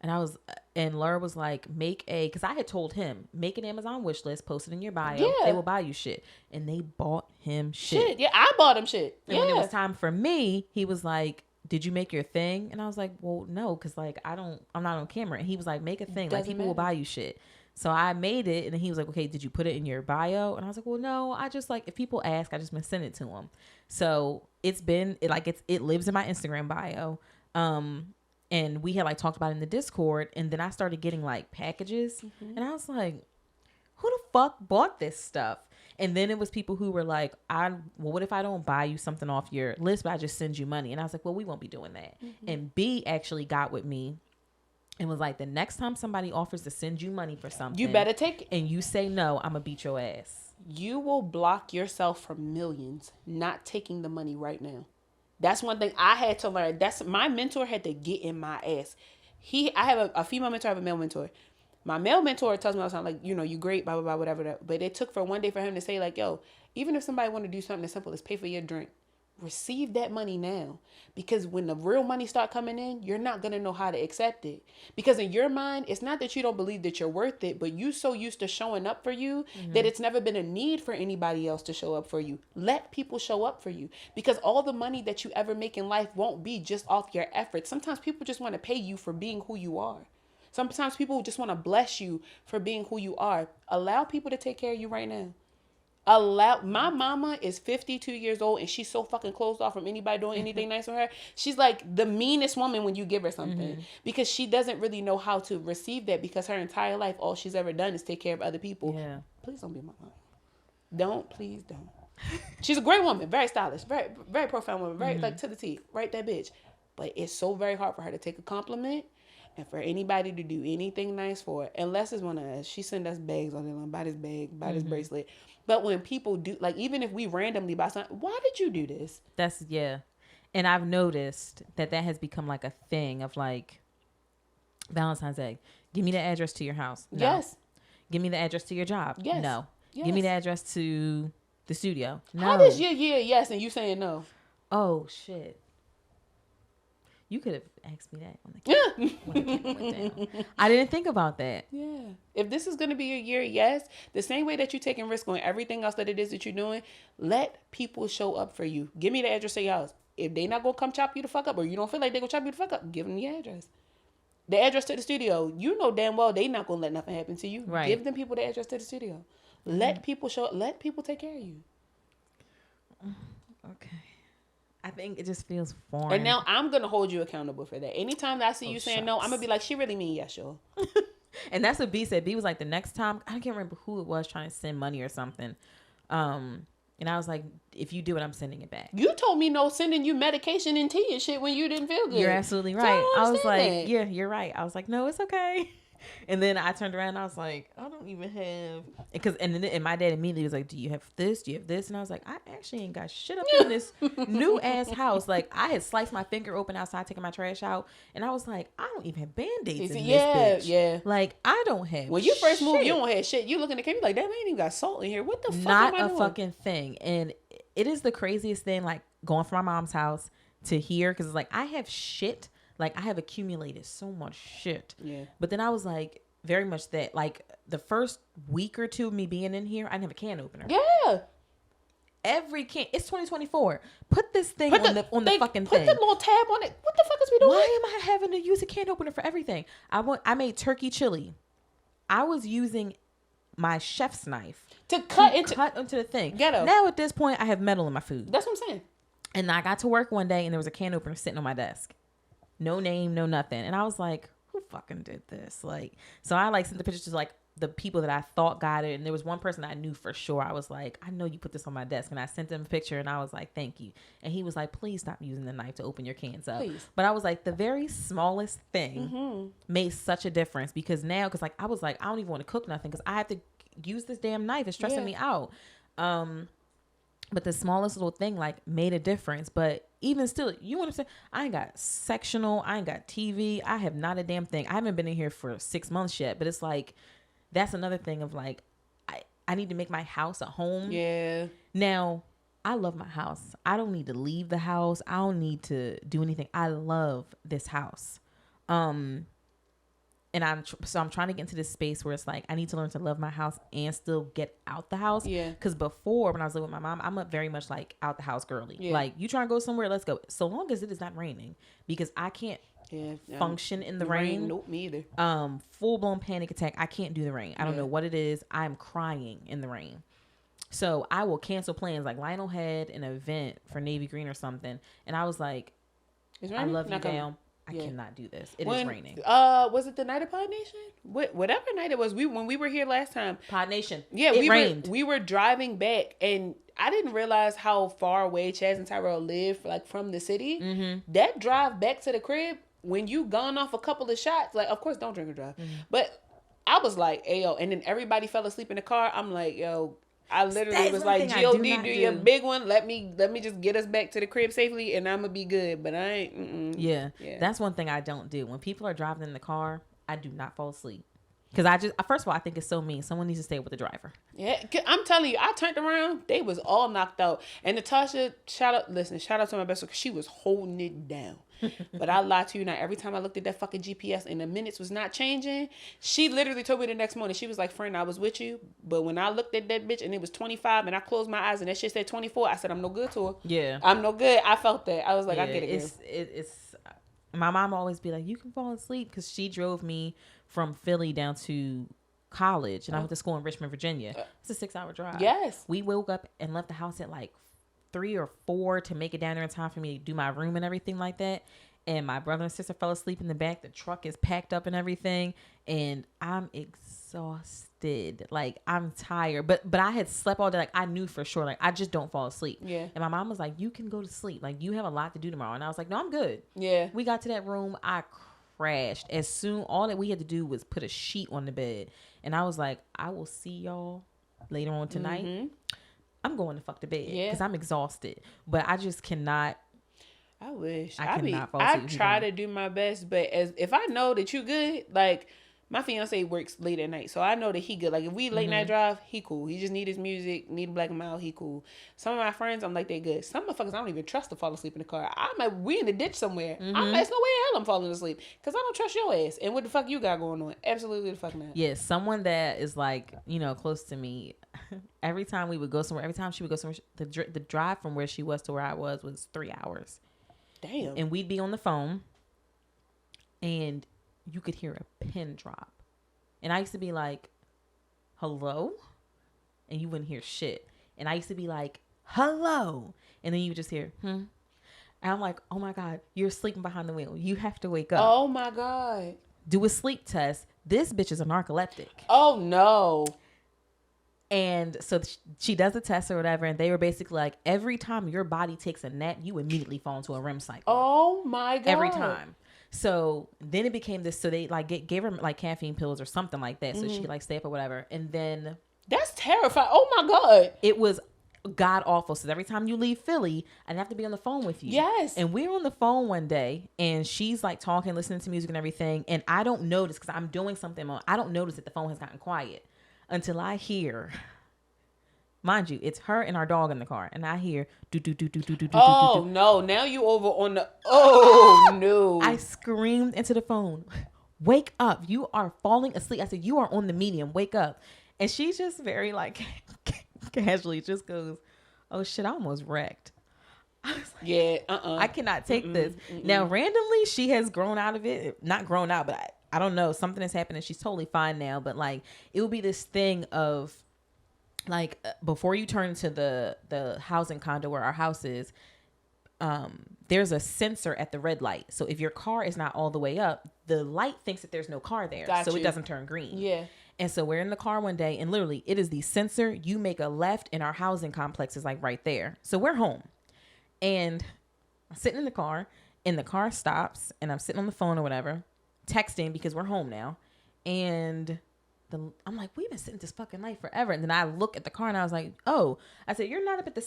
and Lur was like, because I had told him, make an Amazon wish list, post it in your bio. Yeah. They will buy you shit. And they bought him shit. Yeah, I bought him shit. And when it was time for me, he was like, did you make your thing? And I was like, well, no, because, like, I'm not on camera. And he was like, make a thing. Like, people will buy you shit. So I made it, and then he was like, okay, did you put it in your bio? And I was like, well, no, I just like, if people ask, I just been send it to them. So it lives in my Instagram bio. And we had like talked about it in the Discord, and then I started getting like packages, and I was like, who the fuck bought this stuff? And then it was people who were like, well, what if I don't buy you something off your list, but I just send you money? And I was like, well, we won't be doing that. And B actually got with me and was like, the next time somebody offers to send you money for something, you better take it. And you say no, I'm gonna beat your ass. You will block yourself from millions not taking the money right now. That's one thing I had to learn. That's my mentor had to get in my ass. I have a female mentor, I have a male mentor. My male mentor tells me all the time, like, you know, you great, blah, blah, blah, whatever. But it took for one day for him to say, like, yo, even if somebody want to do something as simple as pay for your drink, receive that money now. Because when the real money start coming in, you're not going to know how to accept it. Because in your mind, it's not that you don't believe that you're worth it, but you so used to showing up for you that it's never been a need for anybody else to show up for you. Let people show up for you. Because all the money that you ever make in life won't be just off your efforts. Sometimes people just want to pay you for being who you are. Sometimes people just want to bless you for being who you are. Allow people to take care of you right now. My mama is 52 years old and she's so fucking closed off from anybody doing anything nice for her. She's like the meanest woman when you give her something because she doesn't really know how to receive that because her entire life, all she's ever done is take care of other people. Yeah. Please don't be my mom. Please don't. She's a great woman, very stylish, very, very profound woman, very like to the T, right, that bitch. But it's so very hard for her to take a compliment and for anybody to do anything nice for her, unless it's one of us. She send us bags on there, buy this bag, buy this bracelet. But when people do, like, even if we randomly buy something, why did you do this? Yeah. And I've noticed that has become like a thing of like Valentine's Day. Give me the address to your house. No. Yes. Give me the address to your job. Yes. No. Yes. Give me the address to the studio. No. How does your yes and you saying no? Oh, shit. You could have asked me that when the camera went down. I didn't think about that. Yeah. If this is going to be your year, yes, the same way that you're taking risk on everything else that it is that you're doing, let people show up for you. Give me the address to your house. If they not going to come chop you the fuck up or you don't feel like they're going to chop you the fuck up, give them the address. The address to the studio. You know damn well they not going to let nothing happen to you. Right. Give them people the address to the studio. Let people show up. Let people take care of you. Okay. I think it just feels foreign. And now I'm going to hold you accountable for that. Anytime that I see you saying no, I'm going to be like, she really mean yes, y'all. And that's what B said. B was like, the next time, I can't remember who it was trying to send money or something. And I was like, if you do it, I'm sending it back. You told me no sending you medication and tea and shit when you didn't feel good. You're absolutely right. I was like, yeah, you're right. I was like, no, it's okay. And then I turned around and I was like, I don't even have, and my dad immediately was like, do you have this? Do you have this? And I was like, I actually ain't got shit up in this new ass house. Like, I had sliced my finger open outside taking my trash out, and I was like, I don't even have Band-Aids in this bitch. Yeah. Like, I don't have when you first moved, you don't have shit. You look in the camera like, damn, I ain't even got salt in here. What the fuck Not am I a doing? fucking thing. And it is the craziest thing, like, going from my mom's house to here, because it's like, I have shit. Like, I have accumulated so much shit. Yeah. But then I was like, very much that, like, the first week or two of me being in here, I didn't have a can opener. Yeah. Every can. It's 2024. Put this thing on the fucking put thing. the little tab on it. What the fuck is we doing? Why am I having to use a can opener for everything? I made turkey chili. I was using my chef's knife to cut into the thing. Ghetto. Now at this point, I have metal in my food. That's what I'm saying. And I got to work one day, and there was a can opener sitting on my desk. No name, no nothing. And I was like, who fucking did this? Like, so I like sent the pictures to like the people that I thought got it. And there was one person I knew for sure. I was like, I know you put this on my desk. And I sent him a picture and I was like, thank you. And he was like, please stop using the knife to open your cans up. Please. But I was like, the very smallest thing made such a difference because now, cause like, I was like, I don't even want to cook nothing because I have to use this damn knife. It's stressing me out. But the smallest little thing like made a difference. But even still, you want to say, I ain't got sectional, I ain't got TV, I have not a damn thing. I haven't been in here for 6 months yet, but it's like, that's another thing of like, I need to make my house a home. Yeah. Now, I love my house. I don't need to leave the house. I don't need to do anything. I love this house. and I'm trying to get into this space where it's like I need to learn to love my house and still get out the house. Yeah. Because before, when I was living with my mom, I'm a very much like out the house girly. Yeah. Like, you trying to go somewhere, let's go. So long as it is not raining, because I can't function in the rain. Nope, me either. Full blown panic attack. I can't do the rain. I don't know what it is. I'm crying in the rain. So I will cancel plans. Like Lionel had an event for Navy Green or something, and I was like, I love you, down. I cannot do this. It is raining. Was it the night of Pod Nation? Whatever night it was. When we were here last time. Pod Nation. Yeah, it rained. We were driving back, and I didn't realize how far away Chaz and Tyrell live, like from the city. Mm-hmm. That drive back to the crib, when you gone off a couple of shots, like, of course, don't drink and drive. Mm-hmm. But I was like, "Ayo," and then everybody fell asleep in the car. I'm like, "Yo." I literally was like, "God, do your big one. Let me just get us back to the crib safely, and I'm gonna be good." But I ain't. Yeah, that's one thing I don't do. When people are driving in the car, I do not fall asleep. Because first of all, I think it's so mean. Someone needs to stay with the driver. Yeah, I'm telling you, I turned around. They was all knocked out. And Natasha, shout out to my best friend, because she was holding it down. But I lied to you not. Every time I looked at that fucking GPS and the minutes was not changing, she literally told me the next morning. She was like, "Friend, I was with you, but when I looked at that bitch and it was 25 and I closed my eyes and that shit said 24, I said, I'm no good to her." Yeah. I'm no good. I felt that. I was like, I get it. It's my mom always be like, "You can fall asleep," because she drove me from Philly down to college, and I went to school in Richmond, Virginia. It's a 6-hour drive. Yes. We woke up and left the house at like 3 or 4 to make it down there in time for me to do my room and everything like that. And my brother and sister fell asleep in the back. The truck is packed up and everything, and I'm exhausted. Like, I'm tired, but I had slept all day. Like, I knew for sure, like, I just don't fall asleep. Yeah. And my mom was like, "You can go to sleep. Like, you have a lot to do tomorrow." And I was like, "No, I'm good." Yeah. We got to that room. I crashed. All that we had to do was put a sheet on the bed, and I was like, "I will see y'all later on tonight." Mm-hmm. I'm going to fuck the bed because I'm exhausted, but I just cannot. I wish I try to do my best, but if I know that you good, like my fiance works late at night, so I know that he good. Like if we late night drive, he cool. He just need his music, need a black and mild, he cool. Some of my friends, I'm like, they good. Some motherfuckers I don't even trust to fall asleep in the car. We in the ditch somewhere. There's no way in hell I'm falling asleep because I don't trust your ass. And what the fuck you got going on? Absolutely the fuck not. Yeah, someone that is like, close to me. Every time we would go somewhere, every time she would go somewhere, the drive from where she was to where I was 3 hours. Damn. And we'd be on the phone, and you could hear a pin drop. And I used to be like, "Hello?" And you wouldn't hear shit. And I used to be like, "Hello?" And then you would just hear, And I'm like, "Oh my God, you're sleeping behind the wheel. You have to wake up." Oh my God. Do a sleep test. This bitch is a narcoleptic. Oh no. And so she does the test or whatever, and they were basically like, every time your body takes a nap, you immediately fall into a REM cycle. Oh my God. Every time. So then it became this, so they like gave her like caffeine pills or something like that, so she could like stay up or whatever. And then that's terrifying. Oh my God. It was god awful. So every time you leave Philly, I'd have to be on the phone with you. Yes. And we were on the phone one day, and she's like talking, listening to music and everything, and I don't notice because I'm doing something. I don't notice that the phone has gotten quiet until I hear. Mind you, it's her and our dog in the car, and I hear do do do do do do do. Oh no! Now you over on the. Oh no! I screamed into the phone, "Wake up! You are falling asleep." I said, "You are on the medium. Wake up!" And she's just very like casually just goes, "Oh shit! I almost wrecked." I was like, "Yeah, I cannot take this." Now, randomly, she has grown out of it. Not grown out, but I don't know. Something has happened, and she's totally fine now. But like, it would be this thing of. Like before you turn into the housing condo where our house is, there's a sensor at the red light. So if your car is not all the way up, the light thinks that there's no car there. So it doesn't turn green. Yeah. And so we're in the car one day, and literally it is the sensor. You make a left and our housing complex is like right there. So we're home. And I'm sitting in the car, and the car stops, and I'm sitting on the phone or whatever, texting because we're home now. And I'm like, we've been sitting this fucking night forever. And then I look at the car and I was like, oh, I said, you're not up at the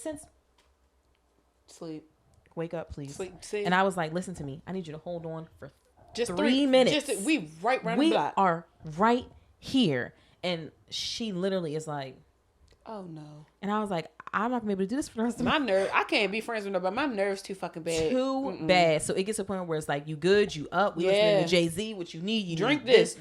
sleep. Wake up, please. Sleep. And I was like, listen to me. I need you to hold on for just 3 minutes. We right around the block. We are right here. And she literally is like, oh no. And I was like, I'm not gonna be able to do this for the rest of my nerve. I can't be friends with nobody. My nerves too fucking bad. Too bad. So it gets to a point where it's like, you good, you up. We listening to Jay-Z. What you need, you drink need this.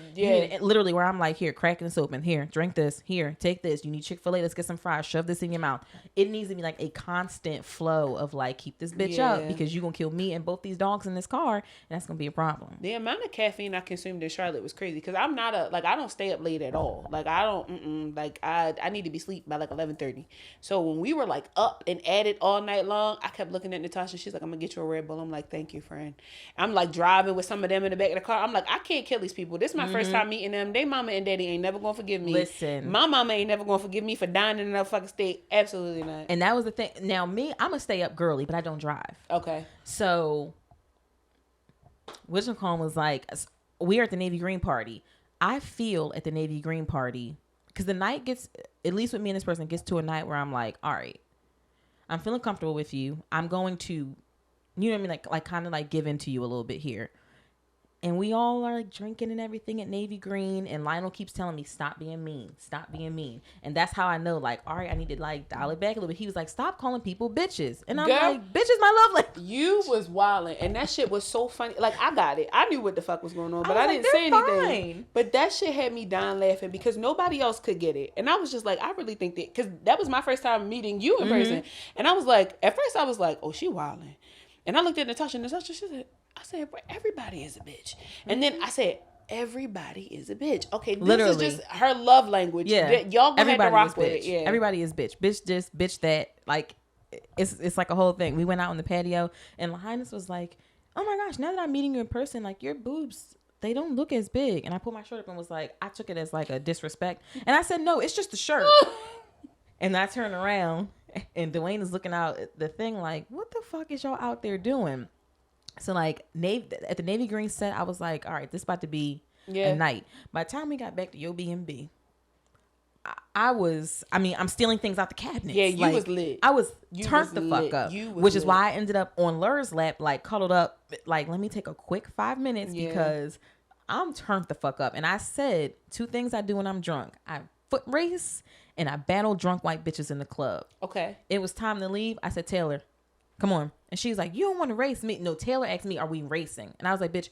Literally, where I'm like, here, cracking this open. Here, drink this. Here, take this. You need Chick-fil-A. Let's get some fries. Shove this in your mouth. It needs to be like a constant flow of like, keep this bitch up, because you're gonna kill me and both these dogs in this car, and that's gonna be a problem. The amount of caffeine I consumed in Charlotte was crazy, because I'm not I don't stay up late at all. Like I don't like I need to be asleep by like 11:30. So when we were like up and at it all night long, I kept looking at Natasha. She's like, I'm gonna get you a Red Bull. I'm like, thank you, friend. I'm like driving with some of them in the back of the car. I'm like, I can't kill these people. This is my first time meeting them. They mama and daddy ain't never gonna forgive me. Listen, my mama ain't never gonna forgive me for dining in a fucking state. Absolutely not. And that was the thing. Now me, I'm a stay up girly, but I don't drive. Okay. So Wisdom was like, we are at the Navy Green party. I feel at the Navy Green party, because the night gets, at least with me and this person, gets to a night where I'm like, all right, I'm feeling comfortable with you. I'm going to, you know what I mean? Like kind of like give in to you a little bit here. And we all are like drinking and everything at Navy Green. And Lionel keeps telling me, stop being mean. Stop being mean. And that's how I know, like, all right, I need to like dial it back a little bit. He was like, stop calling people bitches. And I'm like, bitch is my love language. You was wilding. And that shit was so funny. Like, I got it. I knew what the fuck was going on, but I didn't say anything. Fine. But that shit had me dying laughing, because nobody else could get it. And I was just like, I really think that, because that was my first time meeting you in person. And I was like, at first I was like, oh, she wilding. And I looked at Natasha, and Natasha, she said, I said, everybody is a bitch. And then I said, everybody is a bitch. Okay, this literally is just her love language. Yeah. Y'all gonna have to rock with it. Yeah. Everybody is bitch. Bitch this, bitch that. Like, it's like a whole thing. We went out on the patio, and Highness was like, oh my gosh, now that I'm meeting you in person, like, your boobs, they don't look as big. And I put my shirt up and was like, I took it as like a disrespect. And I said, no, it's just the shirt. And I turned around, and Dwayne is looking out at the thing like, what the fuck is y'all out there doing? So like at the Navy Green set, I was like, all right, this about to be a night. By the time we got back to your B&B, I'm stealing things out the cabinet. Yeah, you was lit. I was turned the fuck up, which is why I ended up on Lur's lap, like cuddled up, like, let me take a quick 5 minutes because I'm turned the fuck up. And I said 2 things I do when I'm drunk. I foot race and I battle drunk white bitches in the club. Okay. It was time to leave. I said, Taylor, come on. And she was like, you don't want to race me. No, Taylor asked me, are we racing? And I was like, bitch,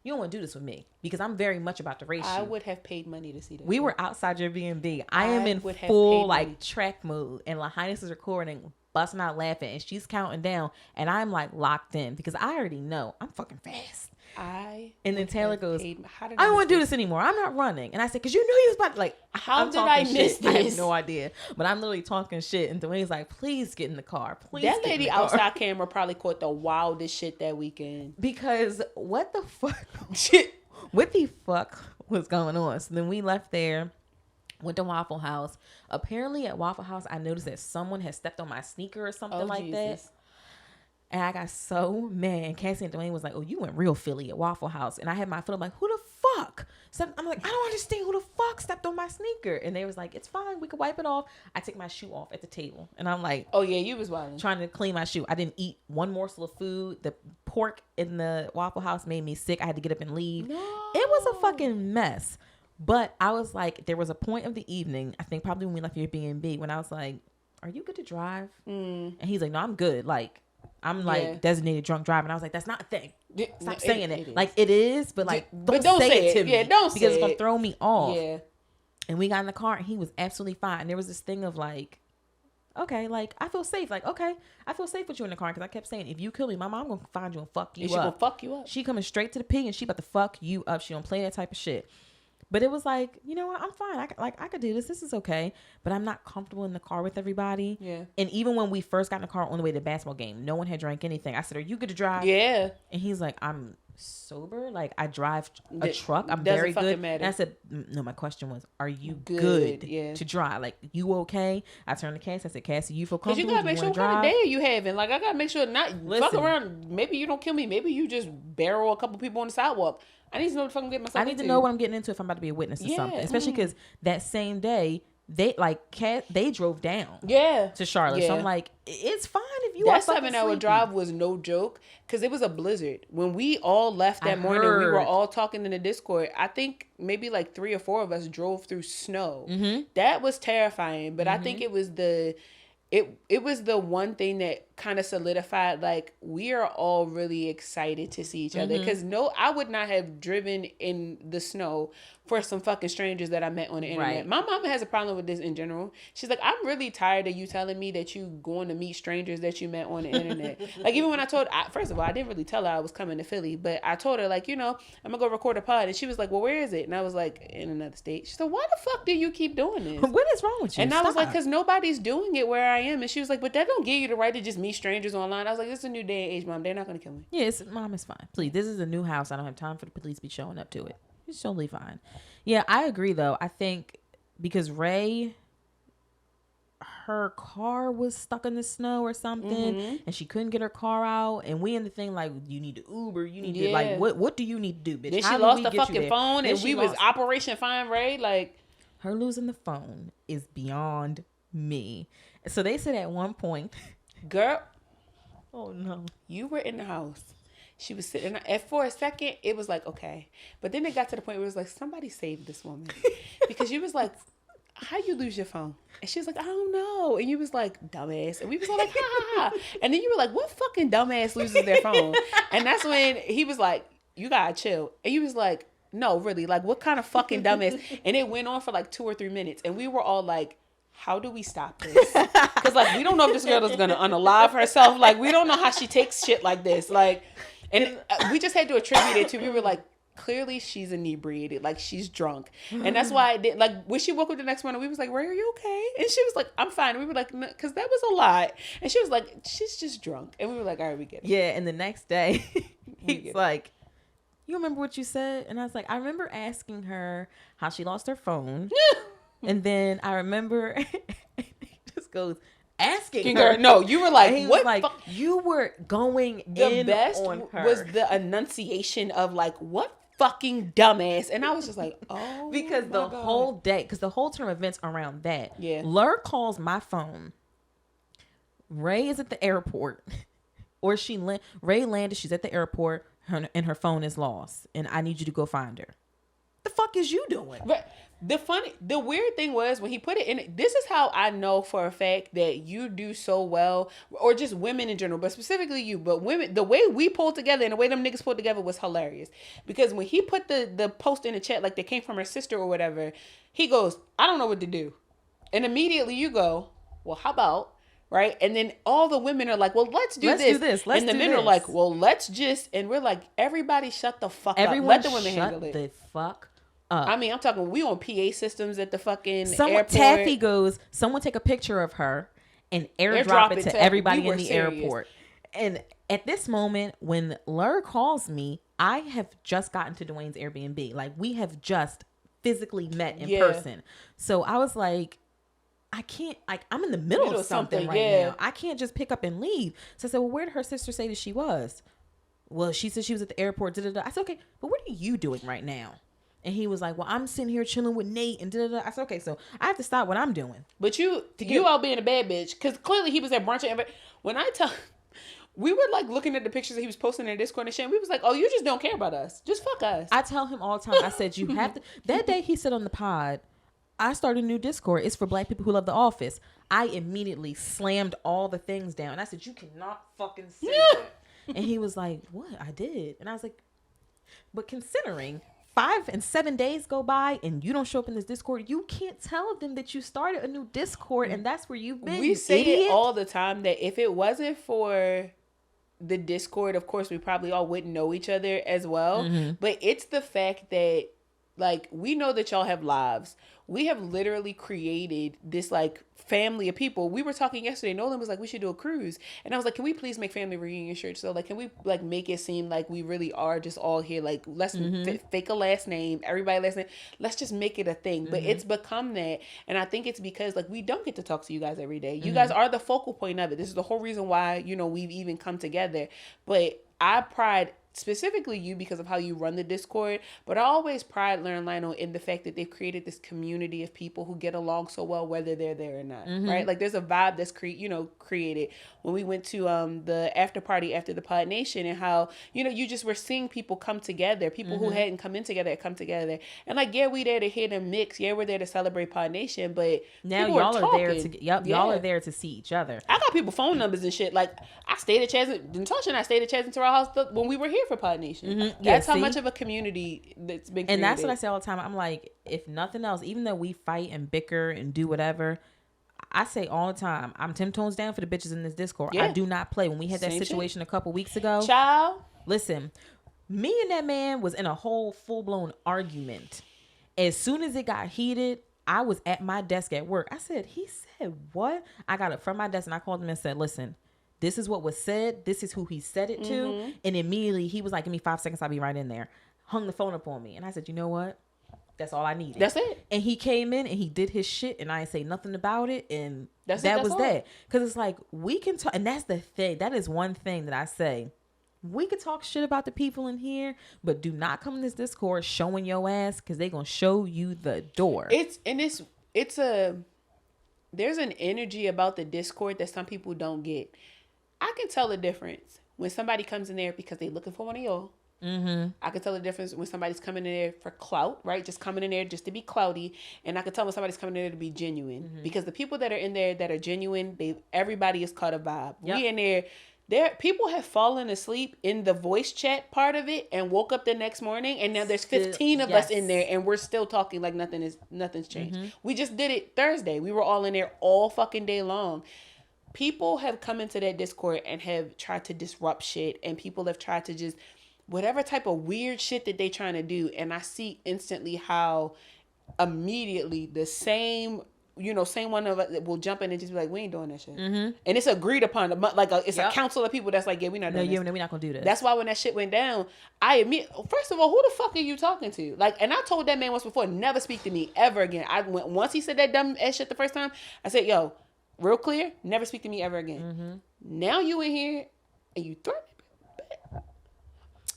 you don't want to do this with me, because I'm very much about to race you. I would have paid money to see that. We were outside your B&B. I am in full like track mode, and La Highness is recording, busting out laughing, and she's counting down, and I'm like locked in, because I already know I'm fucking fast. And then Taylor goes, I don't want to do this anymore. I'm not running. And I said, because you knew he was about to, like, how did I miss this? I have no idea. But I'm literally talking shit. And Dwayne's like, please get in the car. Please. That lady outside camera probably caught the wildest shit that weekend. Because what the fuck? What the fuck was going on? So then we left there, went to Waffle House. Apparently at Waffle House, I noticed that someone had stepped on my sneaker or something that. And I got so mad. And Cassie and Dwayne was like, oh, you went real Philly at Waffle House. And I had my foot. I'm like, who the fuck? So I'm like, I don't understand who the fuck stepped on my sneaker. And they was like, it's fine. We could wipe it off. I take my shoe off at the table. And I'm like, oh, yeah, you was wilding. Trying to clean my shoe. I didn't eat one morsel of food. The pork in the Waffle House made me sick. I had to get up and leave. No. It was a fucking mess. But I was like, there was a point of the evening, I think probably when we left your B&B, when I was like, are you good to drive? And he's like, no, I'm good. Like, I'm like designated drunk driving. I was like, that's not a thing. Stop saying it. Like, it is, but like, don't say it to me. Yeah, don't say it. Because it's going to throw me off. Yeah. And we got in the car and he was absolutely fine. And there was this thing of like, okay, like, I feel safe. Like, okay, I feel safe with you in the car. Because I kept saying, if you kill me, my mom going to find you and fuck you up. She going to fuck you up. She coming straight to the P and she about to fuck you up. She don't play that type of shit. But it was like, you know what? I'm fine. I could do this. This is okay. But I'm not comfortable in the car with everybody. Yeah. And even when we first got in the car on the way to the basketball game, no one had drank anything. I said, are you good to drive? Yeah. And he's like, I'm sober. Like, I drive a truck. I'm very good. Matter. And I said, no, my question was, are you good to drive? Like, you okay? I turned to Cassie. I said, Cassie, you feel comfortable? Because you got to make sure what kind of day are you having. Like, I got to make sure not fuck around. Maybe you don't kill me. Maybe you just barrel a couple people on the sidewalk. I need to know what the fuck I'm getting myself into. I need to know what I'm getting into if I'm about to be a witness to something. Especially because that same day, they drove down to Charlotte. So I'm like, it's fine if you that 7-hour drive was no joke, because it was a blizzard. When we all left that morning, we were all talking in the Discord. I think maybe like 3 or 4 of us drove through snow. That was terrifying. But I think it was it was the one thing that kind of solidified, like, we are all really excited to see each other. Because I would not have driven in the snow for some fucking strangers that I met on the internet. Right. My mama has a problem with this in general. She's like, I'm really tired of you telling me that you going to meet strangers that you met on the internet. Like, even when I told, first of all, I didn't really tell her I was coming to Philly, but I told her, like, I'm gonna go record a pod. And she was like, well, where is it? And I was like, in another state. She said, why the fuck do you keep doing this? What is wrong with you? And I was like, because nobody's doing it where I am. And she was like, but that don't give you the right to just meet strangers online. I was like, this is a new day and age, Mom. They're not gonna kill me. Yeah, Mom, it's fine. Please, this is a new house. I don't have time for the police to be showing up to it. It's totally fine. Yeah, I agree, though. I think because Ray, her car was stuck in the snow or something, and she couldn't get her car out. And we in the thing, like, you need to Uber. You need to, like, what do you need to do, bitch? Then she lost the fucking phone, and we was Operation Find Ray. Like, her losing the phone is beyond me. So they said at one point, girl, oh, no. You were in the house. She was sitting, and for a second, it was like, okay. But then it got to the point where it was like, somebody saved this woman. Because you was like, how you lose your phone? And she was like, I don't know. And you was like, dumbass. And we was all like, ha, ha, ha. And then you were like, what fucking dumbass loses their phone? And that's when he was like, you gotta chill. And you was like, no, really, like, what kind of fucking dumbass? And it went on for like 2 or 3 minutes. And we were all like, how do we stop this? Because, like, we don't know if this girl is going to unalive herself. Like, we don't know how she takes shit like this. Like, and we just had to attribute it to, we were like, clearly she's inebriated. Like, she's drunk. And that's why I did, like, when she woke up the next morning, we was like, Ray, are you okay? And she was like, I'm fine. And we were like, no, because that was a lot. And she was like, she's just drunk. And we were like, all right, we get it. Yeah, and the next day, he's like, you remember what you said? And I was like, I remember asking her how she lost her phone. And then I remember he just goes asking her. No, you were like, what? Like, you were going the in best on her. Was the enunciation of like, what fucking dumbass? And I was just like, oh, because the whole day, because the whole turn of events around that. Yeah. Lur calls my phone. Ray is at the airport, or Ray landed. She's at the airport, and her phone is lost, and I need you to go find her. The fuck is you doing? But the weird thing was when he put it in, this is how I know for a fact that you do so well, or just women in general, but specifically you, but women, the way we pulled together and the way them niggas pulled together was hilarious. Because when he put the post in the chat, like they came from her sister or whatever, he goes, I don't know what to do. And immediately you go, well, how about, right? And then all the women are like, well, let's do this. And the men are like, well, let's just, and we're like, everybody shut the fuck up. Let the women handle it. The fuck. I mean, I'm talking, we on PA systems at the fucking airport. Taffy goes, someone take a picture of her and airdrop it to everybody in the airport. And at this moment, when Lur calls me, I have just gotten to Dwayne's Airbnb. Like, we have just physically met in person. So I was like, I can't, like, I'm in the middle of something right now. I can't just pick up and leave. So I said, well, where did her sister say that she was? Well, she said she was at the airport. Da-da-da. I said, okay, but what are you doing right now? And he was like, well, I'm sitting here chilling with Nate and da-da-da. I said, okay, so I have to stop what I'm doing. But you all being a bad bitch, because clearly he was at brunch. And when I tell, we were like looking at the pictures that he was posting in Discord and shit. And we was like, oh, you just don't care about us. Just fuck us. I tell him all the time. I said, you have to. That day he said on the pod, I started a new Discord. It's for black people who love The Office. I immediately slammed all the things down. And I said, you cannot fucking say that. And he was like, what? I did. And I was like, but considering 5 and 7 days go by and you don't show up in this Discord, you can't tell them that you started a new Discord and that's where you've been. We say it all the time that if it wasn't for the Discord, of course, we probably all wouldn't know each other as well. Mm-hmm. But it's the fact that, like, we know that y'all have lives. We have literally created this, like, family of people. We were talking yesterday. Nolan was like, we should do a cruise. And I was like, can we please make family reunion shirts? So, like, can we, like, make it seem like we really are just all here? Like, let's fake a last name. Everybody last name. Let's just make it a thing. But it's become that. And I think it's because, like, we don't get to talk to you guys every day. You guys are the focal point of it. This is the whole reason why, you know, we've even come together. But I pride specifically you because of how you run the Discord, but I always pride Lionel in the fact that they've created this community of people who get along so well whether they're there or not, right? Like there's a vibe that's created. When we went to the after party after the Pod Nation, and how you just were seeing people come together, people who hadn't come together, and like we there to hear them mix, we're there to celebrate Pod Nation, but now y'all are there to y'all are there to see each other. I got people phone numbers and shit. Like I stayed at Chaz, Natasha and I stayed at Chaz into our house when we were here for Pod Nation. That's how much of a community that's been created. And that's what I say all the time. I'm like, if nothing else, even though we fight and bicker and do whatever, I say all the time, I'm 10 tones down for the bitches in this Discord. I do not play. When we had that situation a couple weeks ago, child, listen, me and that man was in a whole full-blown argument. As soon as it got heated, I was at my desk at work. I said, he said what? I got up from my desk and I called him and said, listen, this is what was said. This is who he said it to. And immediately he was like, give me 5 seconds. I'll be right in there. Hung the phone up on me. And I said, you know what? That's all I needed. That's it. And he came in and he did his shit and I didn't say nothing about it. And that was all. that. Because it's like, we can talk. And that's the thing. That is one thing that I say. We could talk shit about the people in here, but do not come in this Discord showing your ass, because they're going to show you the door. There's an energy about the Discord that some people don't get. I can tell the difference when somebody comes in there because they're looking for one of y'all. I can tell the difference when somebody's coming in there for clout, right? Just coming in there just to be clouty. And I can tell when somebody's coming in there to be genuine. Because the people that are in there that are genuine, everybody is caught a vibe. Yep. We in there, people have fallen asleep in the voice chat part of it and woke up the next morning, and now there's 15 of us in there and we're still talking like nothing's changed. We just did it Thursday. We were all in there all fucking day long. People have come into that Discord and have tried to disrupt shit, and people have tried to just whatever type of weird shit that they trying to do, and I see instantly how immediately the same one of us will jump in and just be like, we ain't doing that shit. And it's agreed upon. It's a council of people that's like, yeah, we're not doing this. No, we're not going to do this. That's why when that shit went down, I admit, first of all, who the fuck are you talking to? Like, and I told that man once before, never speak to me ever again. Once he said that dumb ass shit the first time, I said, yo, real clear, never speak to me ever again. Now you in here and you threaten me.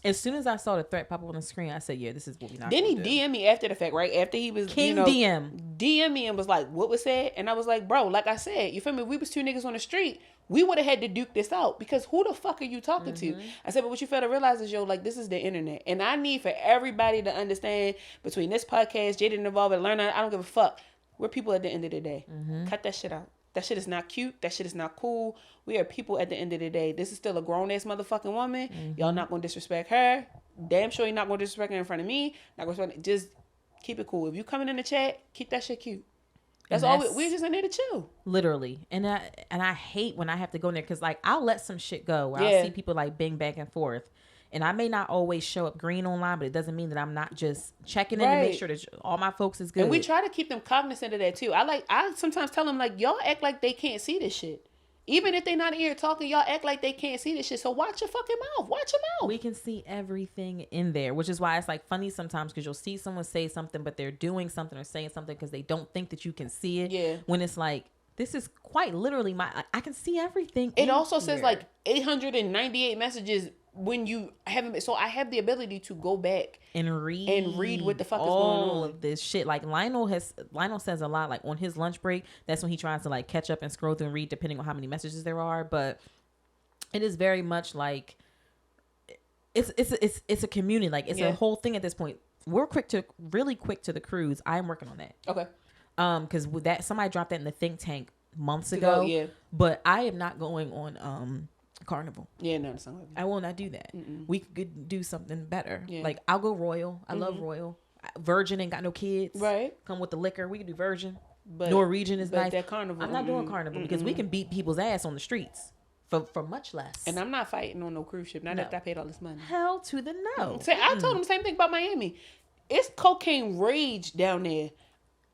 As soon as I saw the threat pop up on the screen, I said, yeah, this is what we're not Then going to do. Then he DM me after the fact, right? After he was, DM me and was like, what was said? And I was like, bro, like I said, you feel me? We was 2 niggas on the street. We would have had to duke this out, because who the fuck are you talking to? I said, but what you fail to realize is, like, this is the internet. And I need for everybody to understand, between this podcast, Jaded Involved, and Learn, I don't give a fuck. We're people at the end of the day. Cut that shit out. That shit is not cute. That shit is not cool. We are people at the end of the day. This is still a grown-ass motherfucking woman. Y'all not going to disrespect her. Damn sure you're not going to disrespect her in front of me. Not going to disrespect. Just keep it cool. If you coming in the chat, keep that shit cute. That's all. We're just in there to chill. Literally. And I hate when I have to go in there, because, like, I'll let some shit go where I'll see people, like, bing back and forth. And I may not always show up green online, but it doesn't mean that I'm not just checking in to make sure that all my folks is good. And we try to keep them cognizant of that too. I sometimes tell them, like, y'all act like they can't see this shit. Even if they're not in here talking, y'all act like they can't see this shit. So watch your fucking mouth. Watch your mouth. We can see everything in there, which is why it's like funny sometimes, because you'll see someone say something, but they're doing something or saying something because they don't think that you can see it. Yeah. When it's like, this is quite literally I can see everything. It also says like 898 messages when you haven't. So I have the ability to go back and read what the fuck is going on. All of this shit. Like Lionel says a lot, like on his lunch break, that's when he tries to like catch up and scroll through and read, depending on how many messages there are. But it is very much like it's a community. Like it's a whole thing at this point. We're really quick to the cruise. I am working on that. Okay. Because with that, somebody dropped that in the think tank months ago. Yeah. But I am not going on Carnival. Yeah, no, it's not. I will not do that. We could do something better. Yeah. Like I'll go Royal. I love Royal. Virgin ain't got no kids. Right. Come with the liquor. We could do Virgin. But Norwegian is nice. That Carnival. I'm not doing Carnival because we can beat people's ass on the streets for much less. And I'm not fighting on no cruise ship. Not after I paid all this money. Hell to the no. I told them the same thing about Miami. It's cocaine rage down there.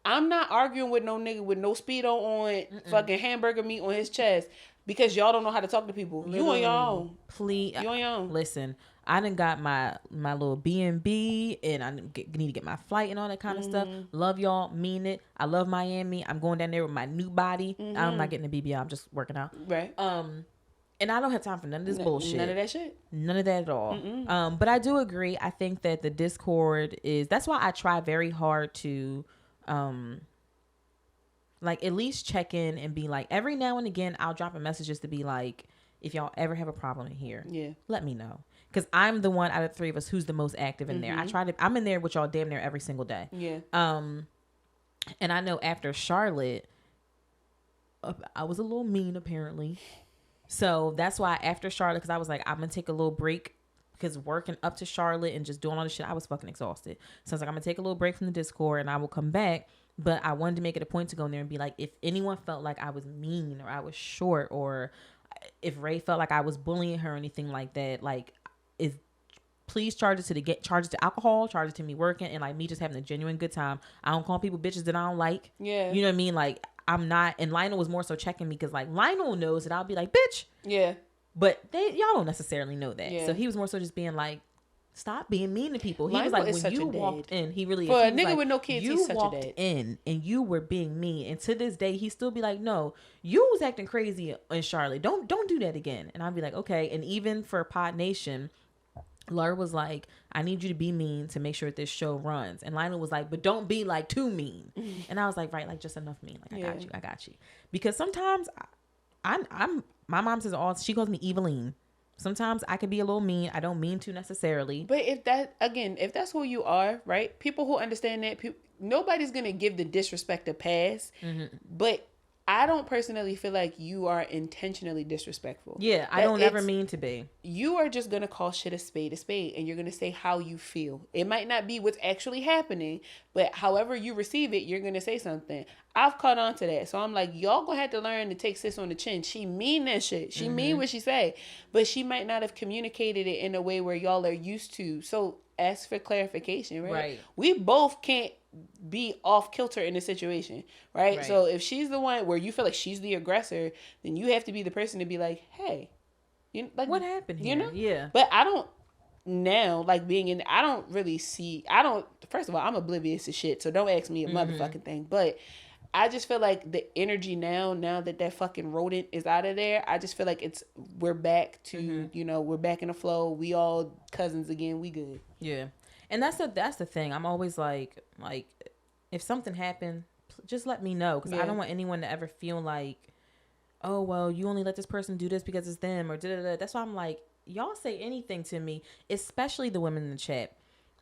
I'm not arguing with no nigga with no Speedo on, fucking hamburger meat on his chest, because y'all don't know how to talk to people. Literally, you on your own. Please. You on your own. Listen, I done got my little B&B, and I need to get my flight and all that kind of stuff. Love y'all. Mean it. I love Miami. I'm going down there with my new body. I'm not getting a BBL. I'm just working out. Right. And I don't have time for none of this bullshit. None of that shit. None of that at all. But I do agree. I think that the Discord that's why I try very hard to, like, at least check in and be like, every now and again, I'll drop a message just to be like, if y'all ever have a problem in here, let me know. Because I'm the one out of the three of us who's the most active in there. I'm in there with y'all damn near every single day. Yeah. And I know after Charlotte, I was a little mean apparently. So that's why after Charlotte, because I was like, I'm going to take a little break because working up to Charlotte and just doing all this shit, I was fucking exhausted. So I was like, I'm going to take a little break from the Discord and I will come back. But I wanted to make it a point to go in there and be like, if anyone felt like I was mean or I was short, or if Ray felt like I was bullying her or anything like that, like, please charge it to alcohol, charge it to me working and like me just having a genuine good time. I don't call people bitches that I don't like. Yeah. You know what I mean? Like, I'm not, and Lionel was more so checking me because like Lionel knows that I'll be like, bitch. Yeah. But y'all don't necessarily know that. Yeah. So he was more so just being like, stop being mean to people. He Lionel was like, when you walked in, he really for is. For a nigga like, with no kids, he's such a dad. You walked in and you were being mean. And to this day, he still be like, no, you was acting crazy in Charlotte. Don't do that again. And I'd be like, okay. And even for Pod Nation, Laura was like, I need you to be mean to make sure that this show runs. And Lionel was like, but don't be like too mean. And I was like, right, like just enough mean. Like, I got you. Because sometimes I'm my mom says she calls me Eveline. Sometimes I could be a little mean. I don't mean to necessarily. But if that's who you are, right? People who understand that, nobody's going to give the disrespect a pass. But I don't personally feel like you are intentionally disrespectful. Yeah, I don't ever mean to be. You are just going to call shit a spade, and you're going to say how you feel. It might not be what's actually happening, but however you receive it, you're going to say something. I've caught on to that. So I'm like, y'all going to have to learn to take sis on the chin. She mean that shit. She mean what she say, but she might not have communicated it in a way where y'all are used to. So ask for clarification, right? We both can't be off kilter in the situation, right? So if she's the one where you feel like she's the aggressor, then you have to be the person to be like, hey, like, what happened here? You know? Yeah. But I don't now, like being in, I don't really see, first of all, I'm oblivious to shit, so don't ask me a motherfucking thing. But I just feel like the energy now that fucking rodent is out of there, I just feel like we're back to, we're back in the flow. We all cousins again. We good. Yeah. And that's the thing. I'm always like, if something happened, just let me know. Because I don't want anyone to ever feel like, oh, well, you only let this person do this because it's them or da-da-da. That's why I'm like, y'all say anything to me, especially the women in the chat.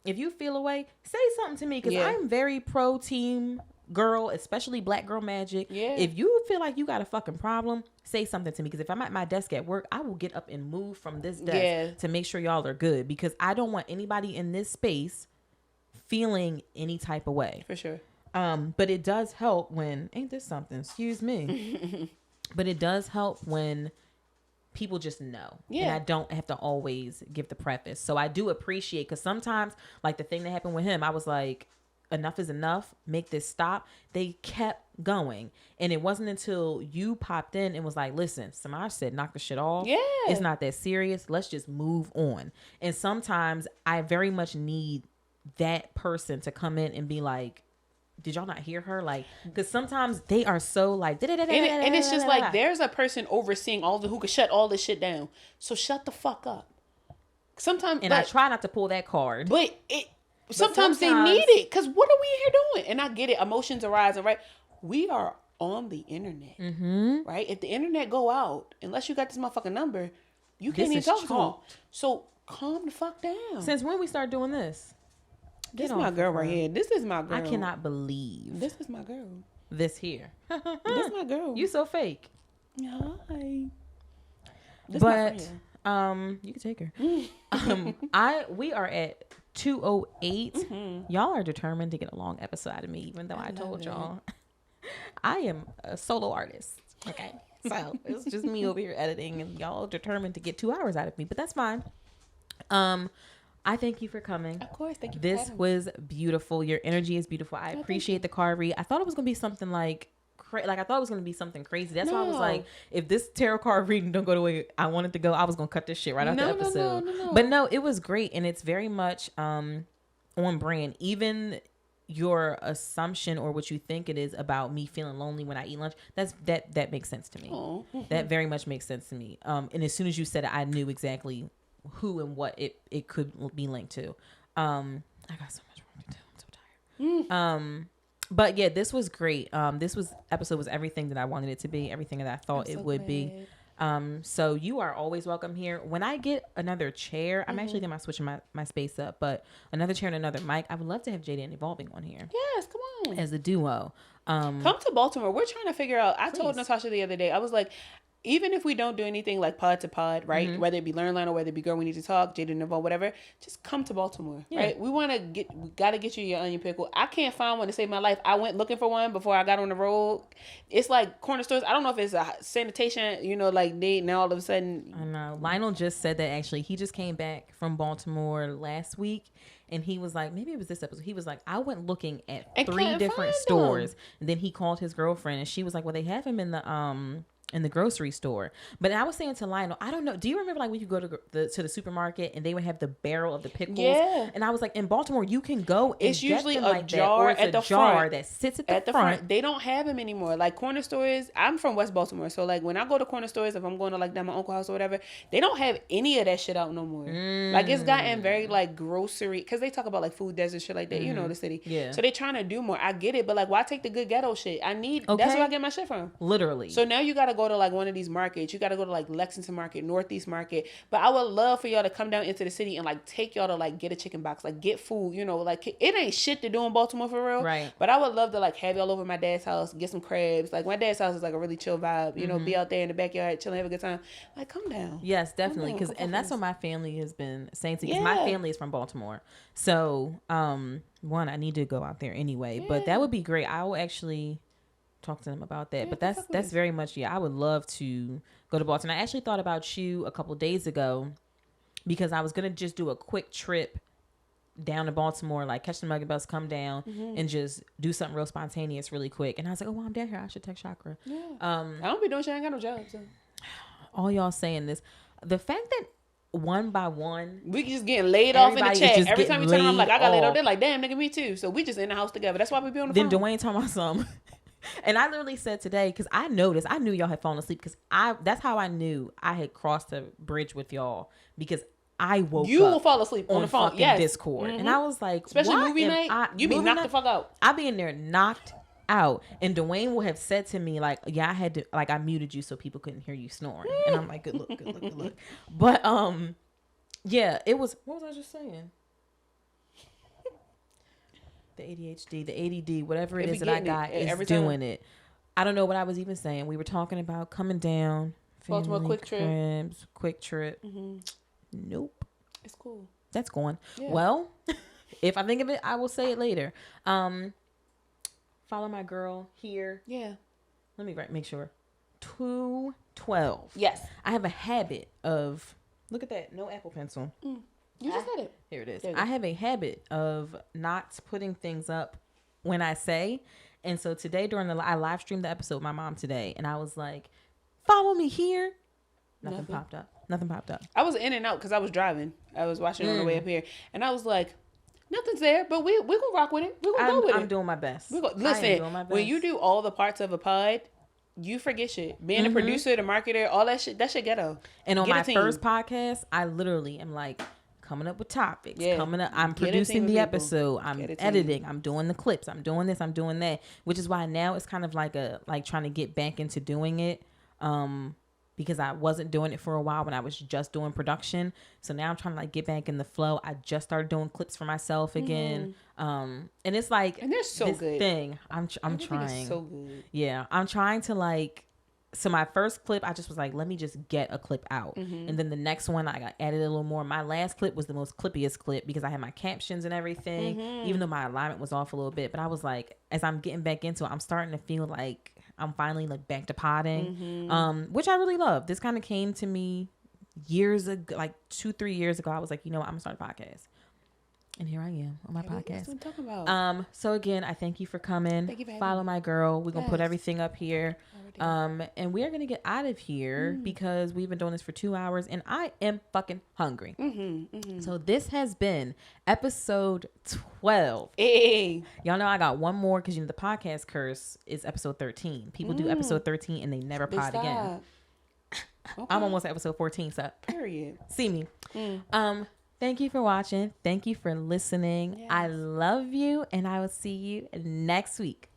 If you feel away, say something to me. Because I'm very pro team girl, especially Black Girl Magic. Yeah. If you feel like you got a fucking problem, say something to me. Because if I'm at my desk at work, I will get up and move from this desk to make sure y'all are good. Because I don't want anybody in this space feeling any type of way. For sure. But it does help when, ain't this something? Excuse me. But it does help when people just know. Yeah. And I don't have to always give the preface. So I do appreciate, because sometimes, like the thing that happened with him, I was like, enough is enough. Make this stop. They kept going. And it wasn't until you popped in and was like, listen, Samaj said, knock the shit off. Yeah. It's not that serious. Let's just move on. And sometimes I very much need that person to come in and be like, did y'all not hear her? Like, because sometimes they are so like, and it's just like, there's a person overseeing who could shut all this shit down. So shut the fuck up. Sometimes, and I try not to pull that card, but sometimes they need it. Because what are we here doing? And I get it. Emotions arise, right? We are on the internet, right? If the internet go out, unless you got this motherfucking number, you can't even talk to them. So calm the fuck down. Since when we start doing this? This is my girl right here. This is my girl. I cannot believe. This is my girl. This here. This is my girl. You so fake. Hi. But you can take her. We are at 2:08. Y'all are determined to get a long episode out of me, even though I told y'all I am a solo artist. Okay. So it's just me over here editing, and y'all determined to get 2 hours out of me, but that's fine. I thank you for coming. Of course, thank you. This was beautiful. Your energy is beautiful. I appreciate the card read. I thought it was gonna be something like I thought it was gonna be something crazy. That's why I was like, if this tarot card reading don't go the way I wanted to go, I was gonna cut this shit right out the episode. No. But no, it was great, and it's very much on brand. Even your assumption or what you think it is about me feeling lonely when I eat lunch, that makes sense to me. Oh. That very much makes sense to me. And as soon as you said it, I knew exactly who and what it could be linked to. I got so much work to do. I'm so tired. But yeah, this was great. This episode was everything that I wanted it to be, everything that I thought it would be. So you are always welcome here. When I get another chair, I'm actually thinking about switching my space up, but another chair and another mic, I would love to have Jada and Evolving on here. Yes, come on. As a duo. Come to Baltimore. We're trying to figure out. I told Natasha the other day, I was like, even if we don't do anything like pod to pod, right? Whether it be Learn Line or whether it be Girl We Need to Talk, Jada Neville, whatever, just come to Baltimore, right? We got to get you your onion pickle. I can't find one to save my life. I went looking for one before I got on the road. It's like corner stores. I don't know if it's a sanitation, like now all of a sudden. I know. Lionel just said that actually. He just came back from Baltimore last week. And he was like, maybe it was this episode. He was like, I went looking at 3 different stores. And then he called his girlfriend and she was like, well, they have him in the grocery store. But I was saying to Lionel, I don't know. Do you remember like when you go to the supermarket and they would have the barrel of the pickles? Yeah. And I was like, in Baltimore, you can go and it's usually a like jar at the front that sits at the front. They don't have them anymore. Like corner stores, I'm from West Baltimore. So like when I go to corner stores, if I'm going to like down my uncle's house or whatever, they don't have any of that shit out no more. Like it's gotten very like grocery, because they talk about like food deserts, shit like that, the city. Yeah. So they're trying to do more. I get it, but like why take the good ghetto shit? That's where I get my shit from. Literally. So now you got to go to like one of these markets. You got to go to like Lexington Market, Northeast Market. But I would love for y'all to come down into the city and like take y'all to like get a chicken box, like get food, like it ain't shit to do in Baltimore for real. Right. But I would love to like have y'all over my dad's house, get some crabs. Like my dad's house is like a really chill vibe, be out there in the backyard, chilling, have a good time. Like come down. Yes, definitely. And that's what my family has been saying to me. My family is from Baltimore. So, one, I need to go out there anyway, but that would be great. I will actually talk to them about that. But that's very much, I would love to go to Baltimore. I actually thought about you a couple days ago because I was going to just do a quick trip down to Baltimore, like catch the Muggy Bus, come down and just do something real spontaneous really quick. And I was like, oh, well, I'm down here. I should text Chakra. Yeah. I don't be doing shit. I ain't got no job. So. All y'all saying this. The fact that one by one, we just getting laid off in the chat. Every time we turn around, I'm like, I got laid off. They're like, damn, nigga, me too. So we just in the house together. That's why we be on the phone. Then Dwayne talking about something. And I literally said today, because I noticed, I knew y'all had fallen asleep, because that's how I knew I had crossed the bridge with y'all, because I woke up. You will fall asleep on the phone. Yes. Discord. And I was like, especially movie night, you be knocked the fuck out. I be in there knocked out. And Dwayne will have said to me, like, yeah, I had to, like, I muted you so people couldn't hear you snoring. And I'm like, good look. But, yeah, it was, what was I just saying? The ADHD, the ADD, whatever it is that I got is doing it. I don't know what I was even saying. We were talking about coming down. Baltimore quick trip. Mm-hmm. Nope. It's cool. That's going. Yeah. Well, if I think of it, I will say it later. Follow my girl here. Yeah. Let me make sure. 212. Yes. I have a habit of, look at that, no Apple Pencil. You just said it. Here it is. I have a habit of not putting things up when I say. And so today I live streamed the episode with my mom today. And I was like, follow me here. Nothing popped up. I was in and out because I was driving. I was watching on the way up here. And I was like, nothing's there. But we gonna rock with it. We're going to go with it. I'm doing my best. Listen, when you do all the parts of a pod, you forget shit. Being a producer, the marketer, all that shit ghetto. And on my first podcast, I literally am like, coming up with topics, I'm producing the episode, I'm editing, I'm doing the clips, I'm doing this, I'm doing that, which is why now it's kind of like trying to get back into doing it, because I wasn't doing it for a while when I was just doing production. So now I'm trying to like get back in the flow. I just started doing clips for myself again. And it's like, and they're so good thing. I'm trying. So good. Yeah. I'm trying to like, so my first clip, I just was like, let me just get a clip out. And then the next one, I got added a little more. My last clip was the most clippiest clip because I had my captions and everything, even though my alignment was off a little bit. But I was like, as I'm getting back into it, I'm starting to feel like I'm finally like back to podding, which I really love. This kind of came to me years ago, like 2-3 years ago. I was like, you know what, I'm gonna start a podcast. And here I am on my podcast. That's what I'm talking about. So again, I thank you for coming. Thank you for having Follow me. my girl. We're gonna put Yes. everything up here. And we are gonna get out of here because we've been doing this for 2 hours and I am fucking hungry. So this has been episode 12. Hey. Y'all know I got one more because the podcast curse is episode 13. People do episode 13 and they never pod again. Okay. I'm almost at episode 14, so Period. see me. Thank you for watching. Thank you for listening. Yes. I love you, and I will see you next week.